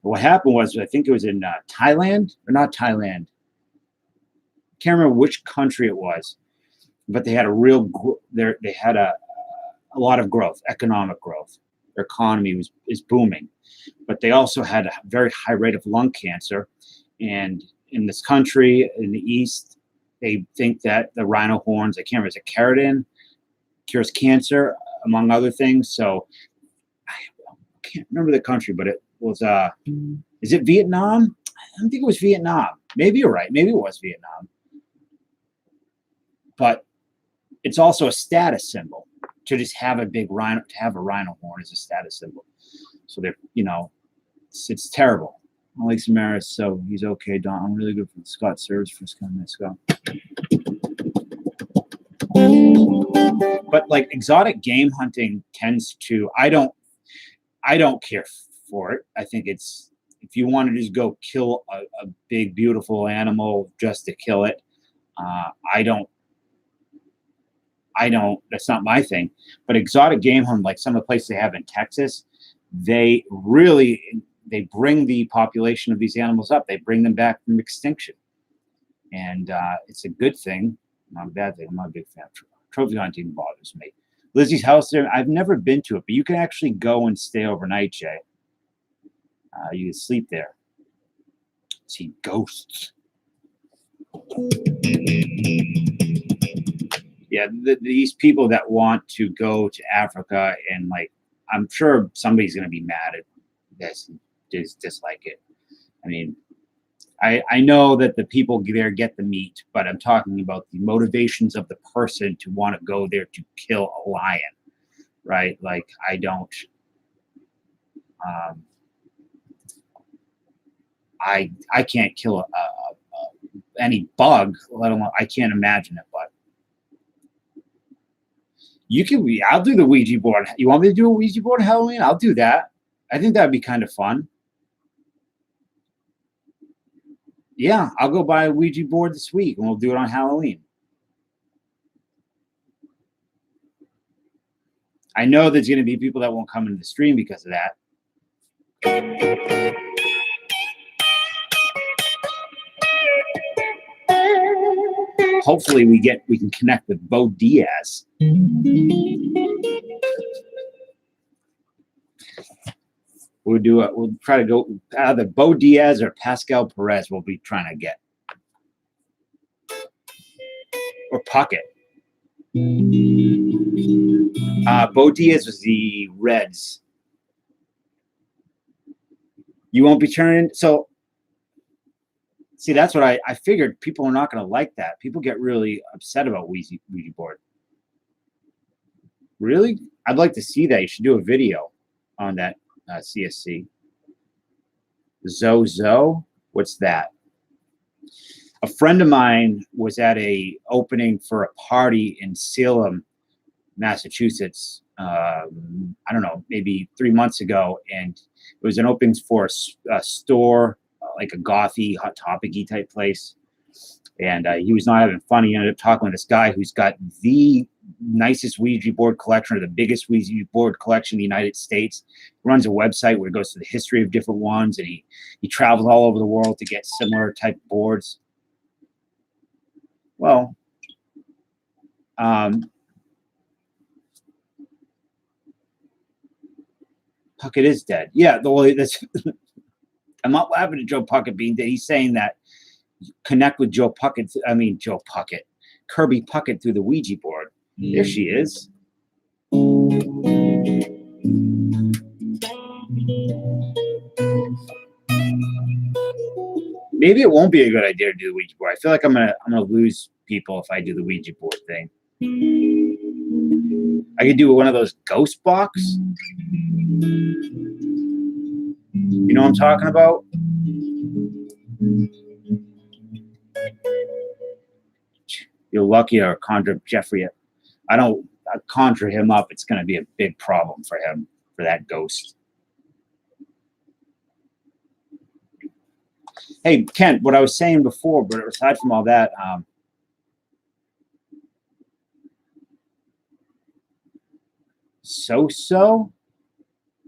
But what happened was, I think it was in Thailand, or not Thailand. Can't remember which country it was, but they had they had a lot of growth, economic growth. Their economy is booming, but they also had a very high rate of lung cancer. And in this country, in the East, they think that the rhino horns, I can't remember, is it keratin, cures cancer, among other things. So I can't remember the country, but it was, is it Vietnam? I don't think it was Vietnam. Maybe you're right. Maybe it was Vietnam. But it's also a status symbol to just have a big rhino, to have a rhino horn is a status symbol. So they're, it's terrible. Alex Samaras, so he's okay, Don. I'm really good for Scott serves for coming. Let's go. But like exotic game hunting tends to, I don't care for it. I think it's, if you want to just go kill a big, beautiful animal just to kill it, I don't, that's not my thing. But exotic game hunt, like some of the places they have in Texas, they bring the population of these animals up. They bring them back from extinction. And it's a good thing, not a bad thing. I'm not a big fan of trophy hunting, bothers me. Lizzie's house there, I've never been to it, but you can actually go and stay overnight, Jay. You can sleep there. See ghosts. Yeah, these people that want to go to Africa, and like, I'm sure somebody's going to be mad at this, dislike it. I mean, I know that the people there get the meat, but I'm talking about the motivations of the person to want to go there to kill a lion, right? Like, I don't, I can't kill any bug, let alone, I can't imagine it, but I'll do the Ouija board. You want me to do a Ouija board Halloween? I'll do that. I think that'd be kind of fun. Yeah, I'll go buy a Ouija board this week and we'll do it on Halloween. I know there's going to be people that won't come into the stream because of that. Hopefully we can connect with Bo Diaz. We'll try to go either Bo Diaz or Pascal Perez we'll be trying to get. Or Puckett. Bo Diaz was the Reds. You won't be turning. So, see, that's what I figured. People are not going to like that. People get really upset about Ouija board. Really? I'd like to see that. You should do a video on that CSC. Zozo? What's that? A friend of mine was at a opening for a party in Salem, Massachusetts. I don't know, maybe 3 months ago, and it was an opening for a store, like a gothy, hot topic-y type place. And he was not having fun. He ended up talking with this guy who's got the nicest Ouija board collection, or the biggest Ouija board collection in the United States. He runs a website where he goes to the history of different ones, and he travels all over the world to get similar type boards. Well, Puckett is dead. Yeah, that's I'm not laughing at Joe Puckett being dead. He's saying that connect with Joe Puckett. I mean, Joe Puckett. Kirby Puckett through the Ouija board. There she is. Maybe it won't be a good idea to do the Ouija board. I feel like I'm gonna lose people if I do the Ouija board thing. I could do one of those ghost box. You know what I'm talking about? You're lucky to conjure Jeffrey. I don't conjure him up. It's going to be a big problem for him, for that ghost. Hey, Kent, what I was saying before, but aside from all that, so-so?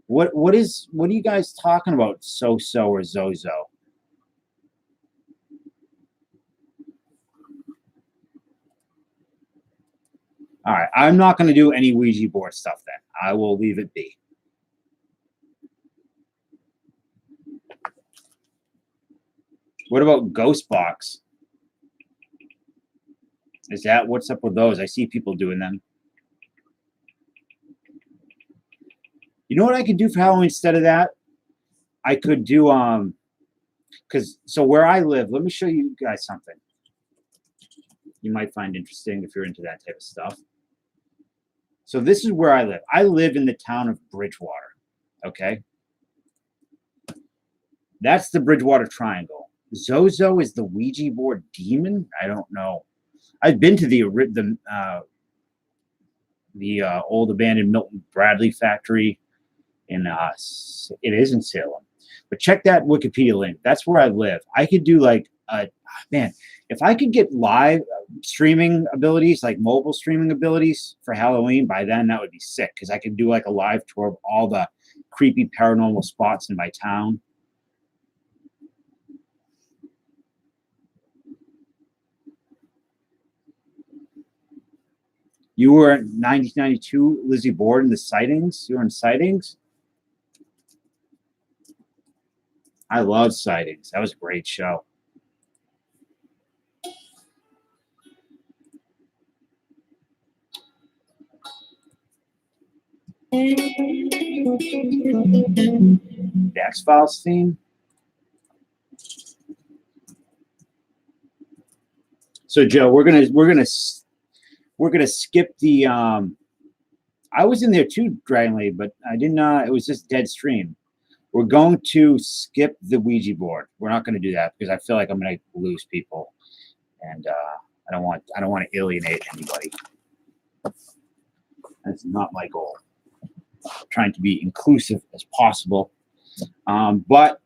What are you guys talking about, so-so or Zozo? All right, I'm not going to do any Ouija board stuff then. I will leave it be. What about Ghost Box? Is that what's up with those? I see people doing them. You know what I could do for Halloween instead of that? I could do so where I live, let me show you guys something you might find interesting if you're into that type of stuff. So this is where I live. I live in the town of Bridgewater. Okay. That's the Bridgewater Triangle. Zozo is the Ouija board demon. I don't know. I've been to the old abandoned Milton Bradley factory in it is in Salem. But check that Wikipedia link. That's where I live. I could do like man, if I could get live streaming abilities, like mobile streaming abilities for Halloween, by then that would be sick, because I could do like a live tour of all the creepy paranormal spots in my town. You were in 1992, Lizzie Borden, the Sightings. You were in Sightings. I love Sightings. That was a great show. The X-Files theme. So Joe, we're gonna skip the. I was in there too, Dragon Lady, but I didn't. It was just dead stream. We're going to skip the Ouija board. We're not going to do that because I feel like I'm going to lose people, and I don't want to alienate anybody. That's not my goal. I'm trying to be inclusive as possible, but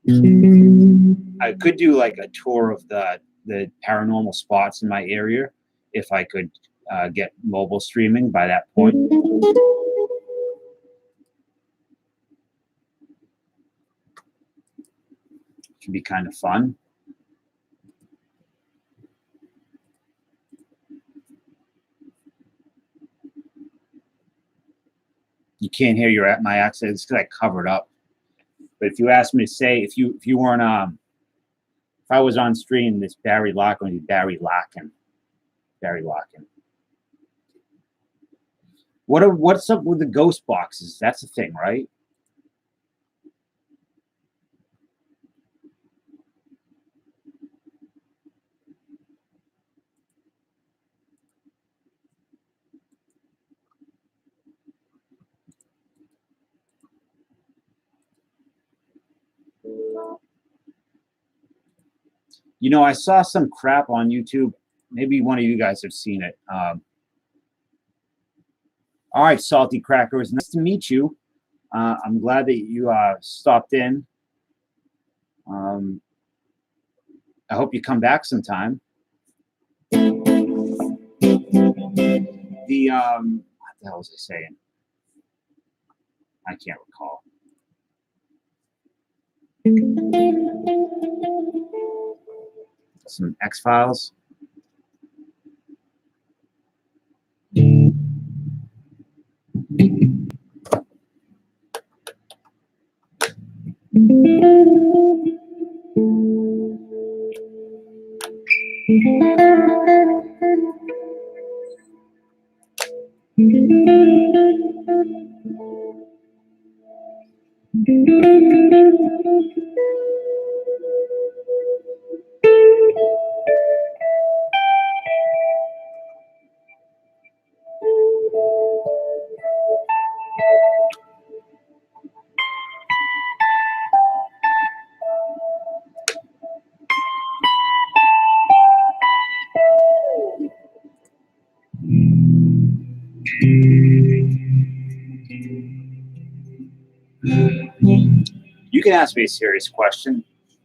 I could do like a tour of the paranormal spots in my area if I could get mobile streaming by that point. Should be kind of fun. You can't hear my accent. It's because I covered up. But if you asked me to say, if you weren't if I was on stream, this Barry Locken would be Barry Locken. Barry Locken. What's up with the ghost boxes? That's the thing, right? You know, I saw some crap on YouTube. Maybe one of you guys have seen it. All right, Salty Crackers, nice to meet you. I'm glad that you stopped in. I hope you come back sometime. What the hell was I saying? I can't recall. Some X-Files. You can ask me a serious question.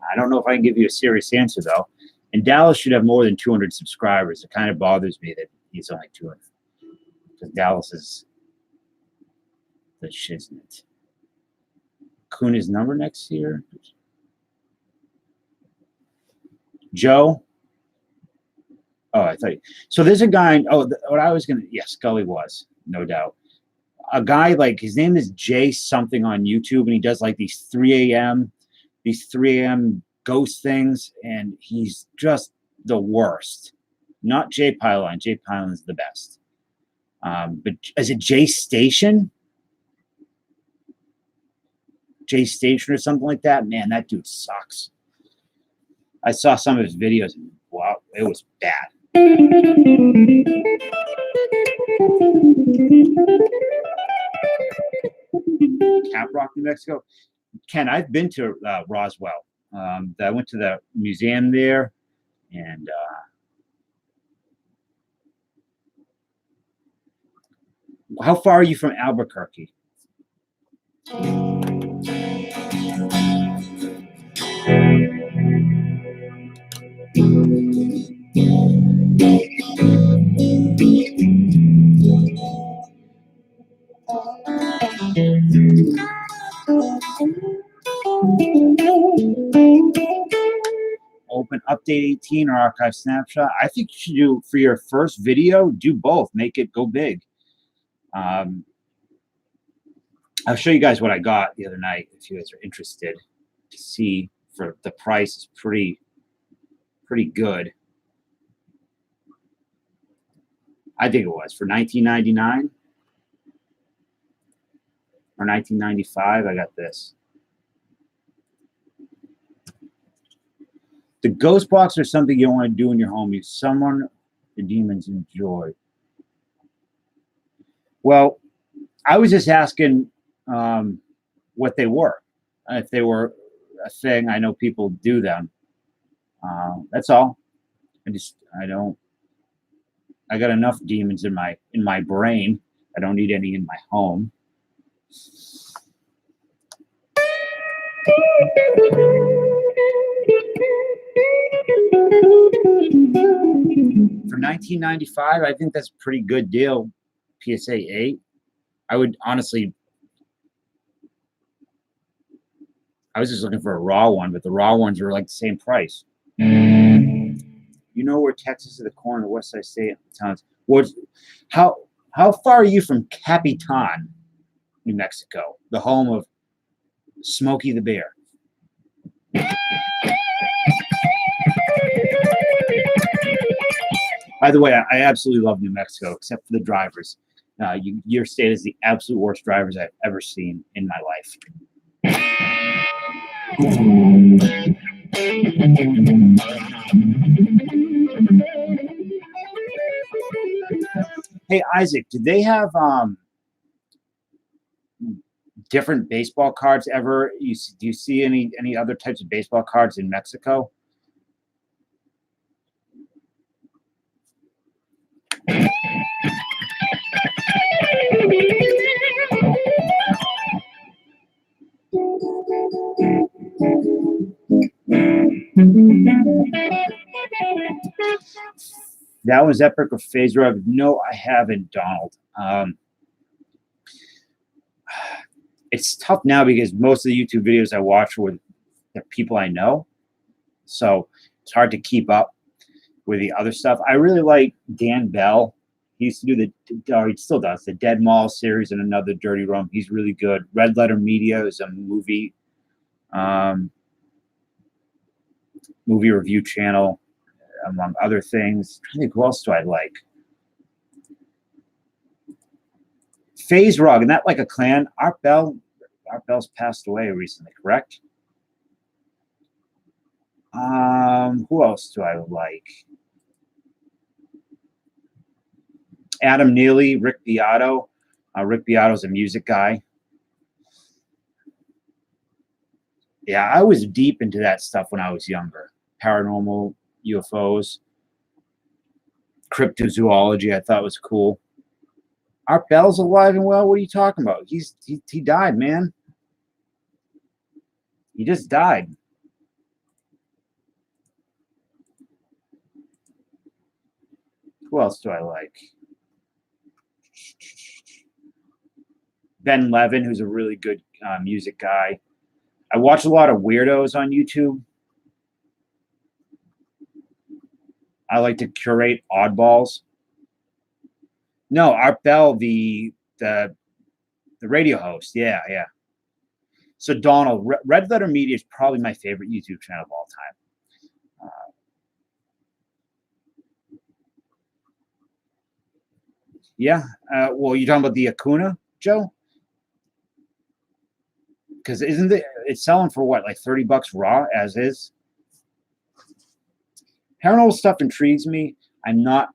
I don't know if I can give you a serious answer, though. And Dallas should have more than 200 subscribers. It kind of bothers me that he's only 200. Because Dallas is the shiznit. Kuna's number next year. Joe. Oh, I thought. So there's a guy. Oh, what I was gonna. Yeah, Scully was, no doubt. A guy like his name is Jay something on YouTube, and he does like these 3 a.m. Ghost things, and he's just the worst. Not Jay Pylon. Jay Pylon's the best. But is it Jay Station? Jay Station or something like that? Man, that dude sucks. I saw some of his videos, and wow, it was bad. Caprock, New Mexico. Ken, I've been to Roswell. I went to the museum there, and how far are you from Albuquerque? Open update 18 or archive snapshot. I think you should do for your first video, do both. Make it go big. I'll show you guys what I got the other night if you guys are interested to see. For the price is pretty good. I think it was for $19.99 or $19.95. I got this. The ghost box is something you don't want to do in your home. You summon the demons enjoy. Well, I was just asking what they were. If they were a thing, I know people do them. That's all. I got enough demons in my brain. I don't need any in my home. For $19.95, I think that's a pretty good deal. PSA 8. I would honestly. I was just looking for a raw one, but the raw ones are like the same price. You know where Texas is the corner of West Side State towns. How far are you from Capitan, New Mexico, the home of Smokey the Bear? By the way, I absolutely love New Mexico, except for the drivers. Your state is the absolute worst drivers I've ever seen in my life. Hey, Isaac, did they have different baseball cards ever? Do you see any other types of baseball cards in Mexico? That was epic of Phase Rug. No, I haven't, Donald. It's tough now because most of the YouTube videos I watch were the people I know. So it's hard to keep up with the other stuff. I really like Dan Bell. He used to do he still does, the Dead Mall series and Another Dirty Rum. He's really good. Red Letter Media is a movie review channel, among other things. I think who else do I like? Phase Rug, and that like a clan. Art Bell's passed away recently, correct? Who else do I like? Adam Neely, Rick Beato. Rick Beato's a music guy. Yeah, I was deep into that stuff when I was younger. Paranormal, UFOs, cryptozoology, I thought was cool. Art Bell's alive and well. What are you talking about? He died, man. He just died. Who else do I like? Ben Levin, who's a really good music guy. I watch a lot of weirdos on YouTube. I like to curate oddballs. No, Art Bell, the radio host. Yeah. So Donald, Red Letter Media is probably my favorite YouTube channel of all time. Yeah. Well, you talking about the Acuna, Joe? Because it's selling for what, like $30 raw as is? Paranormal stuff intrigues me. I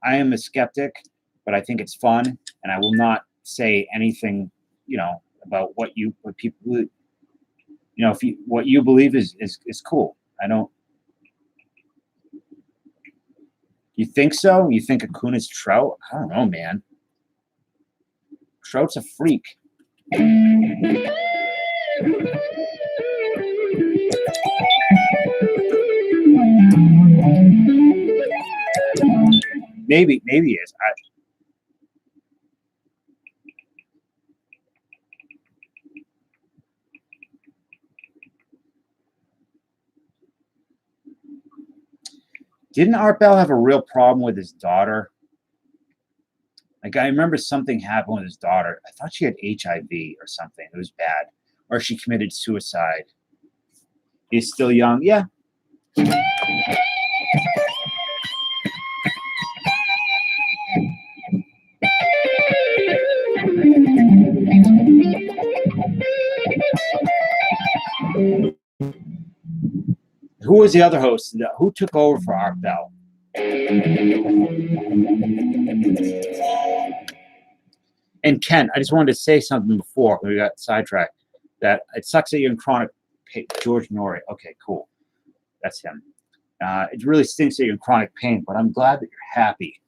am a skeptic, but I think it's fun, and I will not say anything, about what people, what you believe is cool. I don't. You think so? You think Acuna's Trout? I don't know, man. Trout's a freak. Maybe he is. Didn't Art Bell have a real problem with his daughter? Like, I remember something happened with his daughter. I thought she had HIV or something. It was bad. Or she committed suicide. He's still young. Yeah. Who was the other host? Who took over for Art Bell? And Ken, I just wanted to say something before we got sidetracked. That it sucks that you're in chronic pain. George Norrie. Okay, cool. That's him. It really stinks that you're in chronic pain, but I'm glad that you're happy.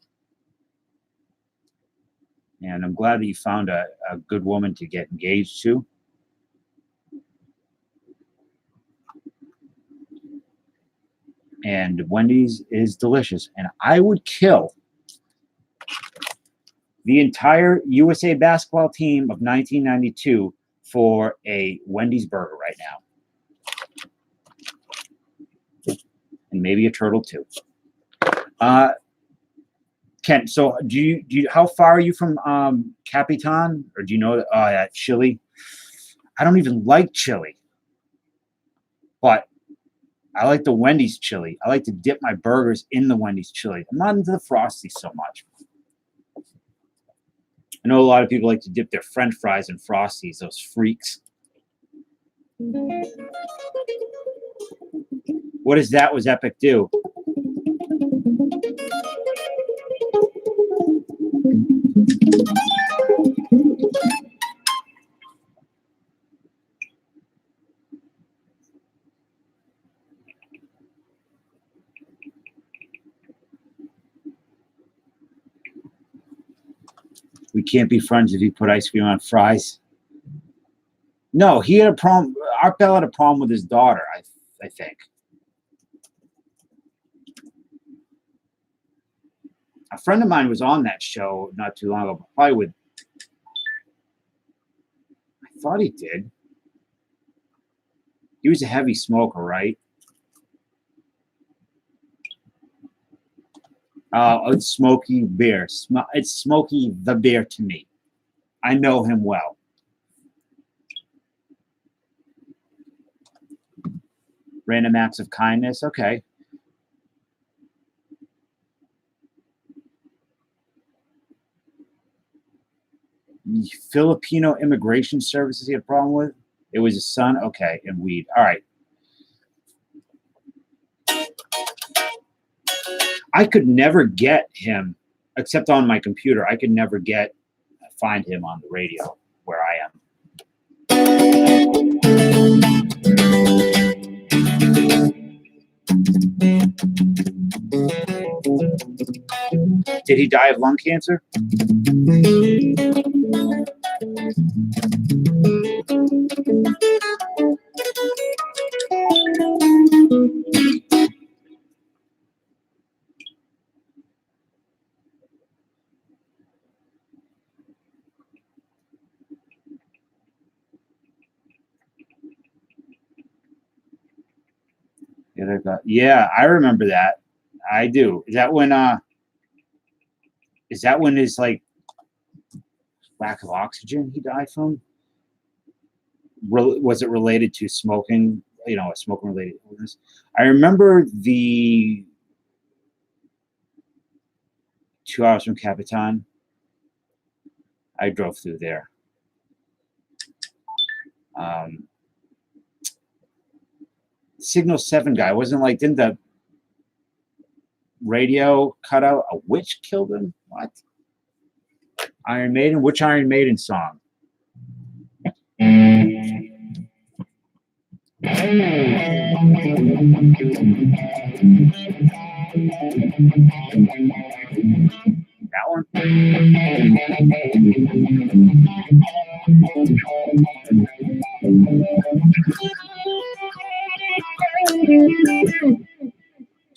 And I'm glad that you found a good woman to get engaged to. And Wendy's is delicious. And I would kill the entire USA basketball team of 1992 for a Wendy's burger right now. And maybe a turtle too. Ken, so do you how far are you from Capitan? Or do you know that chili? I don't even like chili. But I like the Wendy's chili. I like to dip my burgers in the Wendy's chili. I'm not into the Frosty so much. I know a lot of people like to dip their French fries in Frosties, those freaks. What is that? Was Epic do? We can't be friends if you put ice cream on fries. No, he had a problem. Art Bell had a problem with his daughter, I think. A friend of mine was on that show not too long ago. Probably with. I thought he did. He was a heavy smoker, right? It's Smokey Bear. It's Smokey the Bear to me. I know him well. Random acts of kindness. Okay. Filipino immigration services he had a problem with. It was his son. Okay. And weed. All right. I could never get him, except on my computer. I could never find him on the radio where I am. Did he die of lung cancer? Did Yeah, I remember that. I do. Is that when his like lack of oxygen he died from? Was it related to smoking? You know, a smoking related illness. I remember the 2 hours from Capitan. I drove through there. Signal 7 guy wasn't like, didn't the radio cut out? A witch killed him? What? Iron Maiden? Which Iron Maiden song? That one?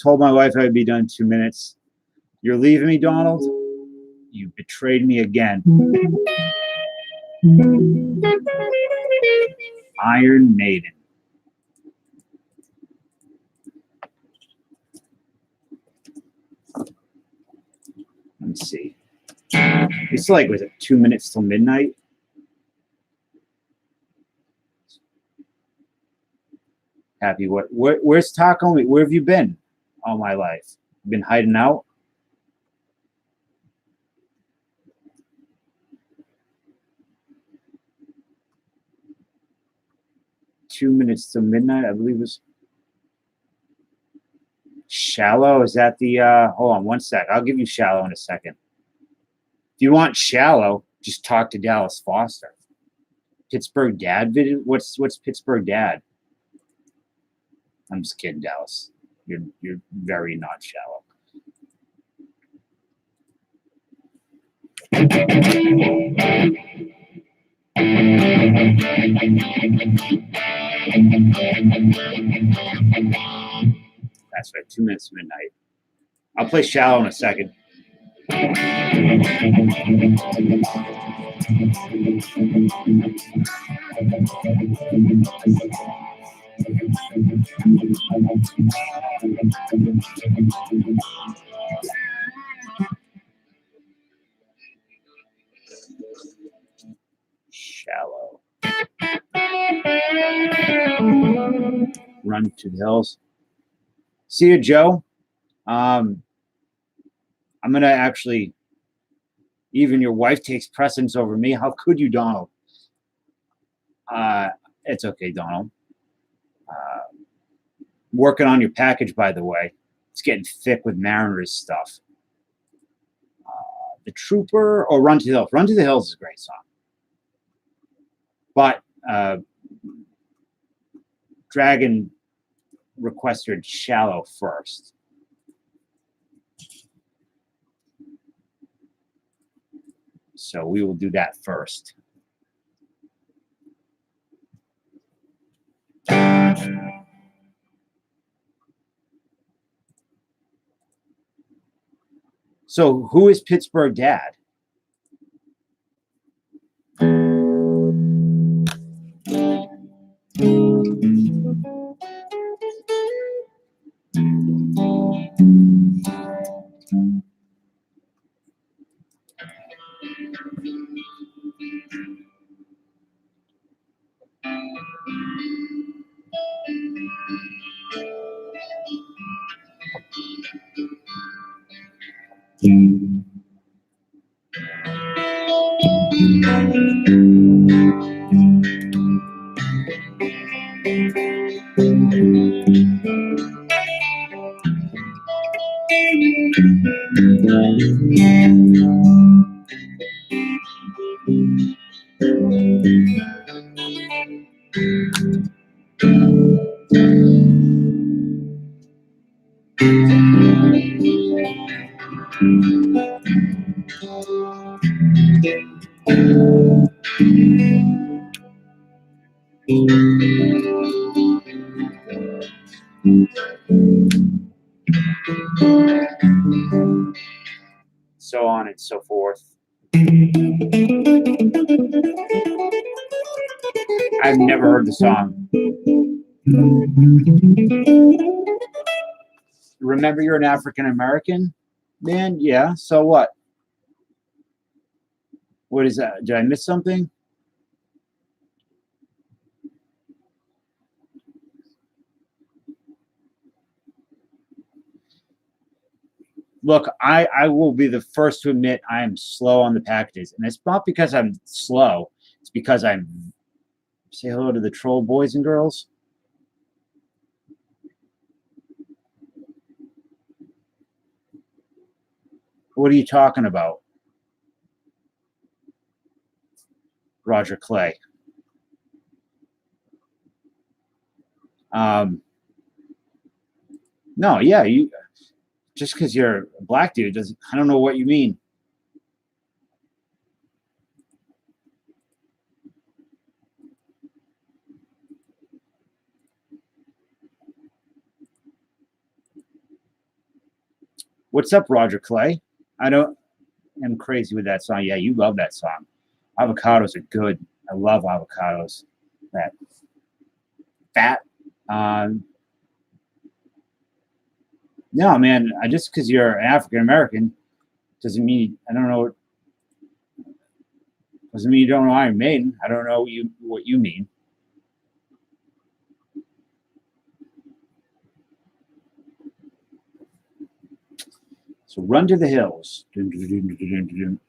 Told my wife I'd be done in 2 minutes. You're leaving me, Donald? You betrayed me again. Iron Maiden. Let me see. It's like, was it 2 minutes till midnight? Happy what? Where's Taco? Where have you been all my life? Been hiding out? "2 minutes till midnight," I believe was Shallow. Is that the hold on one sec. I'll give you Shallow in a second. If you want Shallow, just talk to Dallas Foster. Pittsburgh Dad video. What's Pittsburgh Dad? I'm just kidding, Dallas. You're very not shallow. That's right, 2 minutes to midnight. I'll play Shallow in a second. Shallow. Run to the hills. See you, Joe. I'm gonna actually. Even your wife takes precedence over me. How could you, Donald? It's okay, Donald. Working on your package, by the way. It's getting thick with Mariners stuff. The Trooper or Run to the Hills. Run to the Hills is a great song. But Dragon requested Shallow first. So we will do that first. So who is Pittsburgh Dad? So on and so forth. I've never heard the song. remember you're an African American, man. Yeah. So what? What is that? Did I miss something? Look, I will be the first to admit I am slow on the packages, and it's not because I'm slow. It's because I'm say hello to the troll boys and girls. What are you talking about, Roger Clay? No, yeah, you just because you're a black dude doesn't. I don't know what you mean. What's up, Roger Clay? I don't. I'm crazy with that song. Yeah, you love that song. Avocados are good. I love avocados. That fat. Um, no, man. I just because you're African American doesn't mean I don't know. Doesn't mean you don't know Iron Maiden. I don't know what you mean. So run to the hills. Dun, dun, dun, dun, dun, dun, dun.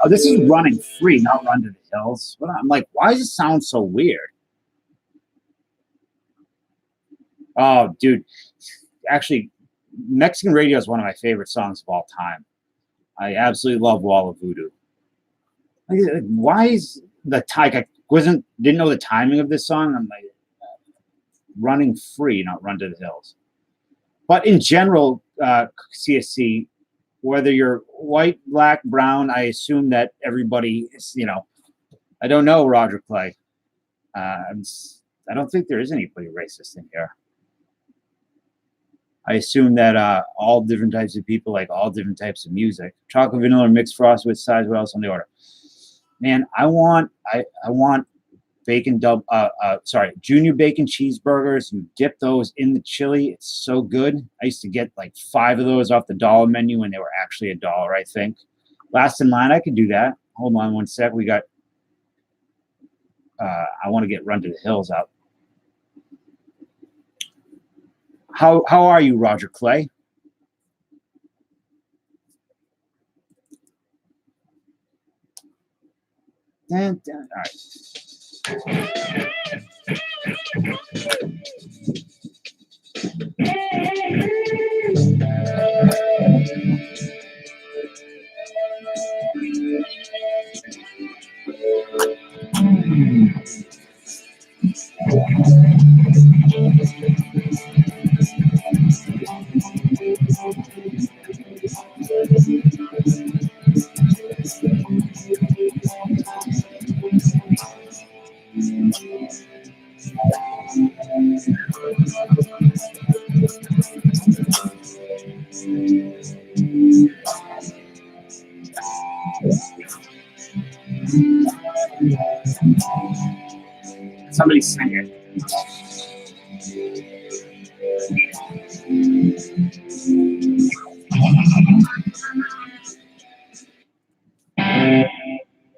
Oh, this is running free, not run to the hills. But I'm like, why does it sound so weird? Oh, dude. Actually, Mexican radio is one of my favorite songs of all time. I absolutely love Wall of Voodoo. Like, why is the like I didn't know the timing of this song? I'm like running free, not run to the hills. But in general, CSC, whether you're white, black, brown, I assume that everybody is, I don't know, Roger Clay. I don't think there is anybody racist in here. I assume that all different types of people like all different types of music. Chocolate, vanilla, mixed frosted with size. What else on the order? Man, I want bacon junior bacon cheeseburgers. You dip those in the chili. It's so good. I used to get like 5 of those off the dollar menu when they were actually $1, I think. Last in line, I could do that. Hold on one sec. We got I want to get Run to the Hills out. How are you, Roger Clay? All right. Somebody sing it.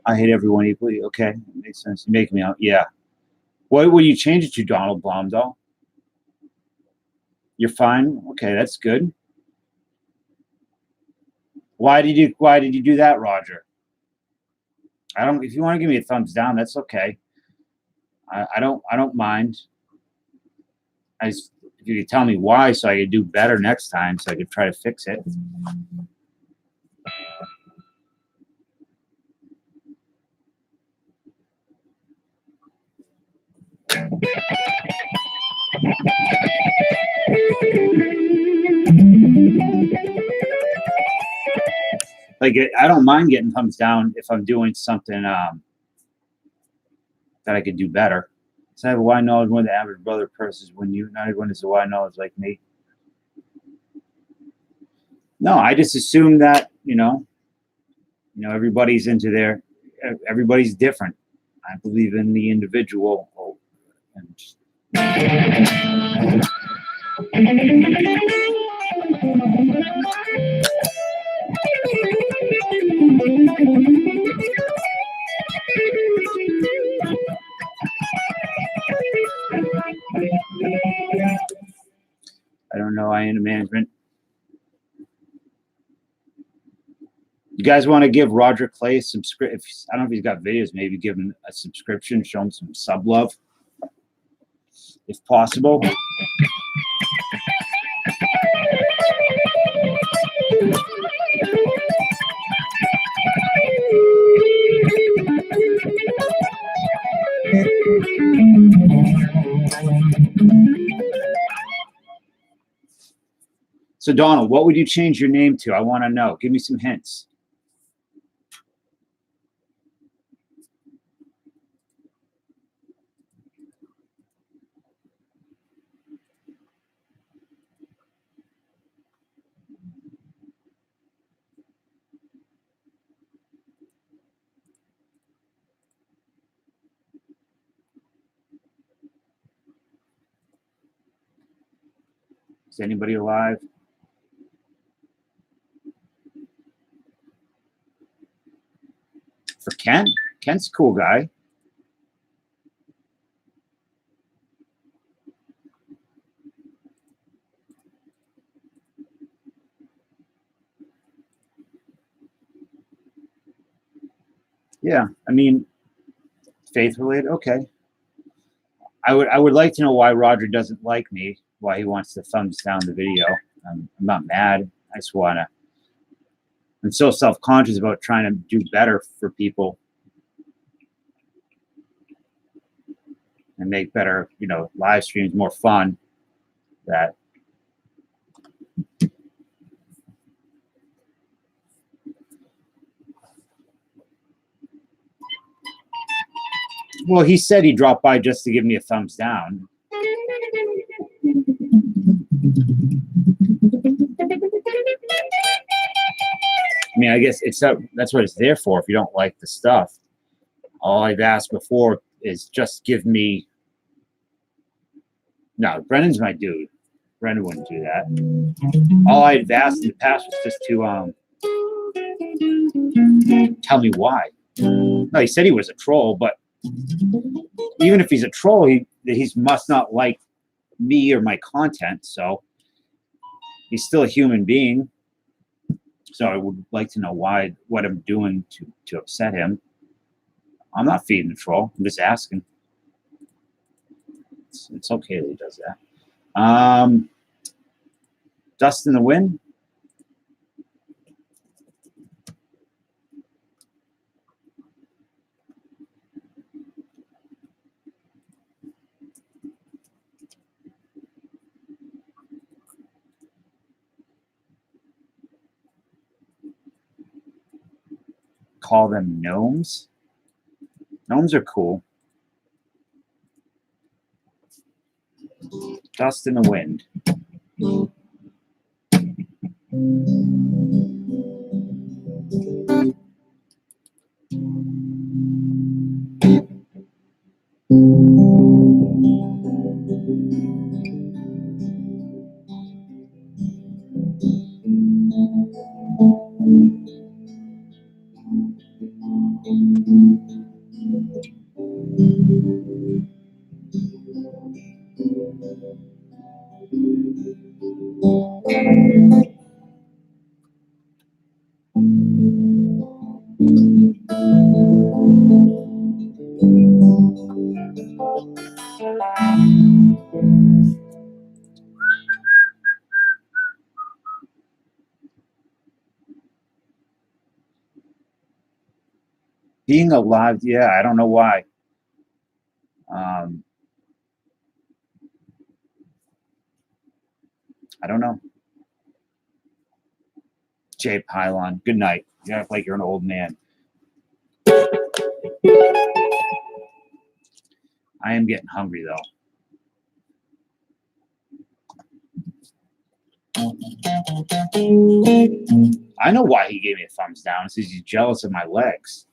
I hate everyone equally. Okay, makes sense. You make me out. Yeah. What will you change it to, Donald Blomdahl? You're fine. Okay, that's good. Why did you do that, Roger? I don't. If you want to give me a thumbs down, that's okay. I don't mind. If you could tell me why, so I could do better next time, so I could try to fix it. Like, I don't mind getting thumbs down if I'm doing something that I could do better. So I have a wide knowledge more than the average brother person when you not everyone is a wide knowledge like me. No, I just assume that, everybody's into everybody's different. I believe in the individual. And I don't know. I into management. You guys want to give Roger Clay a subscription? I don't know if he's got videos. Maybe give him a subscription, show him some sub love, if possible. So, Donald, what would you change your name to? I want to know. Give me some hints. Is anybody alive? For Ken? Ken's a cool guy. Yeah, I mean, faith related. Okay. I would like to know why Roger doesn't like me. Why he wants to thumbs down the video. I'm not mad. I just wanna. I'm so self-conscious about trying to do better for people and make better, live streams more fun. That. Well, he said he dropped by just to give me a thumbs down. I mean, I guess that's what it's there for. If you don't like the stuff, all I've asked before is just give me. No, Brennan's my dude. Brennan wouldn't do that. All I've asked in the past was just to tell me why. No, he said he was a troll, but even if he's a troll, he must not like me or my content. So he's still a human being. So I would like to know what I'm doing to upset him. I'm not feeding the troll. I'm just asking. It's okay that he does that. Dust in the wind. Call them gnomes. Gnomes are cool. Dust in the wind. Being alive, yeah, I don't know why. I don't know. Jay Pylon, good night. You act like you're an old man. I am getting hungry, though. I know why he gave me a thumbs down. It's because he's jealous of my legs.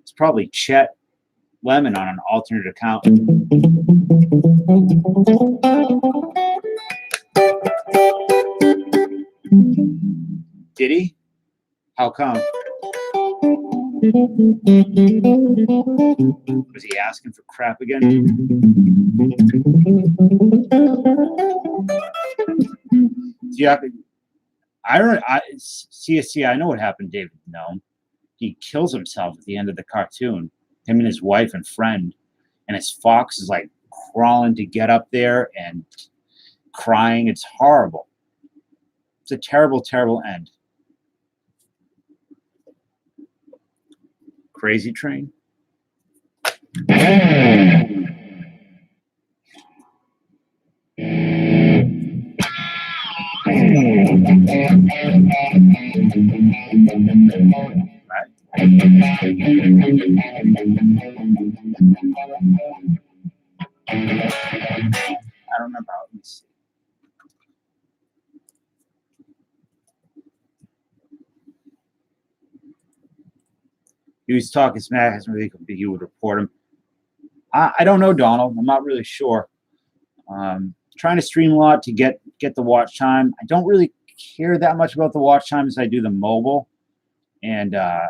It's probably Chet Lemon on an alternate account. Did he? How come? Was he asking for crap again? Yeah, CSC, I know what happened, David. No, he kills himself at the end of the cartoon. Him and his wife and friend, and his fox is like crawling to get up there and crying. It's horrible. It's a terrible, terrible end. Crazy Train. Right. I don't remember how it is. He was talking smack. He would report him. I don't know, Donald. I'm not really sure. Trying to stream a lot to get the watch time. I don't really care that much about the watch time as I do the mobile. And I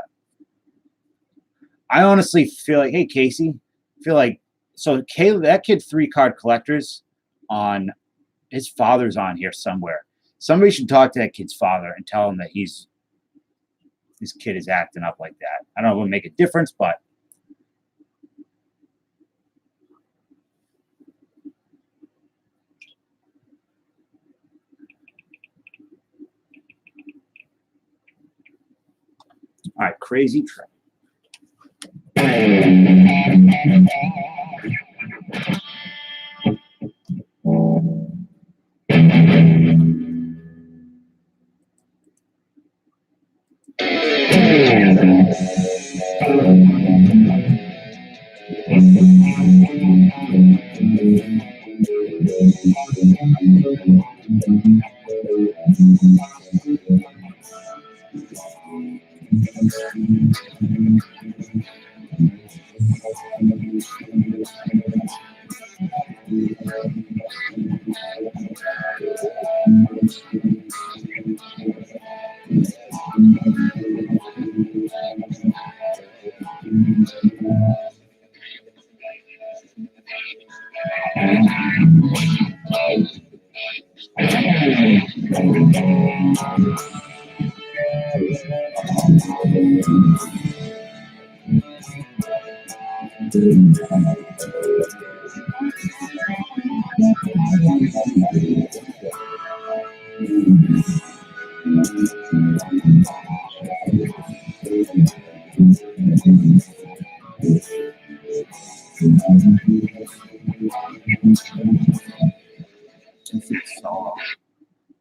honestly feel like, hey, Casey, feel like, so Caleb, that kid 3-card collectors on, his father's on here somewhere. Somebody should talk to that kid's father and tell him that his kid is acting up like that. I don't know if it would make a difference, but all right, Crazy Train.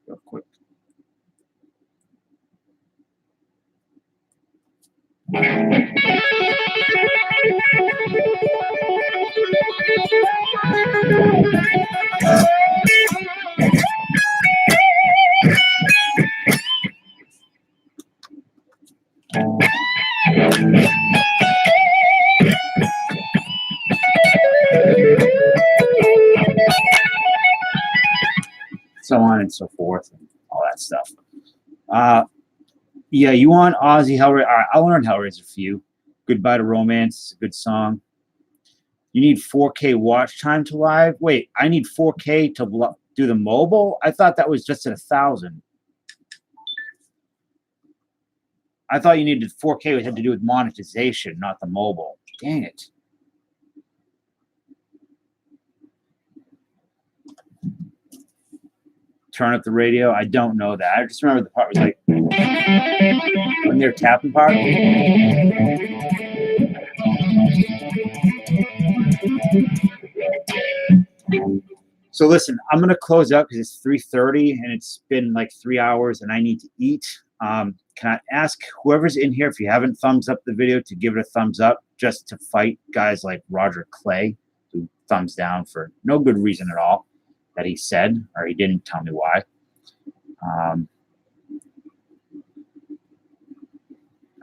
Real quick. So on and so forth, and all that stuff. Yeah, you want Ozzy Hellraiser? All right, I'll learn Hellraiser for you. Goodbye to Romance. It's a good song. You need 4K watch time to live. Wait, I need 4K to do the mobile. I thought that was just at 1,000. I thought you needed 4K. It had to do with monetization, not the mobile. Dang it. Turn up the radio. I don't know that. I just remember the part was like when they're tapping part. So listen, I'm gonna close up because it's 3:30 and it's been like 3 hours and I need to eat. can I ask whoever's in here, if you haven't thumbs up the video, to give it a thumbs up, just to fight guys like Roger Clay, who thumbs down for no good reason at all that he said, or he didn't tell me why.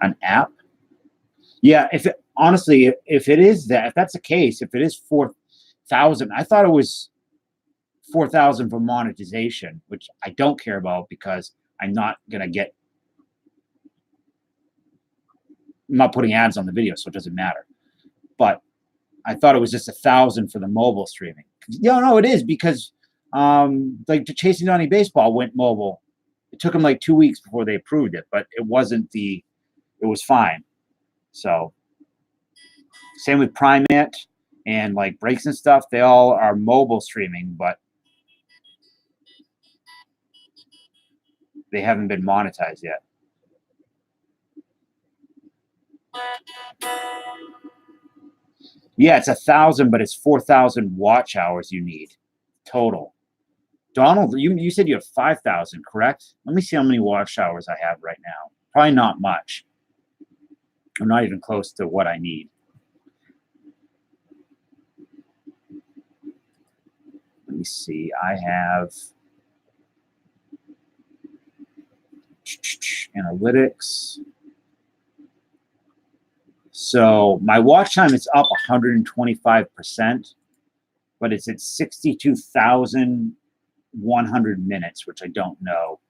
An app? Yeah, honestly, if it is that, if that's the case, if it is 4,000, I thought it was 4,000 for monetization, which I don't care about because I'm not putting ads on the video, so it doesn't matter. But I thought it was just 1,000 for the mobile streaming. Yeah, no, it is, because like the Chasing Donnie Baseball went mobile. It took them like 2 weeks before they approved it, but it was fine. So same with Primate and like Breaks and stuff. They all are mobile streaming, but they haven't been monetized yet. Yeah, it's 1,000, but it's 4,000 watch hours you need total. Donald, you said you have 5,000, correct? Let me see how many watch hours I have right now. Probably not much. I'm not even close to what I need. Let me see. I have analytics. So my watch time is up 125%, but it's at 62,100 minutes, which I don't know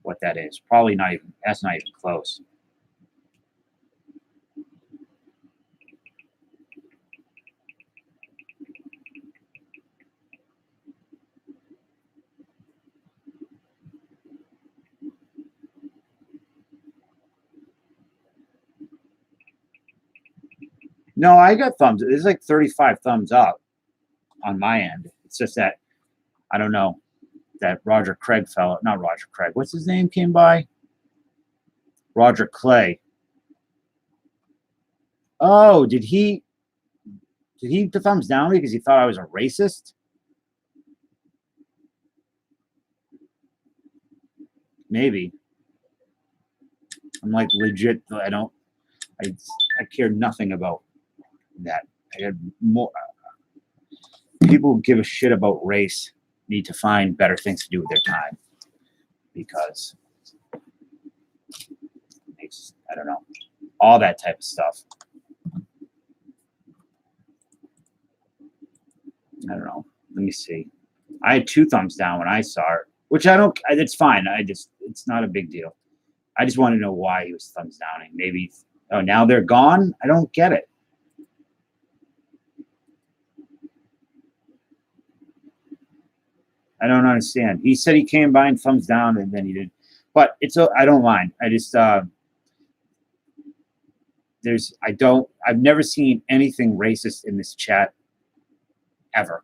what that is. Probably not even, that's not even close. No, I got thumbs. It's like 35 thumbs up on my end. It's just that, I don't know, that Roger Craig fellow, not Roger Craig, what's his name, came by? Roger Clay. Oh, did he the thumbs down because he thought I was a racist? Maybe. I'm like legit, I care nothing about that. I had more people who give a shit about race need to find better things to do with their time, because it's, I don't know, all that type of stuff. I don't know. Let me see. I had 2 thumbs down when I saw it, which it's fine. It's not a big deal. I just want to know why he was thumbs downing. Maybe, oh, now they're gone? I don't get it. I don't understand. He said he came by and thumbs down, and then he did. But I don't mind. I just, I've never seen anything racist in this chat ever.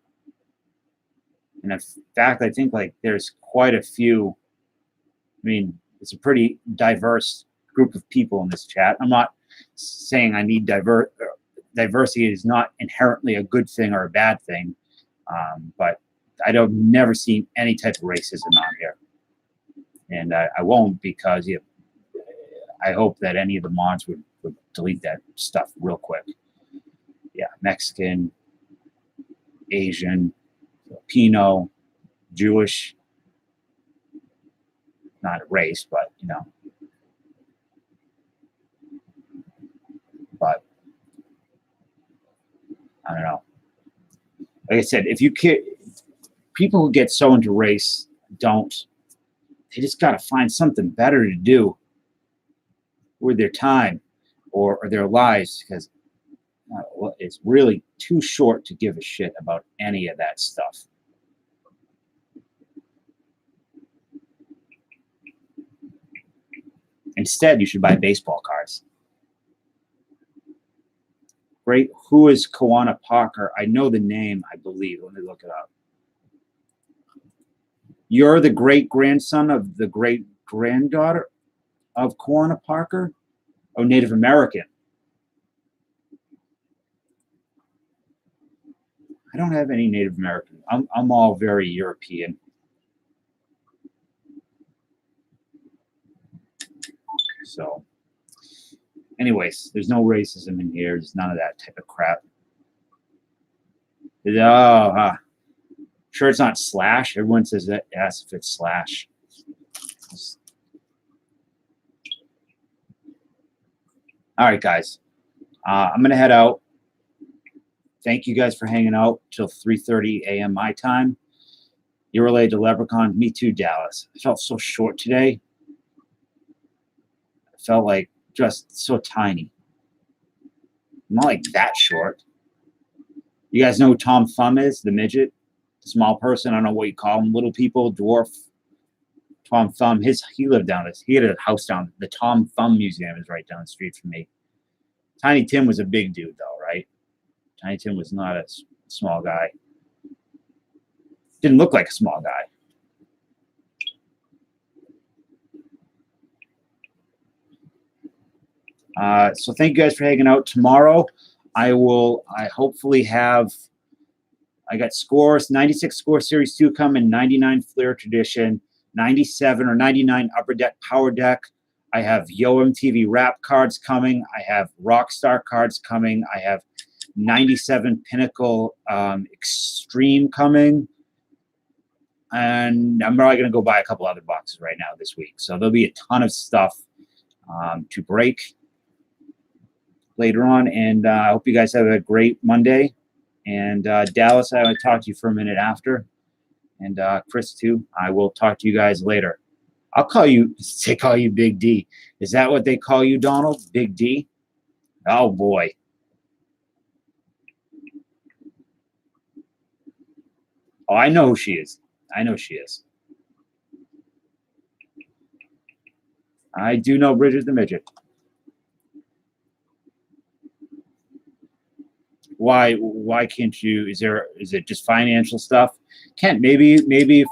And in fact, I think like there's quite a few. I mean, it's a pretty diverse group of people in this chat. I'm not saying I need diversity is not inherently a good thing or a bad thing, but I've never seen any type of racism on here, and I won't, because I hope that any of the mods would delete that stuff real quick. Yeah, Mexican, Asian, Filipino, Jewish, not a race, but you know. But I don't know. Like I said, if you people who get so into race they just got to find something better to do with their time or their lives, because it's really too short to give a shit about any of that stuff. Instead, you should buy baseball cards. Great. Who is Kawana Parker? I know the name, I believe. Let me look it up. You're the great-grandson of the great-granddaughter of Kawana Parker? Oh, Native American. I don't have any Native American. I'm all very European. So, anyways, there's no racism in here. There's none of that type of crap. Sure, it's not slash. Everyone says that. Yes, if it's slash. All right, guys. I'm gonna head out. Thank you guys for hanging out till 3:30 a.m. my time. You're related to Leprechaun. Me too, Dallas. I felt so short today. I felt like just so tiny. Not like that short. You guys know who Tom Thumb is? The midget? The small person? I don't know what you call them. Little people, dwarf. Tom Thumb. He lived down this. He had a house down. The Tom Thumb Museum is right down the street from me. Tiny Tim was a big dude, though, right? Tiny Tim was not a small guy. Didn't look like a small guy. So thank you guys for hanging out. Tomorrow, I hopefully have. I got scores, 96 Score Series 2 coming, 99 Flair Tradition, 97 or 99 Upper Deck Power Deck. I have Yo MTV Rap cards coming. I have Rockstar cards coming. I have 97 Pinnacle Extreme coming. And I'm probably going to go buy a couple other boxes right now this week. So there'll be a ton of stuff to break later on. And I hope you guys have a great Monday. And Dallas, I will talk to you for a minute after. And Chris, too. I will talk to you guys later. I'll call you, they call you Big D. Is that what they call you, Donald? Big D? Oh, boy. Oh, I know who she is. I know she is. I do know Bridget the Midget. Why can't you? Is it just financial stuff? Kent, maybe if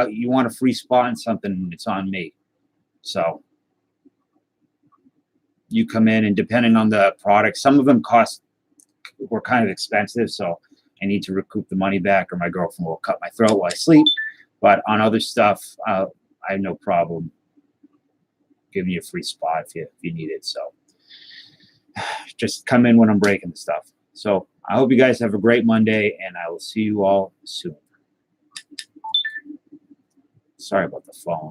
you want a free spot in something, it's on me. So you come in, and depending on the product, some of them were kind of expensive, so I need to recoup the money back, or my girlfriend will cut my throat while I sleep. But on other stuff, I have no problem giving you a free spot if you need it. So just come in when I'm breaking the stuff. So I hope you guys have a great Monday, and I will see you all soon. Sorry about the phone.